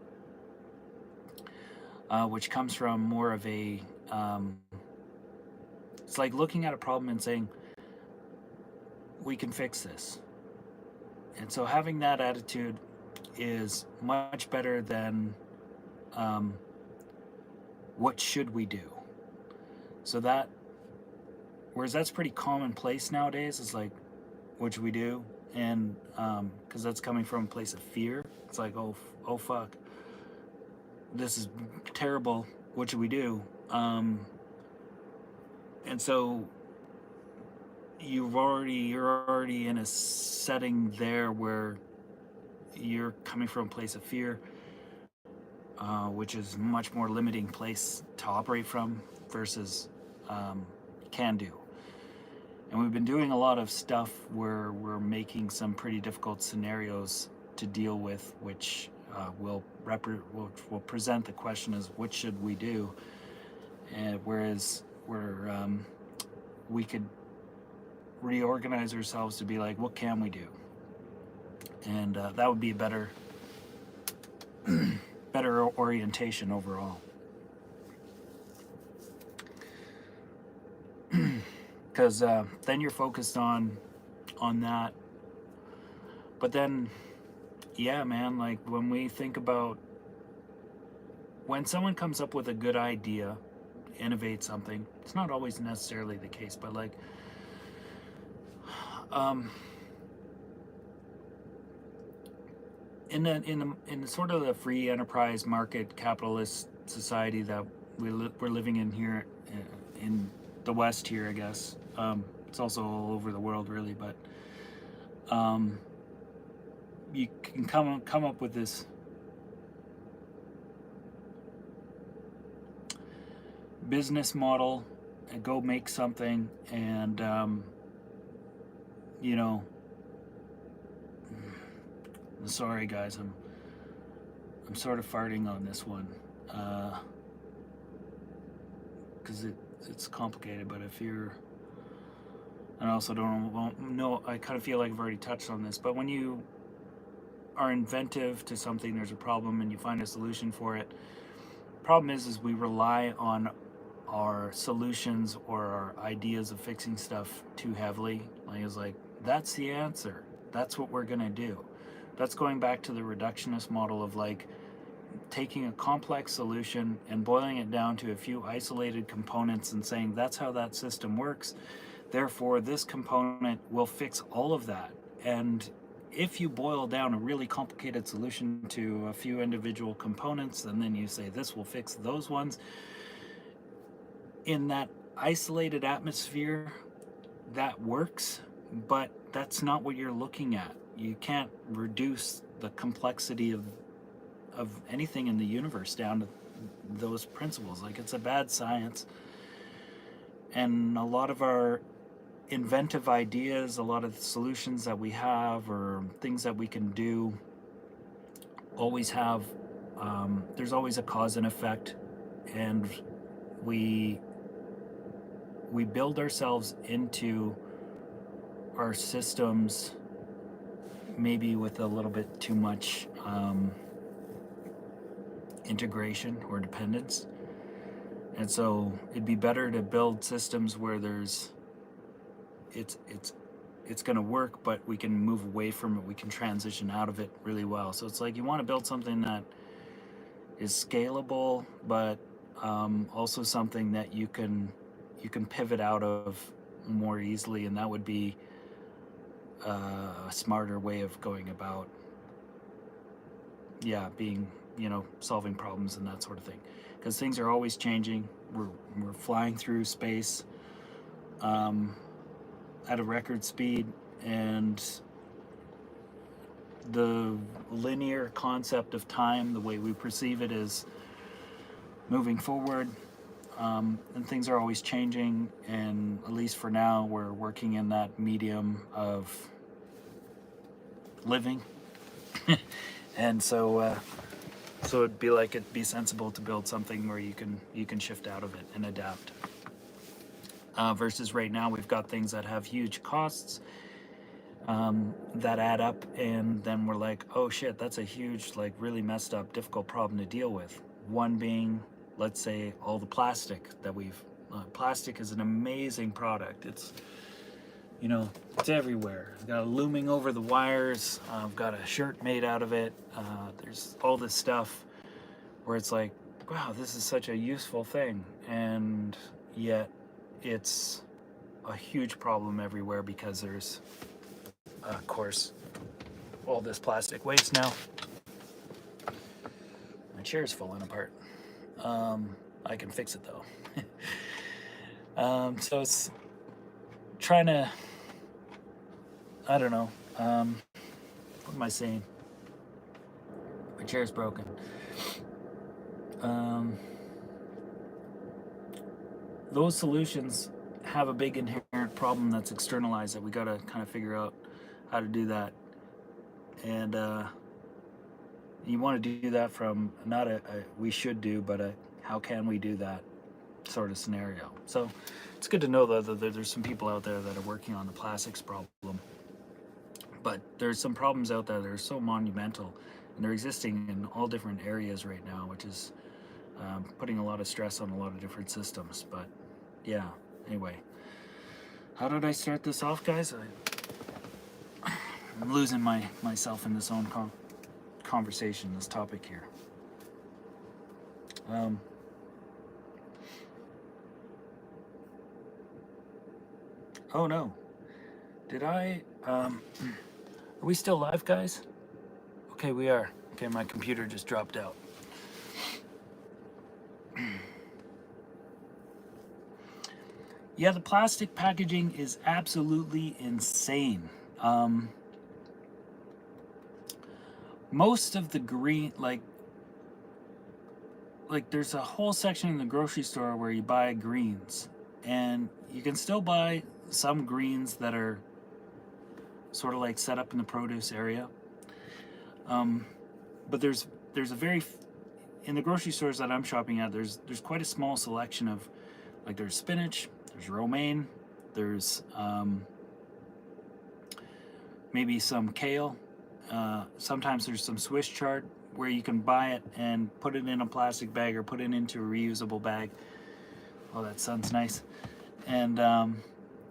which comes from more of a it's like looking at a problem and saying, we can fix this. And so having that attitude is much better than what should we do. So that, whereas that's pretty commonplace nowadays, is like, what should we do? And because that's coming from a place of fear. It's like, oh fuck, this is terrible, what should we do? And so you're already in a setting there where you're coming from a place of fear, which is much more limiting place to operate from versus can do. And we've been doing a lot of stuff where we're making some pretty difficult scenarios to deal with, which will present the question as, what should we do? And whereas we could reorganize ourselves to be like, what can we do? And that would be a better orientation overall. Because then you're focused on that. But then, yeah, man, like when we think about, when someone comes up with a good idea, innovate something, it's not always necessarily the case, but like in sort of the free enterprise market capitalist society that we're living in here in the West here, I guess. It's also all over the world, really, but um, you can come up with this business model and go make something, and you know, sorry guys, I'm sort of farting on this one because it's complicated. But if you're, and I also don't know, I kind of feel like I've already touched on this, but when you are inventive to something, there's a problem and you find a solution for it. Problem is we rely on our solutions or our ideas of fixing stuff too heavily. Like it's like, that's the answer, that's what we're gonna do. That's going back to the reductionist model of like taking a complex solution and boiling it down to a few isolated components and saying that's how that system works, therefore this component will fix all of that. And if you boil down a really complicated solution to a few individual components and then you say this will fix those ones, in that isolated atmosphere, that works, but that's not what you're looking at. You can't reduce the complexity of anything in the universe down to those principles. Like, it's a bad science, and a lot of our inventive ideas, a lot of the solutions that we have or things that we can do always have there's always a cause and effect, and we build ourselves into our systems maybe with a little bit too much integration or dependence. And so it'd be better to build systems where there's it's going to work, but we can move away from it, we can transition out of it really well. So it's like you want to build something that is scalable, but also something that you can pivot out of more easily, and that would be a smarter way of going about being, solving problems and that sort of thing, because things are always changing. We're flying through space at a record speed, and the linear concept of time, the way we perceive it, is moving forward, and things are always changing, and at least for now we're working in that medium of living. And so it'd be sensible to build something where you can shift out of it and adapt, versus right now we've got things that have huge costs that add up, and then we're like, oh shit, that's a huge, like, really messed up, difficult problem to deal with. One being, let's say, all the plastic that plastic is an amazing product. It's it's everywhere. I've got it looming over the wires. I've got a shirt made out of it. There's all this stuff where it's like, wow, this is such a useful thing, and yet it's a huge problem everywhere because there's, of course, all this plastic waste now. My chair's falling apart. I can fix it though. So it's trying to, I don't know, what am I saying? My chair's broken. Those solutions have a big inherent problem that's externalized that we gotta kind of figure out how to do that. And you want to do that from not a we should do, but a how can we do that sort of scenario. So it's good to know though that there's some people out there that are working on the plastics problem, but there's some problems out there that are so monumental, and they're existing in all different areas right now, which is putting a lot of stress on a lot of different systems. But yeah, anyway, how did I start this off, guys? I'm losing myself in this own conversation, this topic here. Oh no, did I are we still live, guys? Okay, we are. Okay, my computer just dropped out. Yeah, the plastic packaging is absolutely insane. Most of the green, like there's a whole section in the grocery store where you buy greens, and you can still buy some greens that are sort of like set up in the produce area. But there's a very, in the grocery stores that I'm shopping at, there's quite a small selection of, like, there's spinach, there's romaine, there's maybe some kale, sometimes there's some Swiss chard where you can buy it and put it in a plastic bag or put it into a reusable bag. Oh, that sounds nice. And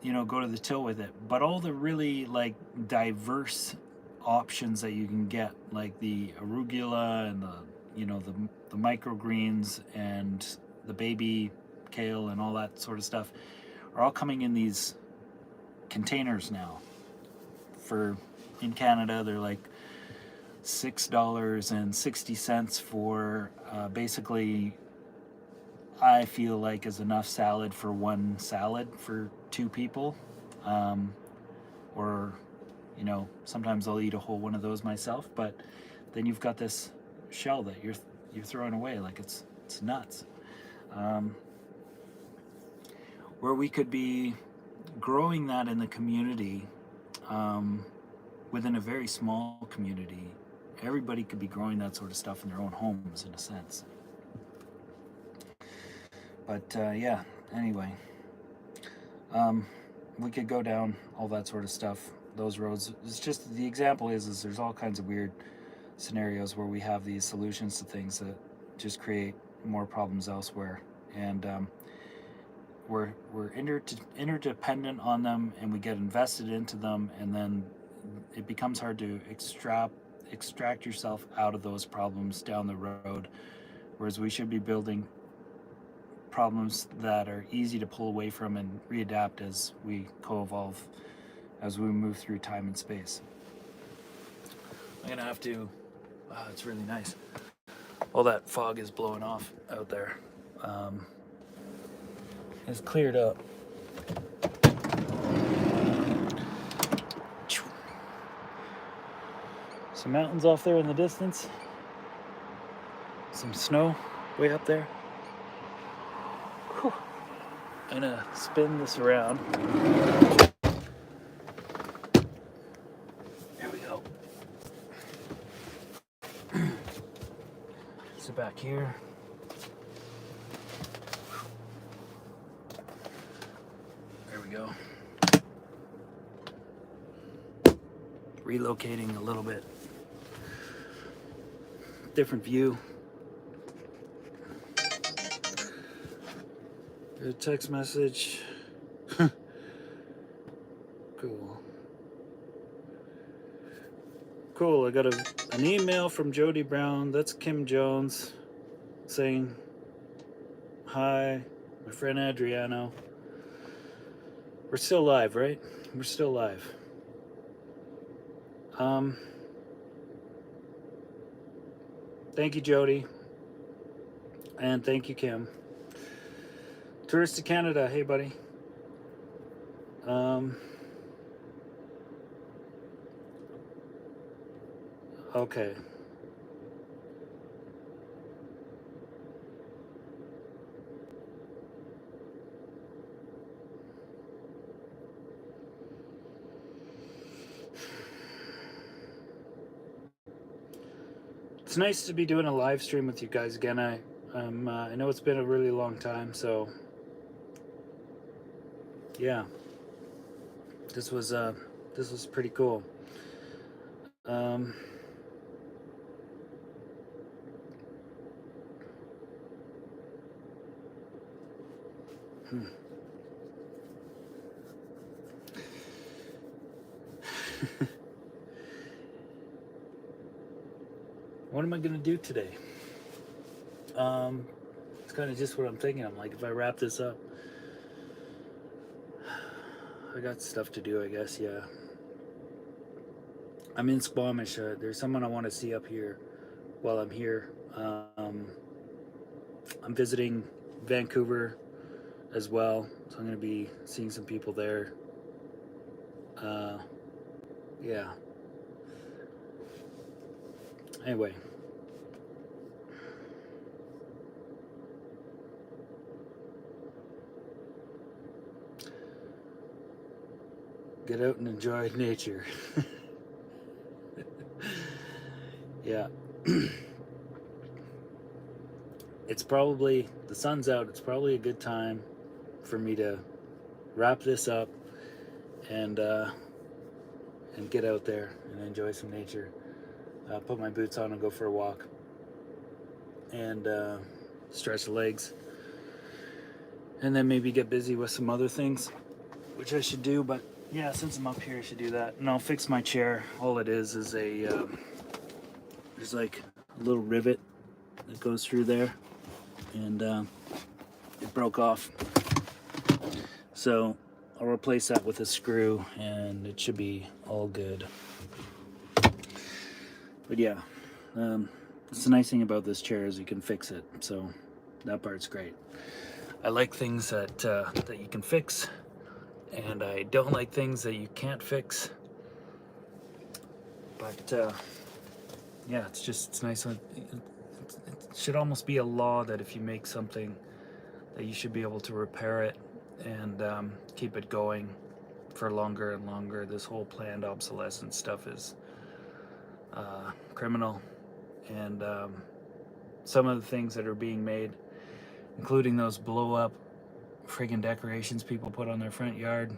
you know, go to the till with it. But all the really, like, diverse options that you can get, like the arugula and the, you know, the microgreens and the baby kale and all that sort of stuff, are all coming in these containers now. For, in Canada, they're like $6.60 for basically, I feel like, is enough salad for one salad for 2 people. Or, you know, sometimes I'll eat a whole one of those myself, but then you've got this shell that you're throwing away like it's nuts. Where we could be growing that in the community, within a very small community, everybody could be growing that sort of stuff in their own homes, in a sense. But yeah, anyway, we could go down all that sort of stuff, those roads. It's just, the example is there's all kinds of weird scenarios where we have these solutions to things that just create more problems elsewhere, and we're interdependent on them, and we get invested into them, and then it becomes hard to extract yourself out of those problems down the road, whereas we should be building problems that are easy to pull away from and readapt as we co-evolve, as we move through time and space. I'm gonna have to, wow, it's really nice. All that fog is blowing off out there. It's cleared up. Some mountains off there in the distance. Some snow way up there. Whew. I'm gonna spin this around. There we go. Sit back here. There we go. Relocating a little bit. Different view. Good text message. Cool. Cool, I got an email from Jody Brown. That's Kim Jones saying, hi, my friend Adriano. We're still live, right? We're still live. Thank you, Jody. And thank you, Kim. Tourist to Canada, hey, buddy. Okay. It's nice to be doing a live stream with you guys again. I know it's been a really long time, so yeah, this was pretty cool. What am I gonna do today? It's kind of just what I'm thinking. I'm like, if I wrap this up, I got stuff to do, I guess. Yeah. I'm in Squamish. There's someone I want to see up here while I'm here. I'm visiting Vancouver as well, so I'm going to be seeing some people there. Yeah. Anyway. Get out and enjoy nature. Yeah. It's probably, the sun's out, it's probably a good time for me to wrap this up and get out there and enjoy some nature. Put my boots on and go for a walk and stretch the legs, and then maybe get busy with some other things, which I should do. But yeah, since I'm up here, I should do that. And I'll fix my chair. All it is a there's like a little rivet that goes through there, and it broke off, so I'll replace that with a screw and it should be all good. But yeah, it's the nice thing about this chair is you can fix it, so that part's great. I like things that that you can fix, and I don't like things that you can't fix. But yeah, it's nice. It should almost be a law that if you make something, that you should be able to repair it and keep it going for longer and longer. This whole planned obsolescence stuff is criminal, and some of the things that are being made, including those blow up friggin' decorations people put on their front yard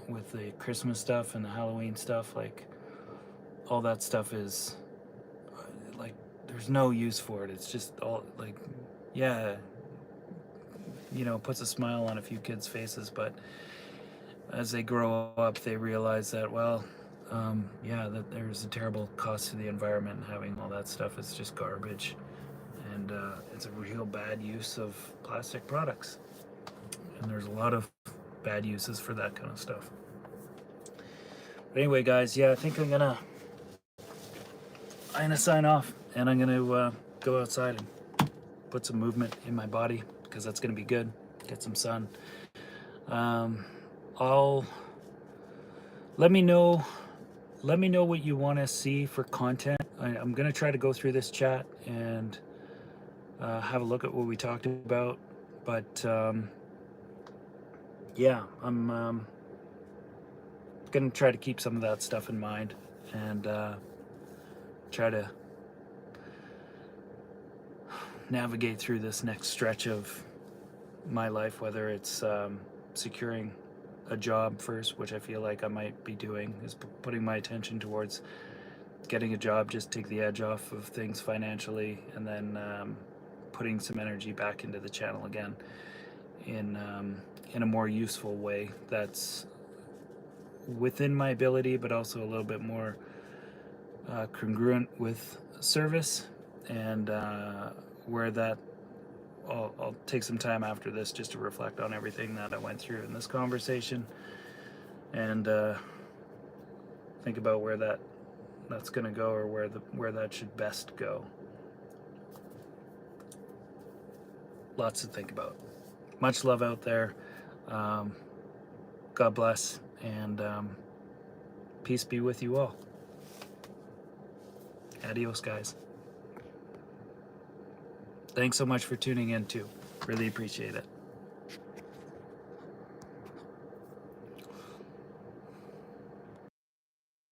with the Christmas stuff and the Halloween stuff, like all that stuff is like, there's no use for it. It's just all like, yeah, you know, puts a smile on a few kids' faces, but as they grow up, they realize that, well, yeah, that there's a terrible cost to the environment, and having all that stuff is just garbage, and it's a real bad use of plastic products, and there's a lot of bad uses for that kind of stuff. But anyway, guys, yeah, I think I'm gonna sign off, and I'm gonna go outside and put some movement in my body, because that's gonna be good. Get some sun. I'll let me know what you want to see for content. I'm gonna try to go through this chat and have a look at what we talked about. But yeah, I'm gonna try to keep some of that stuff in mind, and try to navigate through this next stretch of my life, whether it's securing a job first, which I feel like I might be doing, is putting my attention towards getting a job, just take the edge off of things financially, and then putting some energy back into the channel again in a more useful way that's within my ability, but also a little bit more congruent with service, and where that I'll take some time after this just to reflect on everything that I went through in this conversation, and think about where that's going to go, or where that should best go. Lots to think about. Much love out there. God bless, and peace be with you all. Adios, guys. Thanks so much for tuning in too. Really appreciate it.